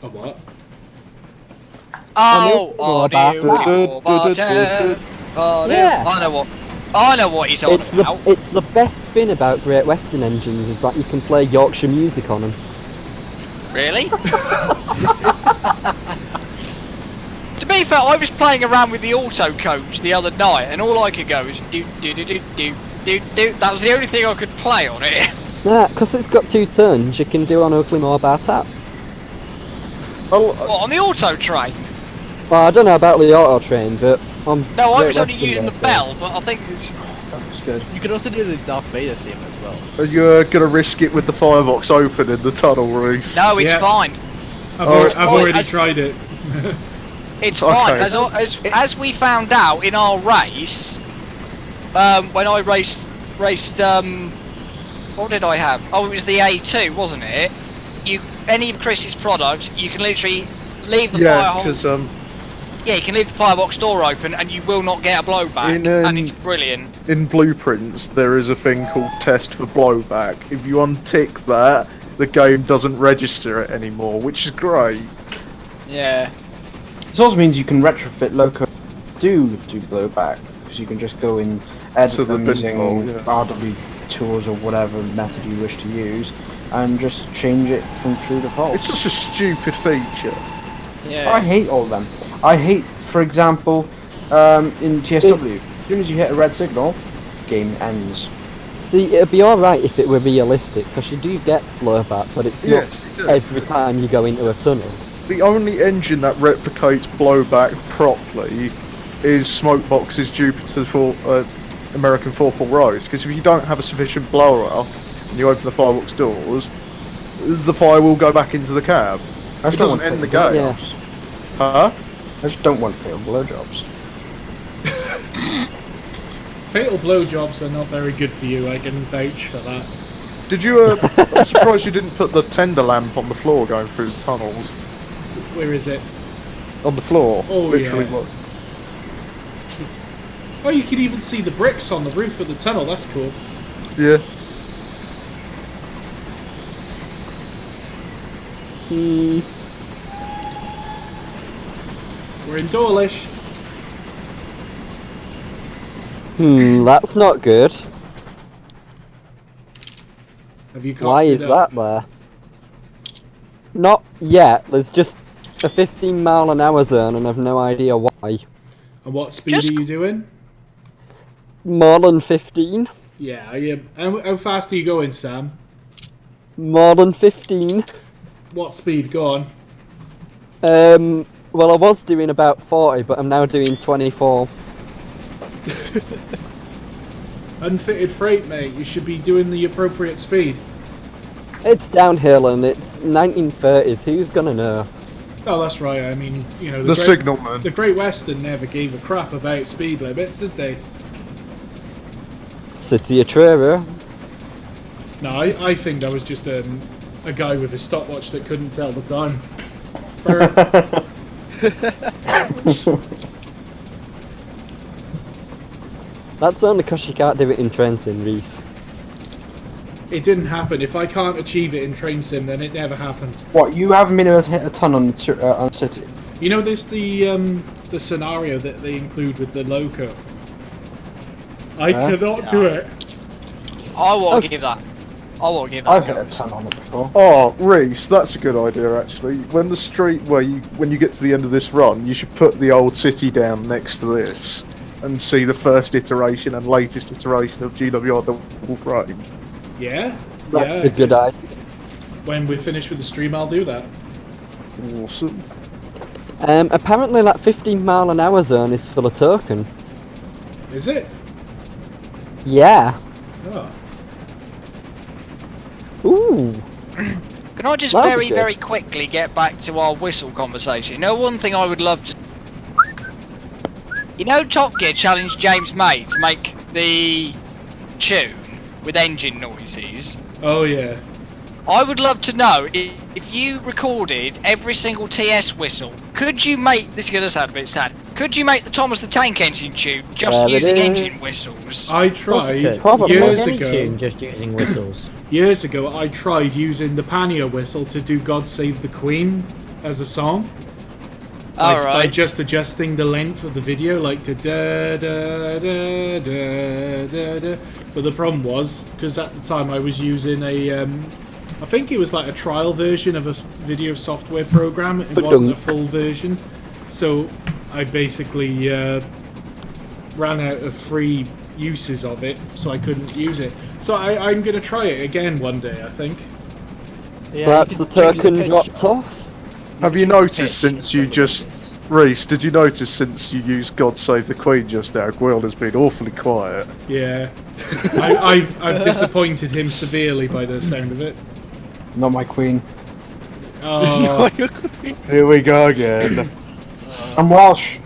A what? Oh, Oh, oh, about that. Yeah. I know what he's on It's the about. it's the best thing about Great Western engines is that you can play Yorkshire music on them. Really? To be fair, I was playing around with the auto coach the other night, and all I could go is do do do do do do do. That was the only thing I could play on it. Yeah, because it's got 2 turns, you can do an Oakley Moore bar tap. What, on the auto train? Well, I don't know about the auto train, but on No, I Great was only Western using the vehicles- bell, but I think it's... That's good. You could also do the Darth Vader theme as well. Are you gonna risk it with the firebox open in the tunnel, Reese? No, it's Yeah. fine. Oh, it's I've fine. already As- tried it. It's Okay. fine. As we found out in our race, when I raced, what did I have? Oh, it was the A2, wasn't it? Any of Chris's products, you can literally leave the Yeah, fire because yeah, you can leave the firebox door open and you will not get a blowback, and it's brilliant. in blueprints there is a thing called test for blowback. If you untick that, the game doesn't register it anymore, which is great. Yeah. This also means you can retrofit Loco do blowback, because you can just go and edit So the them using pinfall, yeah. RW tools or whatever method you wish to use, and just change it from true to false. It's such a stupid feature. Yeah. I hate all of them. I hate, for example, in TSW, as soon as you hit a red signal, game ends. See, it'd be alright if it were realistic, because you do get blowback, but it's Yes, not you do. every time you go into a tunnel. The only engine that replicates blowback properly is Smokebox's Jupiter for American 4-4 Rose, because if you don't have a sufficient blower off and you open the firebox doors, the fire will go back into the cab. I It just don't doesn't want end the failed game. Yeah. blowjobs. Huh? I just don't want failed blowjobs. Fatal blowjobs are not very good for you, I can vouch for that. Did you, I'm surprised you didn't put the tender lamp on the floor going through the tunnels. Where is it? On the floor. Oh, literally. yeah. Oh, you can even see the bricks on the roof of the tunnel, that's cool. Yeah. We're in Dawlish. That's not good. Have you Why copied is that there? Not yet, there's just a 15-mile-an-hour zone and I've no idea why. And what speed Just- are you doing? More than 15? Yeah, how fast are you going, Sam? More than 15? What speed? Go on. Well, I was doing about 40, but I'm now doing 24. Unfitted freight, mate. You should be doing the appropriate speed. It's downhill and it's 1930s, who's gonna know? Oh, that's right. I mean, you know, The signalman. The Great Western never gave a crap about speed limits, did they? City of Trevor. No, I think that was just a guy with a stopwatch that couldn't tell the time. Very- That's only because you can't do it in Trenton, Reese. It didn't happen. If I can't achieve it in Train Sim, then it never happened. What, you haven't been able to hit a ton on City? You know, there's the scenario that they include with the Loco. I cannot do it. I won't give that. I won't give that. I've hit a ton on it before. Oh, Reese, that's a good idea actually. When the street when you get to the end of this run, you should put the old city down next to this and see the first iteration and latest iteration of GWR double frame. Yeah? That's a good idea. When we're finished with the stream, I'll do that. Awesome. Apparently that 15-mile-an-hour zone is full of token. Is it? Yeah. Oh. Ooh. Can I just That'd be very, good. very quickly get back to our whistle conversation? You know, one thing I would love to... You know, Top Gear challenged James May to make the tune with engine noises. Oh, yeah. I would love to know, if you recorded every single TS whistle, could you make... This is going to sound a bit sad. Could you make the Thomas the Tank Engine tune just There it using is. engine whistles? I tried Probably. years Any ago. tune just using whistles. Years ago, I tried using the Pania whistle to do "God Save the Queen" as a song. By Alright. just adjusting the length of the video, like to da da da da da da. But the problem was, because at the time I was using a, I think it was like a trial version of a video software program. It wasn't a full version, so I basically ran out of free uses of it, so I couldn't use it. So I'm gonna try it again one day, I think. Yeah, Perhaps you the can change token pitch. dropped off. Have you noticed since you just... Reese, did you notice since you used God Save the Queen just now, Gwild has been awfully quiet? Yeah, I've disappointed him severely by the sound of it. Not my queen. Oh, Here we go again. I'm Welsh.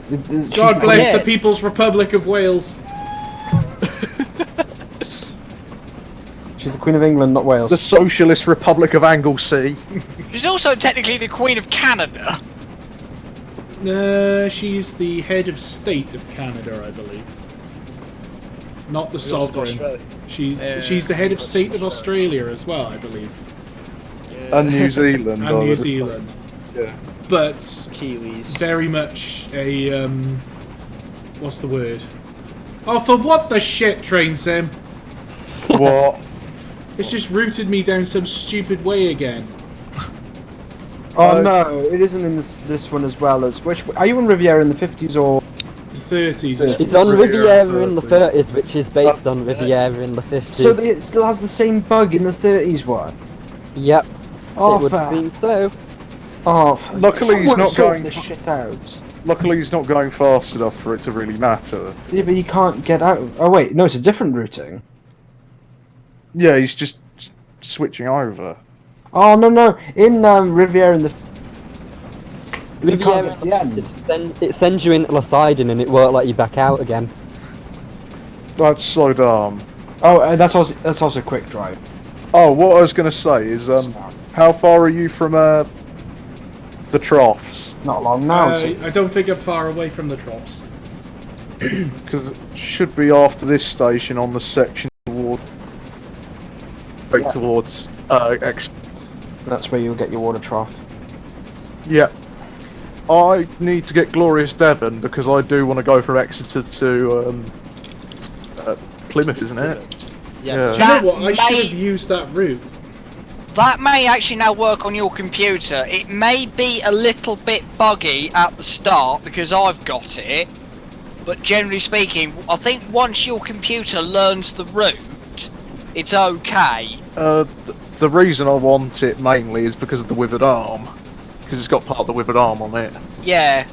God bless Yeah. the People's Republic of Wales. She's the Queen of England, not Wales. The Socialist Republic of Anglesey. She's also technically the Queen of Canada. She's the head of state of Canada, I believe. Not the sovereign. She's the head of state of Australia as well, I believe. And New Zealand. And New Zealand. Yeah. But Kiwis. very much a what's the word? Oh, for what the shit, Train Sim? What? It's just routed me down some stupid way again. Oh no, it isn't in this one as well as which? Are you on Riviera in the 50s or? The 30s. It's on Riviera Riviera in the 30s, which is based on Riviera in the 50s. So it still has the same bug in the 30s one. Yep. Oh, it would fuck. seem so. Oh, Luckily he's someone not sort going this shit out. Luckily he's not going fast enough for it to really matter. Yeah, but you can't get out. Oh wait, no, it's a different routing. Yeah, he's just switching over. Oh no, in Riviera in the. You can't Riviera get to the end. Then it sends you into Poseidon and it won't let you back out again. That's so dumb. Oh, and that's also quick drive. Oh, what I was going to say is, how far are you from the troughs? Not long now. I don't think I'm far away from the troughs. Because it should be after this station on the section towards X. That's where you'll get your water trough. Yeah. I need to get Glorious Devon because I do want to go from Exeter to Plymouth, isn't it? Yeah. Do you know That what? I should may- have used that route. That may actually now work on your computer. It may be a little bit buggy at the start because I've got it, but generally speaking, I think once your computer learns the route, it's okay. The reason I want it mainly is because of the withered arm. Because it's got part of the withered arm on it. Yeah.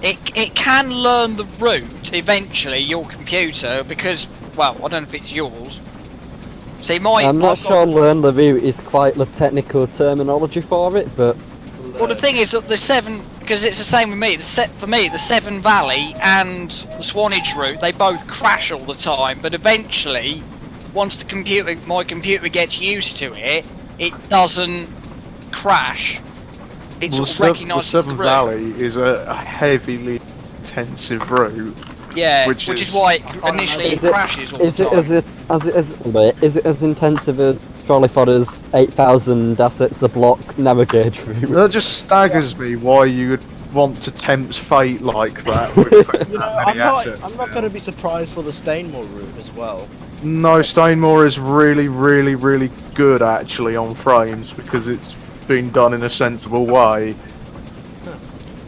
It can learn the route eventually, your computer, because, well, I don't know if it's yours. See, I'm not I've sure got- learn the route is quite the technical terminology for it, but Well, the thing is that the Seven, because it's the same with me. For me, the Severn Valley and the Swanage route, they both crash all the time. But eventually, once my computer gets used to it, it doesn't crash. It Well, sort of the recognises the Severn route. Valley is a heavily intensive route. Yeah, which is why it initially crashes all the time. Is it as intensive as trolley fodder's 8,000 assets a block narrow gauge route? That just staggers me why you would want to tempt fate like that. With putting that many assets I'm not going to be surprised for the Stainmore route as well. No, Stainmore is really, really, really good actually on frames because it's been done in a sensible way.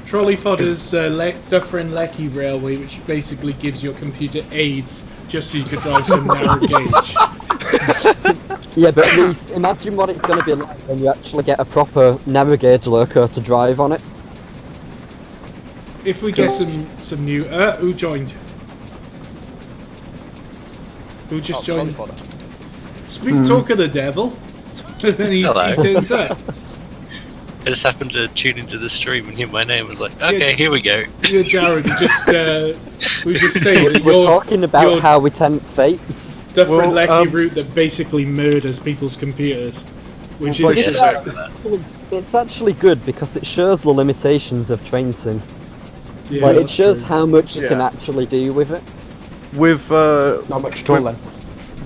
Trolley fodder's Dufferin Lecky Railway, which basically gives your computer aids just so you could drive some narrow gauge. Yeah, but at least imagine what it's going to be like when you actually get a proper narrow gauge loco to drive on it. If we get some new... who joined? Who just joined? Speak talk of the devil. And then he turns up. I just happened to tune into the stream and hear my name. I was like, okay, here we go. Yeah, Jared, we just saying that we're talking about how we tempt fate. Different Lecky route that basically murders people's computers. Which is it's actually good because it shows the limitations of train sim. Yeah, like, it shows how much you can actually do with it. With not much at all then.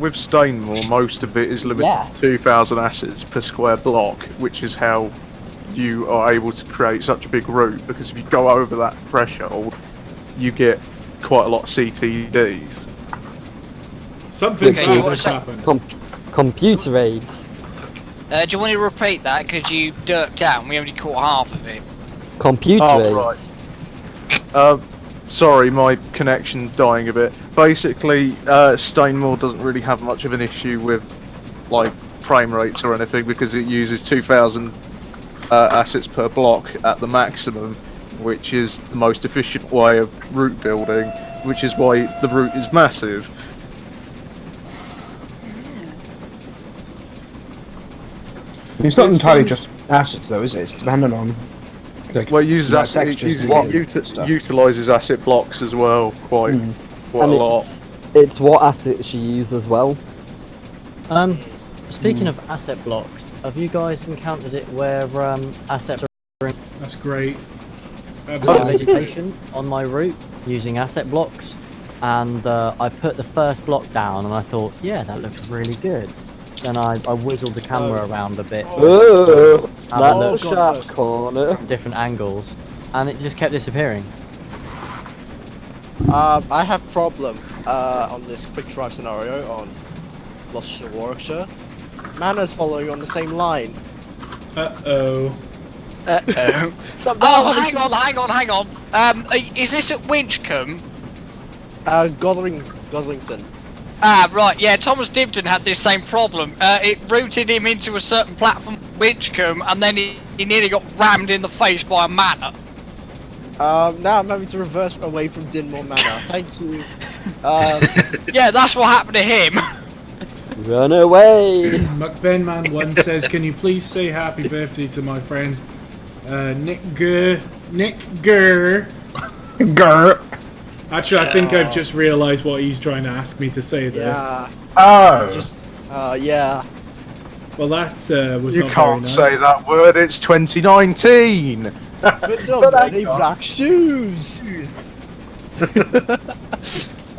With Stainmore, most of it is limited to 2,000 assets per square block, which is how you are able to create such a big route, because if you go over that threshold, you get quite a lot of CTDs. Something has happened. Computer aids. Do you want to repeat that? Because you derped out and we only caught half of it. Computer aids. Right. Sorry, my connection's dying a bit. Basically, Stainmore doesn't really have much of an issue with like frame rates or anything because it uses 2,000 assets per block at the maximum, which is the most efficient way of route building, which is why the route is massive. It's not entirely just assets though, is it? It's dependent on... Like, well, it uses utilises asset blocks as well, quite a lot. It's what assets you use as well. Speaking of asset blocks, have you guys encountered it where assets are That's great. vegetation on my route using asset blocks, and I put the first block down and I thought, yeah, that looks really good. Then I whizzled the camera around a bit. Oh, that's a sharp corner. Different angles, and it just kept disappearing. I have problem on this quick drive scenario on Gloucestershire, Warwickshire. Mana's following on the same line. Uh-oh. Oh, hang on. Is this at Winchcombe? Gotherington. Ah, right, yeah, Thomas Dibden had this same problem. It routed him into a certain platform, Winchcombe, and then he nearly got rammed in the face by a manor. Now I'm having to reverse away from Dinmore Manor. Thank you. Yeah, that's what happened to him. Run away! McBenman1 says, can you please say happy birthday to my friend Nick Gurr. Actually, I think I've just realised what he's trying to ask me to say there. Yeah. Oh! Yeah. Well, that was You not can't very nice. say that word, it's 2019! But so many black shoes!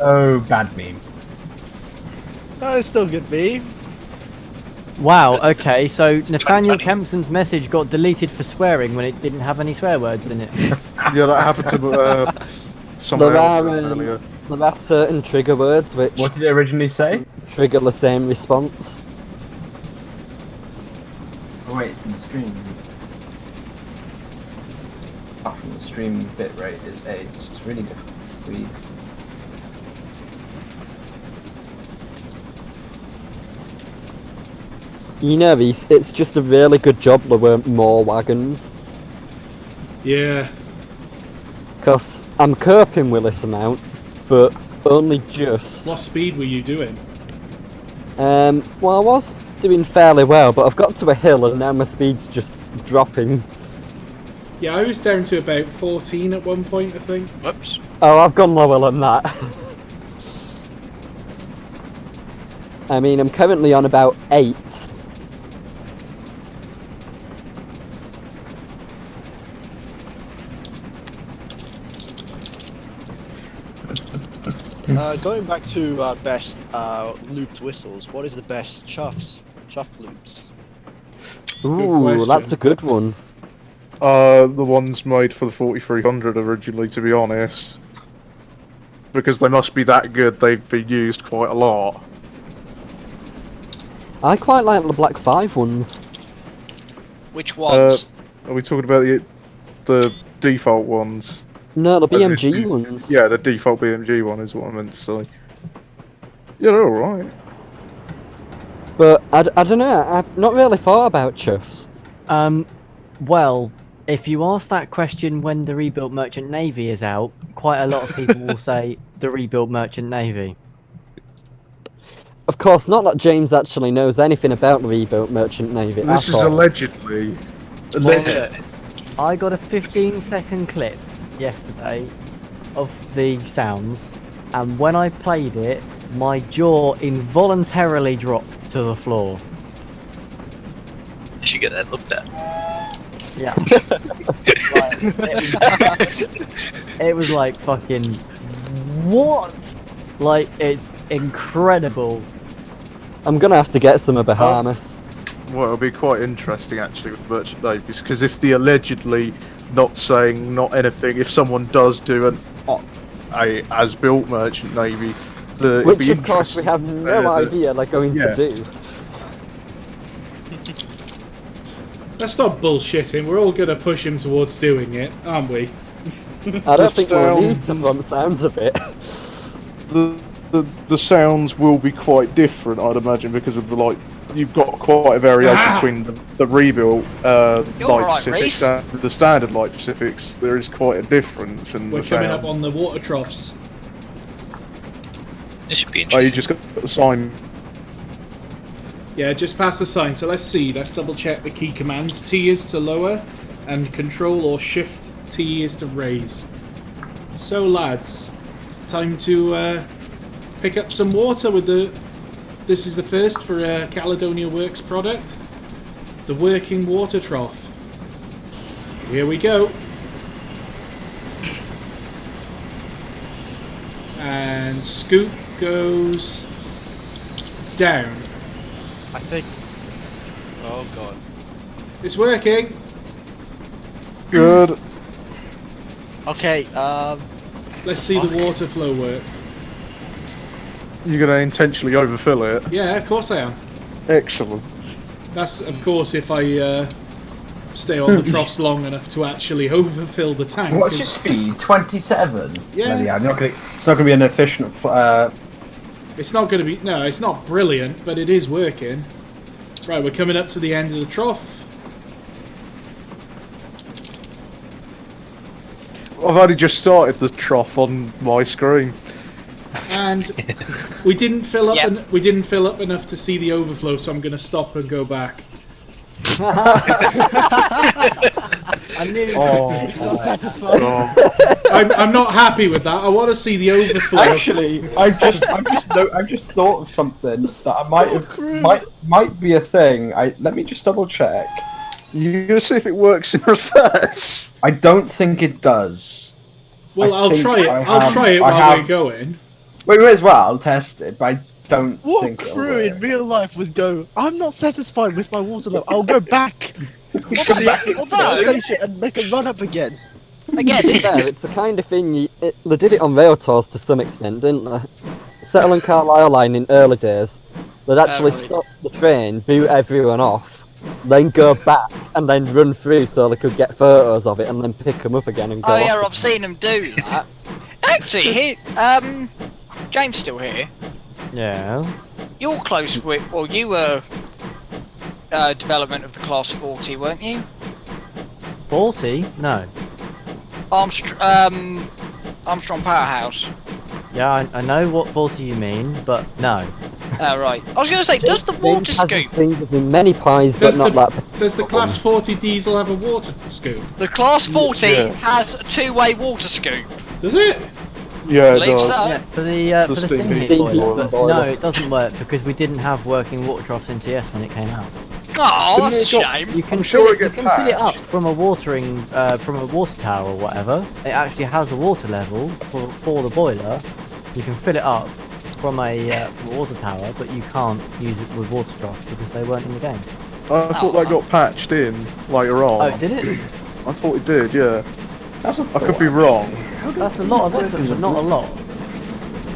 Oh, bad meme. Oh, it's still good meme. Wow, okay, so Nathaniel Kempson's message got deleted for swearing when it didn't have any swear words in it. Yeah, that happened to someone else earlier. There are certain trigger words which What did it originally say? trigger the same response. Oh wait, it's in the stream. Often the stream bitrate is 8, so it's really difficult to read. You know, it's just a really good job there weren't more wagons. Yeah. Because I'm coping with this amount, but only just. What speed were you doing? Well, I was doing fairly well, but I've got to a hill and now my speed's just dropping. Yeah, I was down to about 14 at one point, I think. Whoops. Oh, I've gone lower than that. I mean, I'm currently on about 8. Going back to best looped whistles, what is the best chuff loops? Ooh, question. that's a good one. The ones made for the 4300 originally, to be honest. Because they must be that good, they've been used quite a lot. I quite like the Black 5 ones. Which ones? Are we talking about the default ones? No, the As in BMG ones. Yeah, the default BMG one is what I meant to say. Yeah, they're alright. But I don't know, I've not really thought about chuffs. Well, if you ask that question when the rebuilt Merchant Navy is out, quite a lot of people will say the rebuilt Merchant Navy. Of course, not that James actually knows anything about the rebuilt Merchant Navy This at is all. allegedly. I got a 15-second clip yesterday of the sounds, and when I played it, my jaw involuntarily dropped to the floor. You should get that looked at. Yeah. It was like fucking what? Like, it's incredible. I'm gonna have to get some of Bahamas. Well, it'll be quite interesting actually with Merchant Navies, because if the allegedly not saying not anything, if someone does do a as-built Merchant Navy, Which of course we have no idea they're going to do. Let's stop bullshitting. We're all gonna push him towards doing it, aren't we? I don't think we'll need to from the sounds of it. The sounds will be quite different, I'd imagine, because of the you've got quite a variation between the rebuilt light Pacifics and the standard light Pacifics. There is quite a difference in We're the coming sound. up on the water troughs. This should be Oh, interesting. you just got the sign. Yeah, just past the sign. So let's see. Let's double check the key commands. T is to lower, and Control or Shift T is to raise. So lads, it's time to pick up some water with the. This is the first for a Caledonia Works product, the working water trough. Here we go. And scoop goes down. I think. Oh god. It's working. Good. Okay. Let's see the water flow work. You're gonna intentionally overfill it. Yeah, of course I am. Excellent. That's, of course, if I stay on the troughs long enough to actually overfill the tank. What's your speed? 27? Yeah. Yeah, it's not gonna be an efficient. It's not going to be... No, it's not brilliant, but it is working. Right, we're coming up to the end of the trough. I've only just started the trough on my screen. And we didn't fill up. We didn't fill up enough to see the overflow, so I'm going to stop and go back. I knew. He's not satisfied. I'm not happy with that. I want to see the overflow. Actually, I've just thought of something that I might be a thing. Let me just double check. You're gonna see if it works in reverse. I don't think it does. Well, I'll try it. I'll try it while we're going. We may as well test it, but I don't What think it'll crew work. in real life would go, I'm not satisfied with my water level, I'll go back to the station and make a run up again. Again, this Yeah, it's the kind of thing they did it on rail tours to some extent, didn't they? Settle and Carlisle line in early days, they'd actually stop the train, boot everyone off, then go back and then run through so they could get photos of it and then pick them up again and go. Oh yeah, off. I've seen them do that. Actually, here, James still here. Yeah. You're close with, well, you were development of the Class 40, weren't you? 40? No. Armstrong Powerhouse. Yeah, I know what 40 you mean, but no. Oh, right. I was going to say, does the water James has his scoop, fingers in many pies, but not that. Does the Class 40 diesel have a water scoop? the Class 40 has a two-way water scoop? Does it? Yeah, it Believe does. so. Yeah, for the steam steam heat heat boiler, but boiler. no, it doesn't work because we didn't have working water troughs in TS when it came out. Oh, that's a Didn't it shame. You can I'm sure fill it you gets can fill it up patched. from a water tower or whatever. It actually has a water level for the boiler, You can fill it up from a water tower, but you can't use it with water troughs because they weren't in the game. I thought that got patched in later on. Oh, did it? I thought it did, yeah. That's a I could be wrong. That's a lot of effort, but not a lot.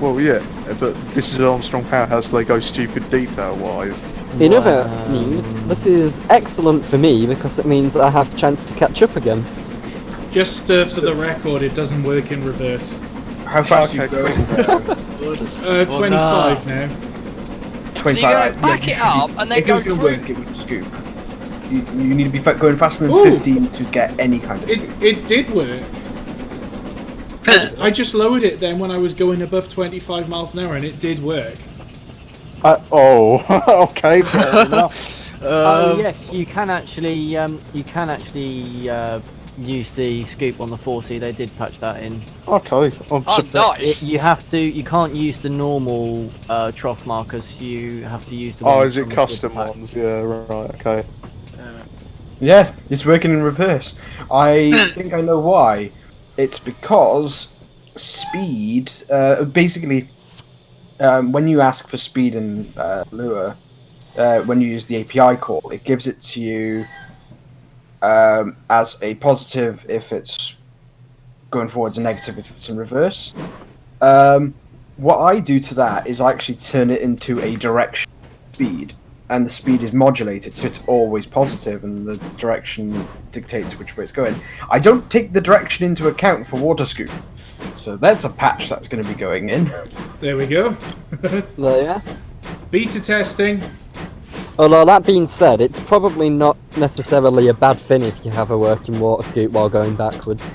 Well, yeah, but this is an Armstrong Powerhouse, they go stupid detail-wise. In other news, this is excellent for me because it means I have a chance to catch up again. Just for the record, it doesn't work in reverse. How fast are you going? 25 now. 25. So you gotta back it up and then if go it was through. gonna work, it would scoop. You need to be going faster than Ooh. 15 to get any kind of scoop. It did work. I just lowered it then when I was going above 25 miles an hour, and it did work. Okay, fair enough. Oh yes, you can actually use the scoop on the 4C. They did patch that in. Okay. Nice. You can't use the normal trough markers. You have to use the. Oh, ones is it from the custom pack. ones? Yeah, right, okay. Yeah, it's working in reverse. I think I know why. It's because speed, basically, when you ask for speed in Lua, when you use the API call, it gives it to you as a positive if it's going forwards, a negative if it's in reverse. What I do to that is I actually turn it into a direction speed, and the speed is modulated, so it's always positive, and the direction dictates which way it's going. I don't take the direction into account for water scoop, so that's a patch that's going to be going in. There we go. There, yeah. Beta testing. Although that being said, it's probably not necessarily a bad thing if you have a working water scoop while going backwards.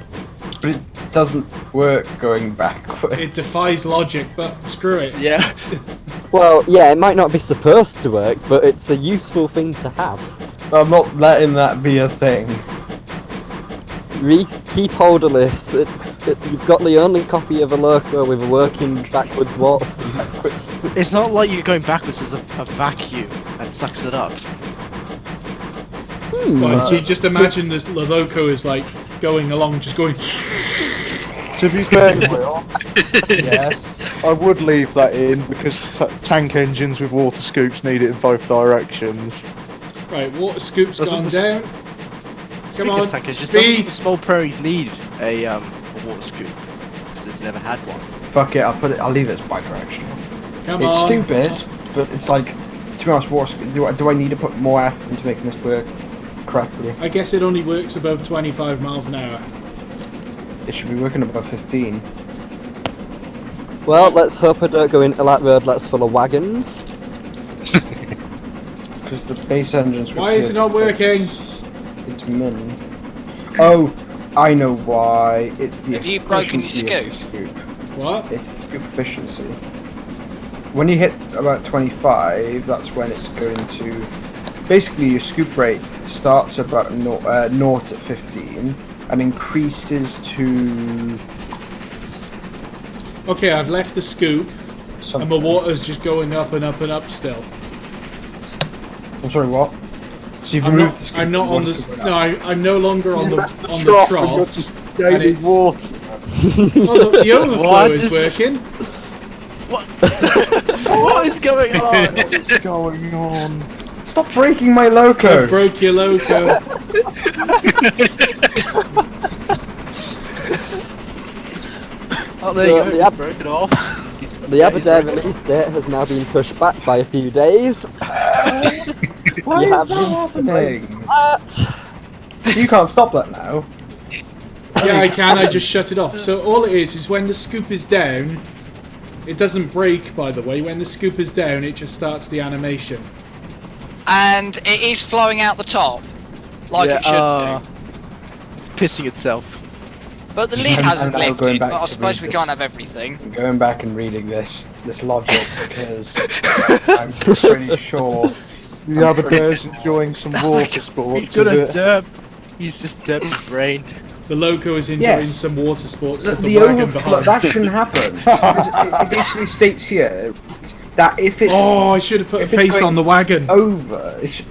But it doesn't work going backwards. It defies logic, but screw it. Yeah. Well, yeah, it might not be supposed to work, but it's a useful thing to have. I'm not letting that be a thing. Reese, keep hold of this. You've got the only copy of a Loco with a working backwards water scoop. It's not like you're going backwards, there's a vacuum that sucks it up. Well, you just imagine the Loco is like going along, just going. To be fair, Will, Yes. I would leave that in because tank engines with water scoops need it in both directions. Right, water scoop's Doesn't gone the- down. Come Speaking on, of tank engines, speed. the small prairies need a water scoop because it's never had one. Fuck it, I'll leave it as bi-directional. Come It's on. stupid, but it's like, to be honest, water scoop, do I need to put more effort into making this work correctly? I guess it only works above 25 miles an hour. It should be working above 15. Well, let's hope I don't go into that road that's full of wagons. Because the base engine's... Why is it not working? It's min. Oh, I know why. It's the Have you broken your efficiency of the scoop. What? It's the scoop efficiency. When you hit about 25, that's when it's going to... Basically, your scoop rate starts about 0 at 15 and increases to... Okay, I've left the scoop, something. and my water's just going up and up and up still. I'm sorry, what? So you've I'm removed not. the scoop. I'm not and on water's the. going No, up. I'm no longer on the And you're trough. just and gaining it's- water. Oh, the overflow What is is this? working. What is going on? What's going on? Stop breaking my I loco! broke your Loco. Oh, there So you the go. ab- Broke it off. The Aberdare release date has now been pushed back by a few days. Why You is have that been happening? What? You can't stop that now. Yeah, I can. I just shut it off. So all it is when the scoop is down. It doesn't break, by the way. When the scoop is down, it just starts the animation. And it is flowing out the top, like it should do. It's pissing itself. But the lid I'm hasn't now lifted, going but back I to suppose read we can't this. have everything. I'm going back and reading this logic because I'm pretty sure. The other bear's enjoying some water sports, He's gonna is it? derp. He's just derp's brain. The Loco is enjoying Yes. some water sports The, with the the wagon overflow, behind. that shouldn't happen. Because it basically states here that if it's Oh, I should have put a if it's face going on the wagon. over, it should,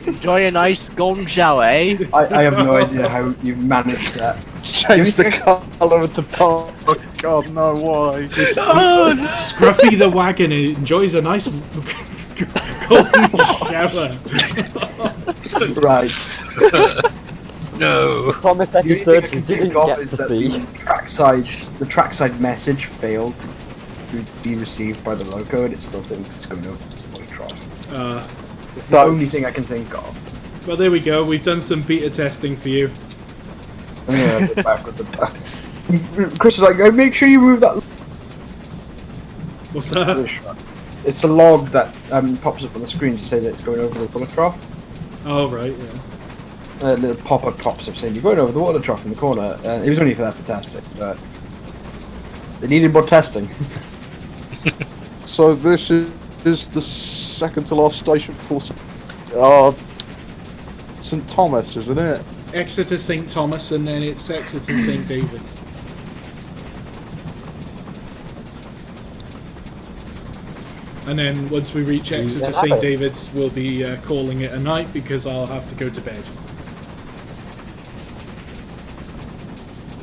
Enjoy a nice golden shower, eh? I have no idea how you've managed that. Change the colour of the park. God, no, why? Scruffy the wagon enjoys a nice golden shower. Right. No. Thomas The only thing I episode you can didn't think of get is to that see. the trackside message failed to be received by the loco, and it still thinks it's going over the trough. It's the only thing I can think of. Well, there we go. We've done some beta testing for you. Yeah, back with the Chris was like, make sure you move that. What's that? It's a log that pops up on the screen to say that it's going over the water trough. Oh, right, yeah. A little pop-up pops up saying you're going over the water trough in the corner. It was only for that for testing, but they needed more testing. So this is the second to last station for St Thomas, isn't it? Exeter St Thomas, and then it's Exeter St David's. And then once we reach Exeter St David's, we'll be calling it a night because I'll have to go to bed.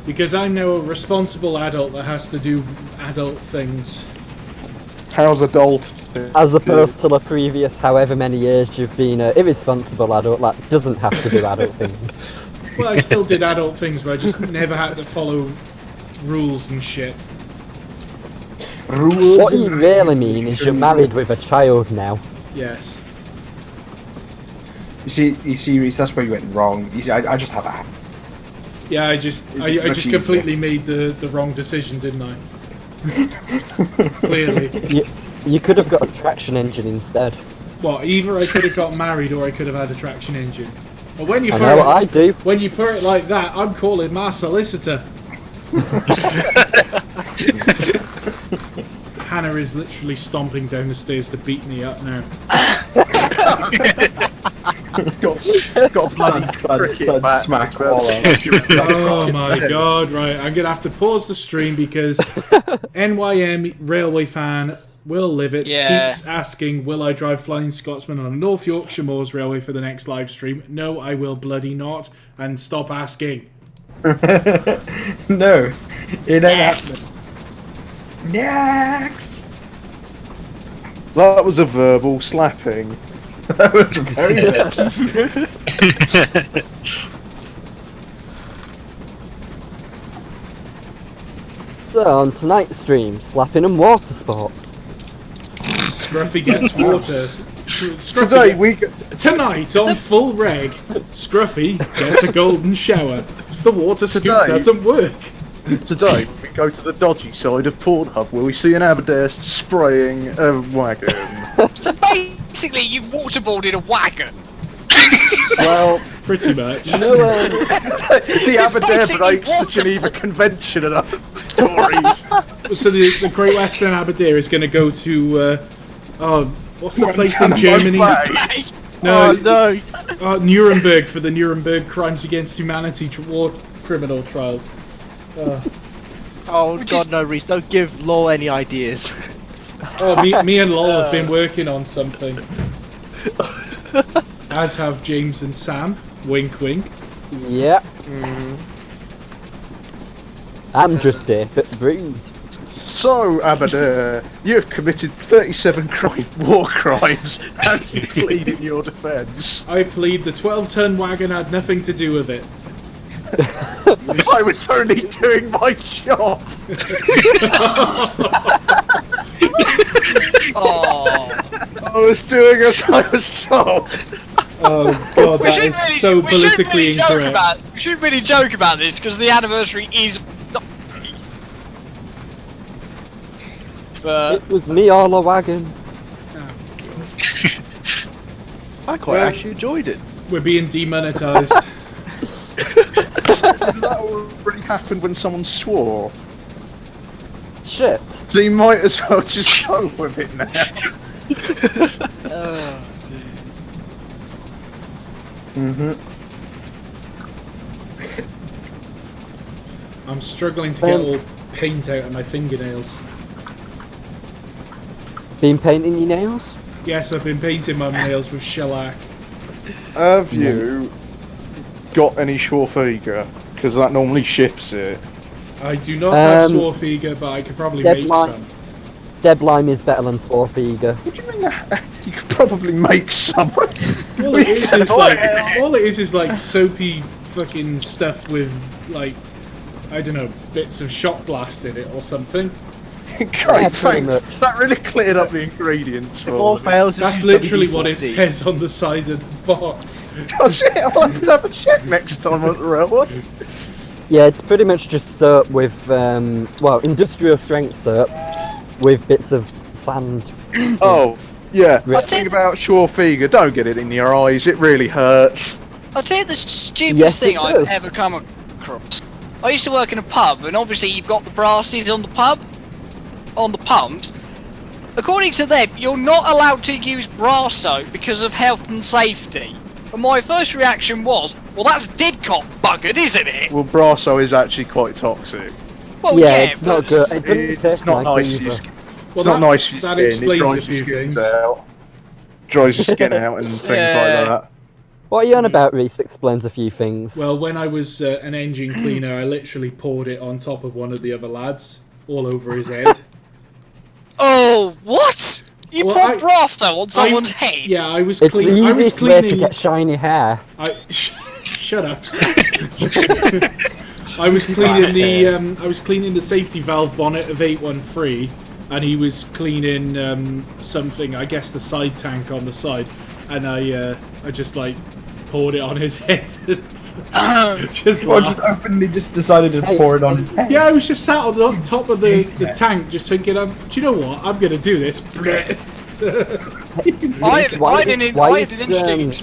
Because I'm now a responsible adult that has to do adult things. How's adult? As opposed to the previous however many years you've been an irresponsible adult that doesn't have to do adult things. Well, I still did adult things, but I just never had to follow rules and shit. Rules. What you really mean is you're married with a child now. Yes. You see, Reese, that's where you went wrong. You see, I just have a hat. Yeah, I just completely made the wrong decision, didn't I? Clearly. You could have got a traction engine instead. What? Either I could have got married or I could have had a traction engine. But when you I know what I do. When you put it like that, I'm calling my solicitor. Hannah is literally stomping down the stairs to beat me up now. got a bloody cricket bat. Smack Oh my god, right. I'm going to have to pause the stream because NYM Railway Fan Will Live It keeps asking, will I drive Flying Scotsman on North Yorkshire Moors Railway for the next live stream? No, I will bloody not. And stop asking. No, it ain't happening. Next! That was a verbal slapping. That was a very good. So, on tonight's stream, slapping and water sports. Scruffy gets water. Tonight on Full Reg, Scruffy gets a golden shower. The water scoop doesn't work. Today we go to the dodgy side of Pornhub where we see an Aberdare spraying a wagon. So basically, you waterboarded a wagon. Well, pretty much. The Aberdare breaks the Geneva Convention and other stories. So the Great Western Aberdare is going to go to what's the place in Germany? No, Nuremberg for the Nuremberg Crimes Against Humanity war criminal trials. Oh god, no, Reese, don't give Lol any ideas. Oh, me and Lol have been working on something. As have James and Sam. Wink, wink. Yeah. I'm just here for the bruise. So, Aberdare, you have committed 37 war crimes and you plead in your defence. I plead the 12-ton wagon had nothing to do with it. I was only doing my job. I was doing as I was told. Oh god, that is so politically incorrect. We shouldn't really joke about this because the anniversary is. But it was me on a wagon. I quite actually enjoyed it. We're being demonetised. That already happened when someone swore. Shit. So you might as well just go with it now. I'm struggling to get all paint out of my fingernails. Been painting your nails? Yes, I've been painting my nails with shellac. Have you got any Schwarzenegger? Because that normally shifts it. I do not have Swarfiga, but I could probably make some. Deadline is better than Swarfiga. What do you mean that? You could probably make some. All it is like soapy fucking stuff with like, I don't know, bits of shot blast in it or something. Great, thanks. That really cleared up the ingredients for all fails. That's literally what it says on the side of the box. Does it? I'll have to have a check next time at the railway. Yeah, it's pretty much just soap with, industrial strength soap with bits of sand. Oh, yeah. I think about Swarfiga. Don't get it in your eyes. It really hurts. I'll tell you the stupidest thing I've ever come across. I used to work in a pub, and obviously you've got the brassies on the pumps. According to them, you're not allowed to use brass soap because of health and safety. And my first reaction was, well, that's didcot buggered, isn't it? Well, Brasso is actually quite toxic. Well, it's not good. It doesn't taste not nice nice. either. It's not nice for your that skin. explains It dries a few your skin things. out. Dries your skin out and things like that. What are you on about, Reese? Explains a few things. Well, when I was an engine cleaner, I literally poured it on top of one of the other lads, all over his head. Oh, what? You poured Brasso on someone's head? Yeah, I was it's cleaning. the easiest way to get shiny hair. Shut up. I was cleaning the safety valve bonnet of 813, and he was cleaning something. I guess the side tank on the side, and I just like poured it on his head. Just openly decided to pour it on his head. Yeah, I was just sat on the top of the tank, just thinking, do you know what? I'm gonna do this. I had an interesting.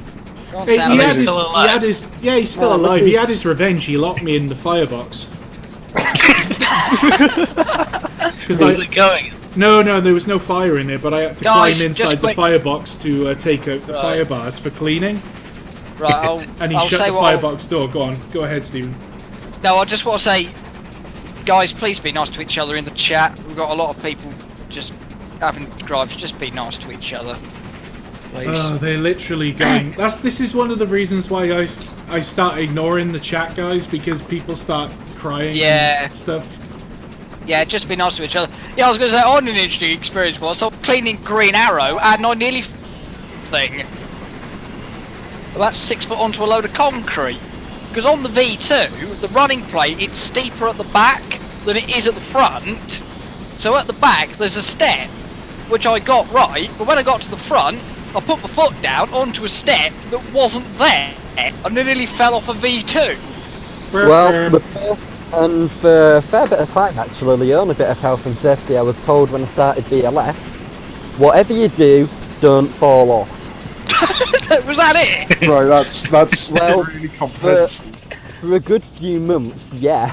He's still alive. He had his revenge. He locked me in the firebox. Where's it going? No, there was no fire in there, but I had to climb inside the firebox to take out the fire bars for cleaning. Right, and he shut the firebox door. Go on, go ahead, Stephen. No, I just want to say, guys, please be nice to each other in the chat. We've got a lot of people just having gripes. Just be nice to each other, please. Oh, they're literally going. This is one of the reasons why I start ignoring the chat, guys, because people start crying and stuff. Yeah, just be nice to each other. Yeah, I was going to say, I had an interesting experience once. I was cleaning Green Arrow, and I nearly thing about 6 foot onto a load of concrete. Because on the V2, the running plate, it's steeper at the back than it is at the front. So at the back, there's a step, which I got right, but when I got to the front, I put my foot down onto a step that wasn't there. I nearly fell off a V2. Well, and for a fair bit of time, actually, the only bit of health and safety I was told when I started BLS, whatever you do, don't fall off. Was that it? Right, that's really comprehensive. For a good few months, yeah.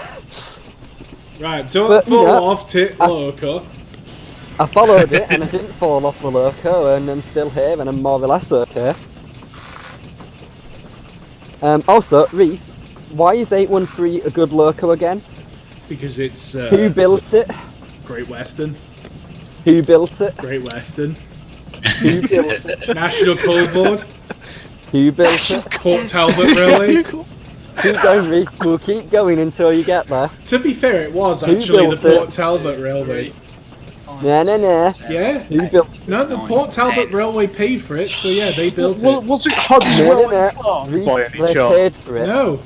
Right, don't fall off, Loco. I followed it and I didn't fall off the Loco, and I'm still here and I'm more or less okay. Also, Reese, why is 813 a good Loco again? Because it's... Who built it? Great Western. Who built it? Great Western. Who built it? National Coal Board. Who built it? Port Talbot Railway. Keep going, Reese. We'll keep going until you get there. To be fair, it was actually the Port Talbot Railway. No. Yeah? Who built it? No, the Port Talbot Railway paid for it, so yeah, they built it. Was it Hudswell by any They chance? paid for it. No,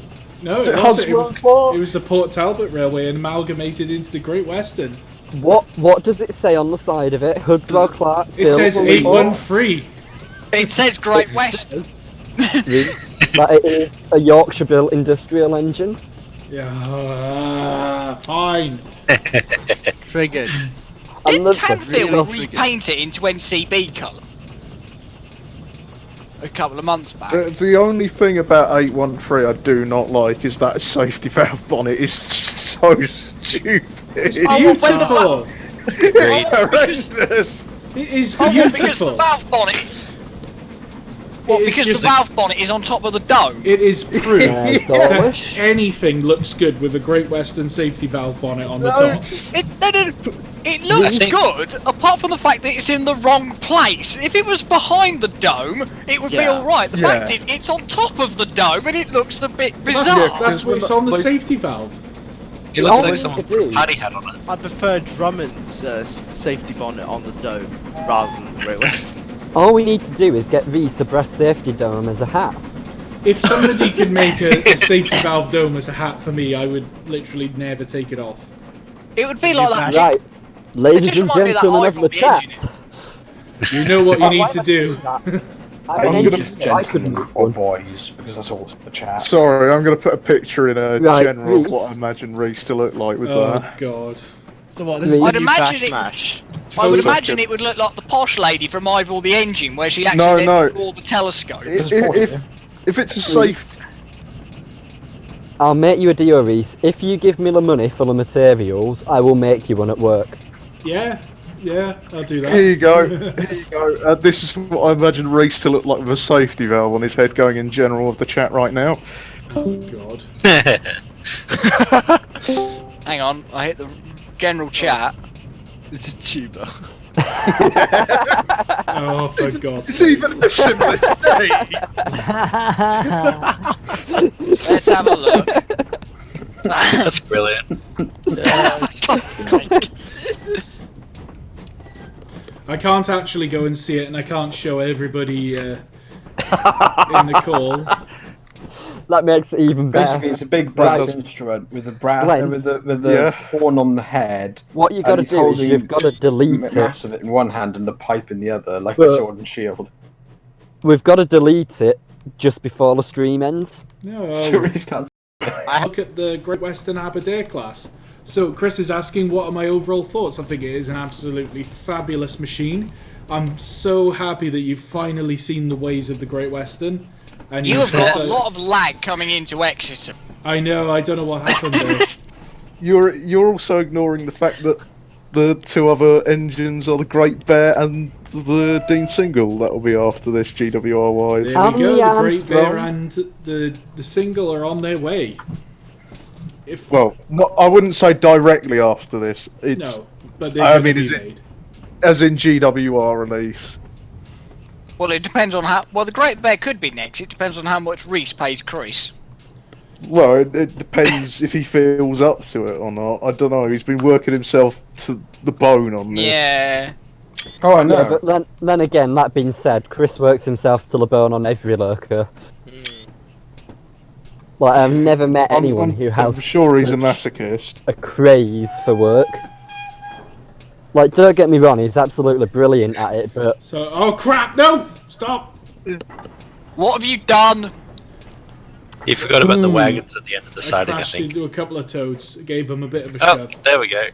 it was the Port Talbot Railway amalgamated into the Great Western. What does it say on the side of it? Hudswell Clark. It says 813. It says Great Western. That it is a Yorkshire-built industrial engine. Yeah, fine. Triggered. Did Tanfield repaint it into NCB colour a couple of months back? The only thing about 813 I do not like is that safety valve bonnet is so stupid. It's beautiful. It's horrendous. It is Because the beautiful. valve bonnet. What, It's because just- the valve bonnet is on top of the dome? It is proof Yes, that Dawlish. anything looks good with a Great Western safety valve bonnet on the top. It looks good, apart from the fact that it's in the wrong place. If it was behind the dome, it would be Yeah. alright. The Yeah. fact is, it's on top of the dome and it looks a bit That's, bizarre. that's what it's on the safety valve. It looks All like we someone need to put a do- paddy hat on it. I prefer Drummond's safety bonnet on the dome rather than the Great Western. All we need to do is get Reese a breast safety dome as a hat. If somebody could make a safety valve dome as a hat for me, I would literally never take it off. It would be like that. Right, ladies just and reminded me of that gentlemen of iPhone, the the chat. engine You know what you Why need am to I do. doing that? I'm I'm an gonna- engineer, I couldn't Gentlemen do or one. boys, because that's all the chat. Sorry, I'm going to put a picture in a Right, general of what Reese. I imagine Reese to look like with Oh that. god. So what? This is I'd the new imagine it- Bash Mash. I would Second. imagine it would look like the posh lady from Ivor the Engine, where she No, actually no. wore the telescope. If it's a safe, I'll make you a deal, Reese. If you give me the money for the materials, I will make you one at work. Yeah, I'll do that. here you go. Here you go. This is what I imagine Reese to look like with a safety valve on his head going in general of the chat right now. Oh god. Hang on, I hit the general chat. It's a tuber. Oh, for God's It's sake. even a similar shape. Let's have a look. That's brilliant. I can't actually go and see it, and I can't show everybody in the call. That makes it even Basically, better. it's a big brass Right. instrument with the Glenn. with the Yeah. horn on the head. What you got to and he's do is holding you've got to delete it. mass of it in one hand and the pipe in the other, like a But- sword and shield. We've got to delete it just before the stream ends. No, So Reese can't. look at the Great Western Aberdare class. So Chris is asking, what are my overall thoughts? I think it is an absolutely fabulous machine. I'm so happy that you've finally seen the ways of the Great Western. And You you've have got a also- lot of lag coming into Exeter. I know, I don't know what happened there. You're also ignoring the fact that the two other engines are the Great Bear and the Dean Single that will be after this GWR wise. There we go, Andy the Great Bear Armstrong. and the single are on their way. If Well, I wouldn't say directly after this. It's no, but they're I going to mean, be is it- made. as in GWR release. Well, it depends on how. Well, the Great Bear could be next. It depends on how much Reese pays Chris. Well, it depends if he feels up to it or not. I don't know. He's been working himself to the bone on this. Yeah. Oh, I know. Yeah, but then again, that being said, Chris works himself to the bone on every loco. Like, I've never met anyone who has I'm sure he's a such masochist. a craze for work. Like, don't get me wrong, he's absolutely brilliant at it, but So, oh crap, no! Stop! What have you done? You forgot about the wagons at the end of the I siding, I crashed think. into a couple of toads, gave them a bit of a Oh, shove. there we go.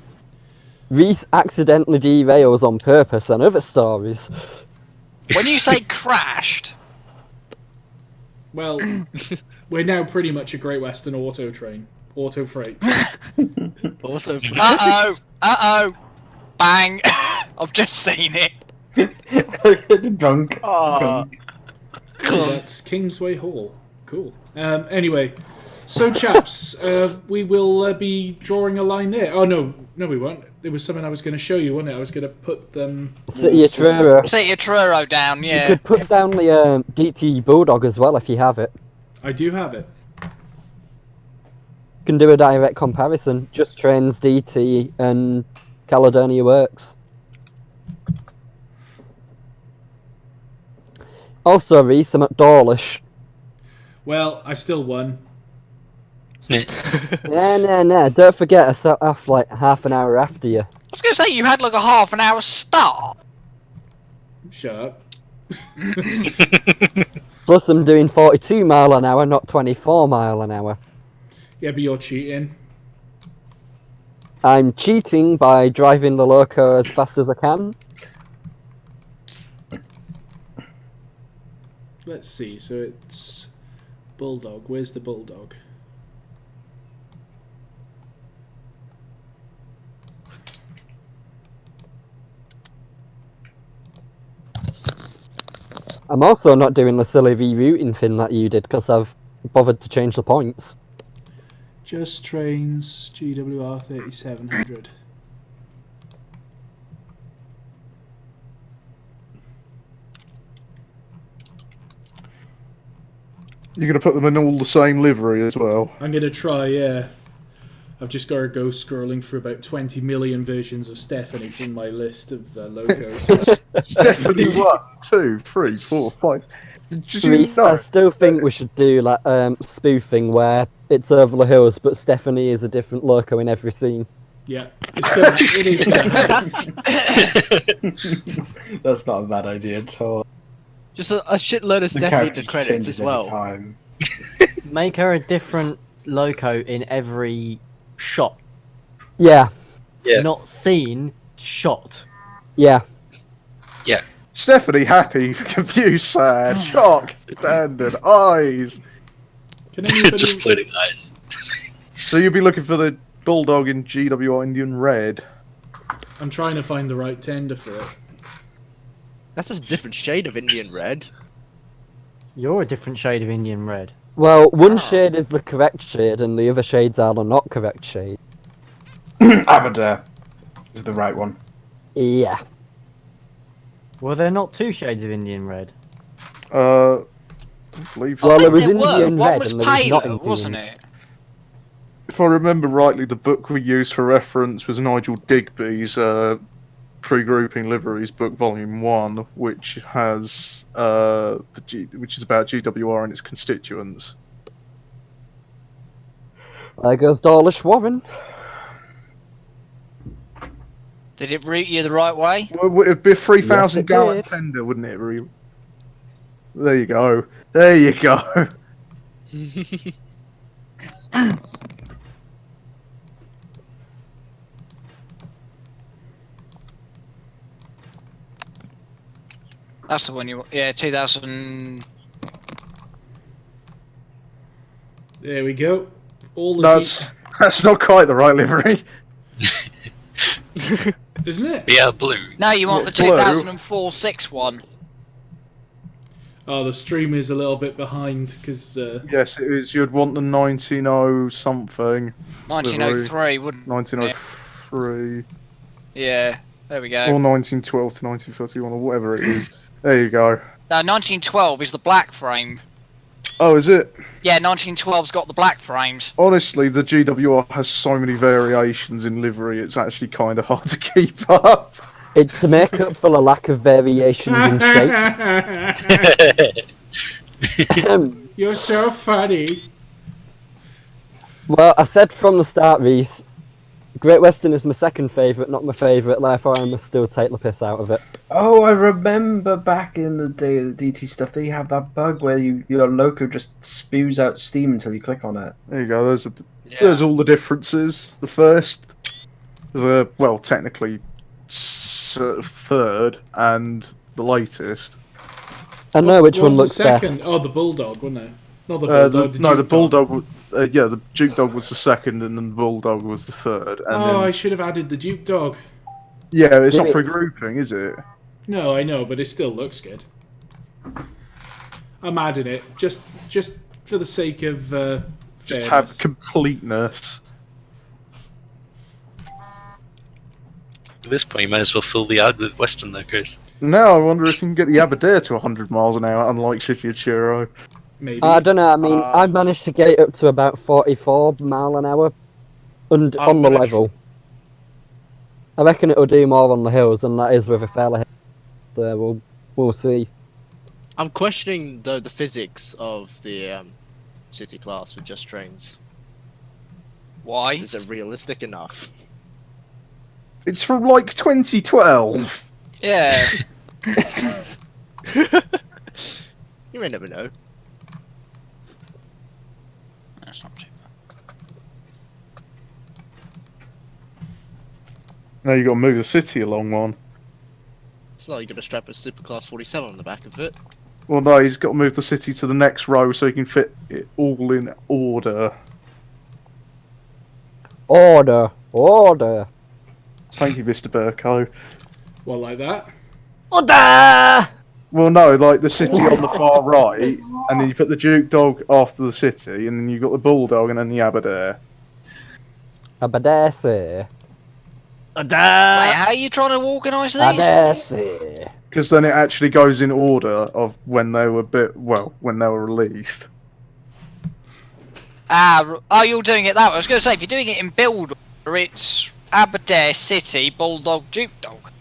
Reese accidentally derails on purpose on other stories. When you say crashed, Well, we're now pretty much a Great Western auto train. Auto freight. Also, uh-oh, bang, I've just seen it. Drunk. oh, Cool, that's Kingsway Hall. Cool. Anyway, so chaps, we will be drawing a line there. Oh no, we won't. There was something I was going to show you, wasn't it? I was going to put them. City of Truro. Set your Truro down, You yeah. could put down the DT Bulldog as well if you have it. I do have it. You can do a direct comparison. Just trains DT and Caledonia Works. Also, Reese, I'm at Dawlish. Well, I still won. No. Don't forget, I set off like half an hour after you. I was going to say you had like a half an hour start. Shut up. Plus, I'm doing 42 mile an hour, not 24 mile an hour. Yeah, but you're cheating. I'm cheating by driving the loco as fast as I can. Let's see. So it's Bulldog. Where's the Bulldog? I'm also not doing the silly rerouting thing that you did because I've bothered to change the points. Just Trains GWR 3700. You're going to put them in all the same livery as well? I'm going to try, yeah. I've just got to go scrolling through about 20 million versions of Stephanie in my list of locos. Stephanie 1, 2, 3, 4, 5. I still think we should do like spoofing where it's over the hills, but Stephanie is a different loco in every scene. Yeah, it is gonna happen. That's not a bad idea at all. Just a shitload of Stephanie in the credits as well. Time. Make her a different loco in every shot. Yeah. Yeah. Not scene, shot. Yeah. Yeah. Stephanie happy, confused, sad, shocked, standard, eyes. Can anybody... Just floating eyes. So you'll be looking for the Bulldog in GWR Indian Red. I'm trying to find the right tender for it. That's a different shade of Indian red. You're a different shade of Indian red. Well, one shade is the correct shade, and the other shades are the not correct shade. Aberdare is the right one. Yeah. Were there not two shades of Indian red? I believe so. Well, I there think was there were. Indian One red, was and there was not paler, Indian. wasn't it? If I remember rightly, the book we used for reference was Nigel Digby's Pre-Grouping Liveries book, Volume 1, which has which is about GWR and its constituents. There goes Dawlish Warren. Did it route you the right way? Well, it'd be a 3,000 Yes, it gallon did. tender, wouldn't it? Really? There you go. There you go. That's the one you... Yeah, 2000... There we go. All the That's not quite the right livery. isn't it? Yeah, blue. No, you want the Blue. 2004-6 one. Oh, the stream is a little bit behind because Yes, it is. You'd want the 1900 something. 1903, wouldn't 1903. Yeah, there we go. Or 1912 to 1931 or whatever it is. There you go. 1912 is the black frame. Oh, is it? Yeah, 1912's got the black frames. Honestly, the GWR has so many variations in livery, it's actually kind of hard to keep up. It's to make up for the lack of variations in shape. You're so funny. Well, I said from the start, Reese, Great Western is my second favourite, not my favourite, therefore I must still take the piss out of it. Oh, I remember back in the day of the DT stuff, they have that bug where your loco just spews out steam until you click on it. There you go, there's all the differences. The first, well, technically third, and the latest. I know which one looks the second? best. Oh, the Bulldog, wasn't it? Not the Bulldog. The Bulldog. Yeah, the Duke Dog was the second, and then the Bulldog was the third. And then, I should have added the Duke Dog. yeah, it's not pre-grouping, is it? No, I know, but it still looks good. I'm adding it just for the sake of Just fairness. have completeness. At this point, you might as well fill the ad with Western locos. Now I wonder if you can get the Aberdare to 100 miles an hour, unlike City of Churro. Maybe. I don't know, I mean, I managed to get it up to about 44 mile an hour on the level. I reckon it'll do more on the hills than that is with a fairly hill. So we'll see. I'm questioning the physics of the city class with just trains. Why? Is it realistic enough? It's from like 2012. Yeah. You may never know. That's not too bad. Now you got to move the city along one. It's not like you're gonna strap a superclass 47 on the back of it. Well, no, he's got to move the city to the next row so he can fit it all in order. Order! Order! Thank you, Mr. Burko. Well, like that. Order! Well, no, like the city on the far right, and then you put the Duke Dog after the city, and then you've got the Bulldog, and then the Aberdare. Aberdare. Wait, how are you trying to organise these? Aberdare. Because then it actually goes in order of when they were when they were released. Oh, you're doing it that way. I was going to say, if you're doing it in build order, it's Aberdare, City, Bulldog, Duke Dog.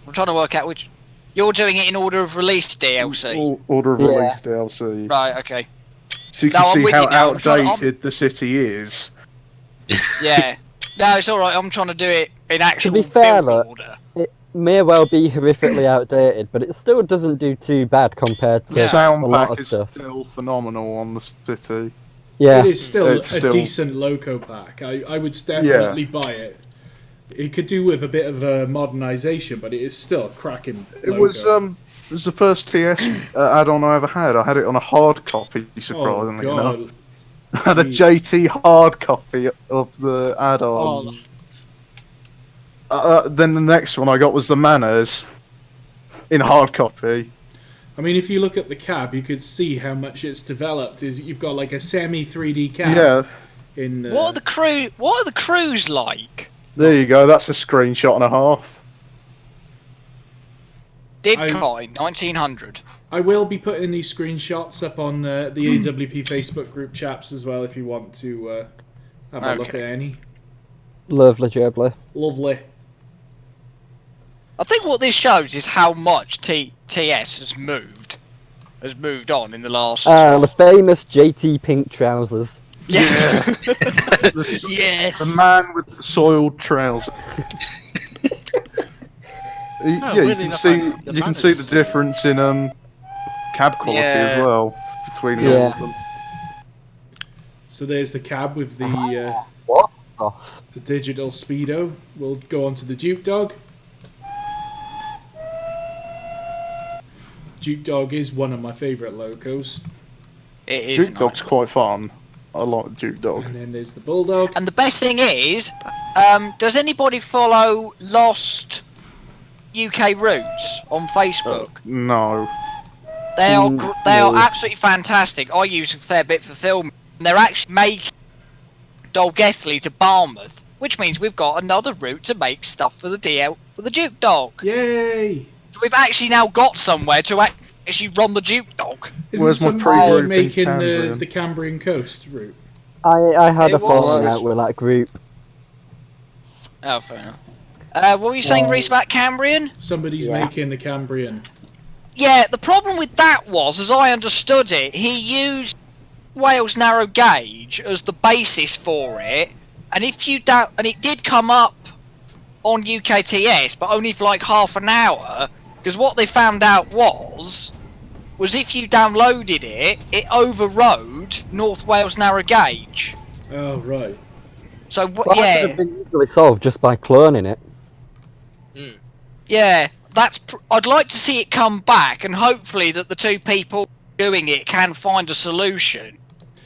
I'm trying to work out which... You're doing it in order of release DLC. Order of release DLC. Right, okay. So you can see how outdated the city is. Yeah. No, it's alright, I'm trying to do it in actual To be fair, build order. it may well be horrifically outdated, but it still doesn't do too bad compared to Sound a lot pack of is stuff. still phenomenal on the city. Yeah. It is still It's a still- decent loco pack. I would definitely buy it. It could do with a bit of a modernisation, but it is still a cracking loco. It was the first TS add-on I ever had. I had it on a hard copy, surprisingly enough. I had a JT hard copy of the add-on. Then the next one I got was the Manners in hard copy. I mean, if you look at the cab, you could see how much it's developed. You've got like a semi 3D cab. Yeah. What are the crews like? There you go. That's a screenshot and a half. Didcot 1900. I will be putting these screenshots up on the AWP Facebook group chaps as well if you want to have a look at any. Lovely, jubbly. Lovely. I think what this shows is how much TS has moved on in the last... The famous JT pink trousers. Yes. Yes. The man with the soiled trousers. Yeah, you can see the difference in cab quality as well between all of them. So there's the cab with the the digital speedo. We'll go on to the Duke Dog. Duke Dog is one of my favourite locos. It is. Duke Dog's quite fun. I like Duke Dog. And then there's the Bulldog. And the best thing is, does anybody follow Lost UK Routes on Facebook? No. They are absolutely fantastic. I use a fair bit for film. And they're actually making Dolgethley to Barmouth, which means we've got another route to make stuff for the Duke Dog. Yay! So we've actually now got somewhere to actually run the Duke Dog. Isn't somebody making the Cambrian coast route? I had a falling out with that group. Oh, fair enough. What were you saying, Reese, about Cambrian? Somebody's making the Cambrian. Yeah, the problem with that was, as I understood it, he used Wales narrow gauge as the basis for it, and if you and it did come up on UKTS, but only for like half an hour, because what they found out was if you downloaded it, it overrode North Wales narrow gauge. Oh right. So That could have been easily solved just by cloning it. Yeah, I'd like to see it come back, and hopefully that the two people doing it can find a solution,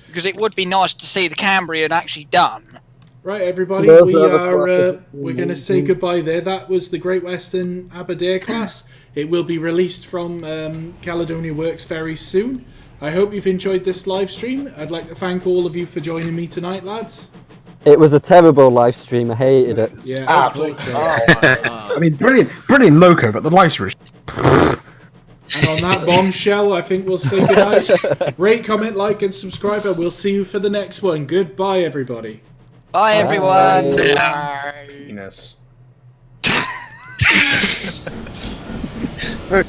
because it would be nice to see the Cambrian actually done. Right, everybody, we're going to say goodbye there. That was the Great Western Aberdare class. It will be released from Caledonia Works very soon. I hope you've enjoyed this live stream. I'd like to thank all of you for joining me tonight, lads. It was a terrible live stream. I hated it. Yeah, I mean, brilliant loco, but the live stream. And on that bombshell, I think we'll say goodnight. Rate, comment, like, and subscribe, and we'll see you for the next one. Goodbye, everybody. Bye, everyone. Penis. Hey.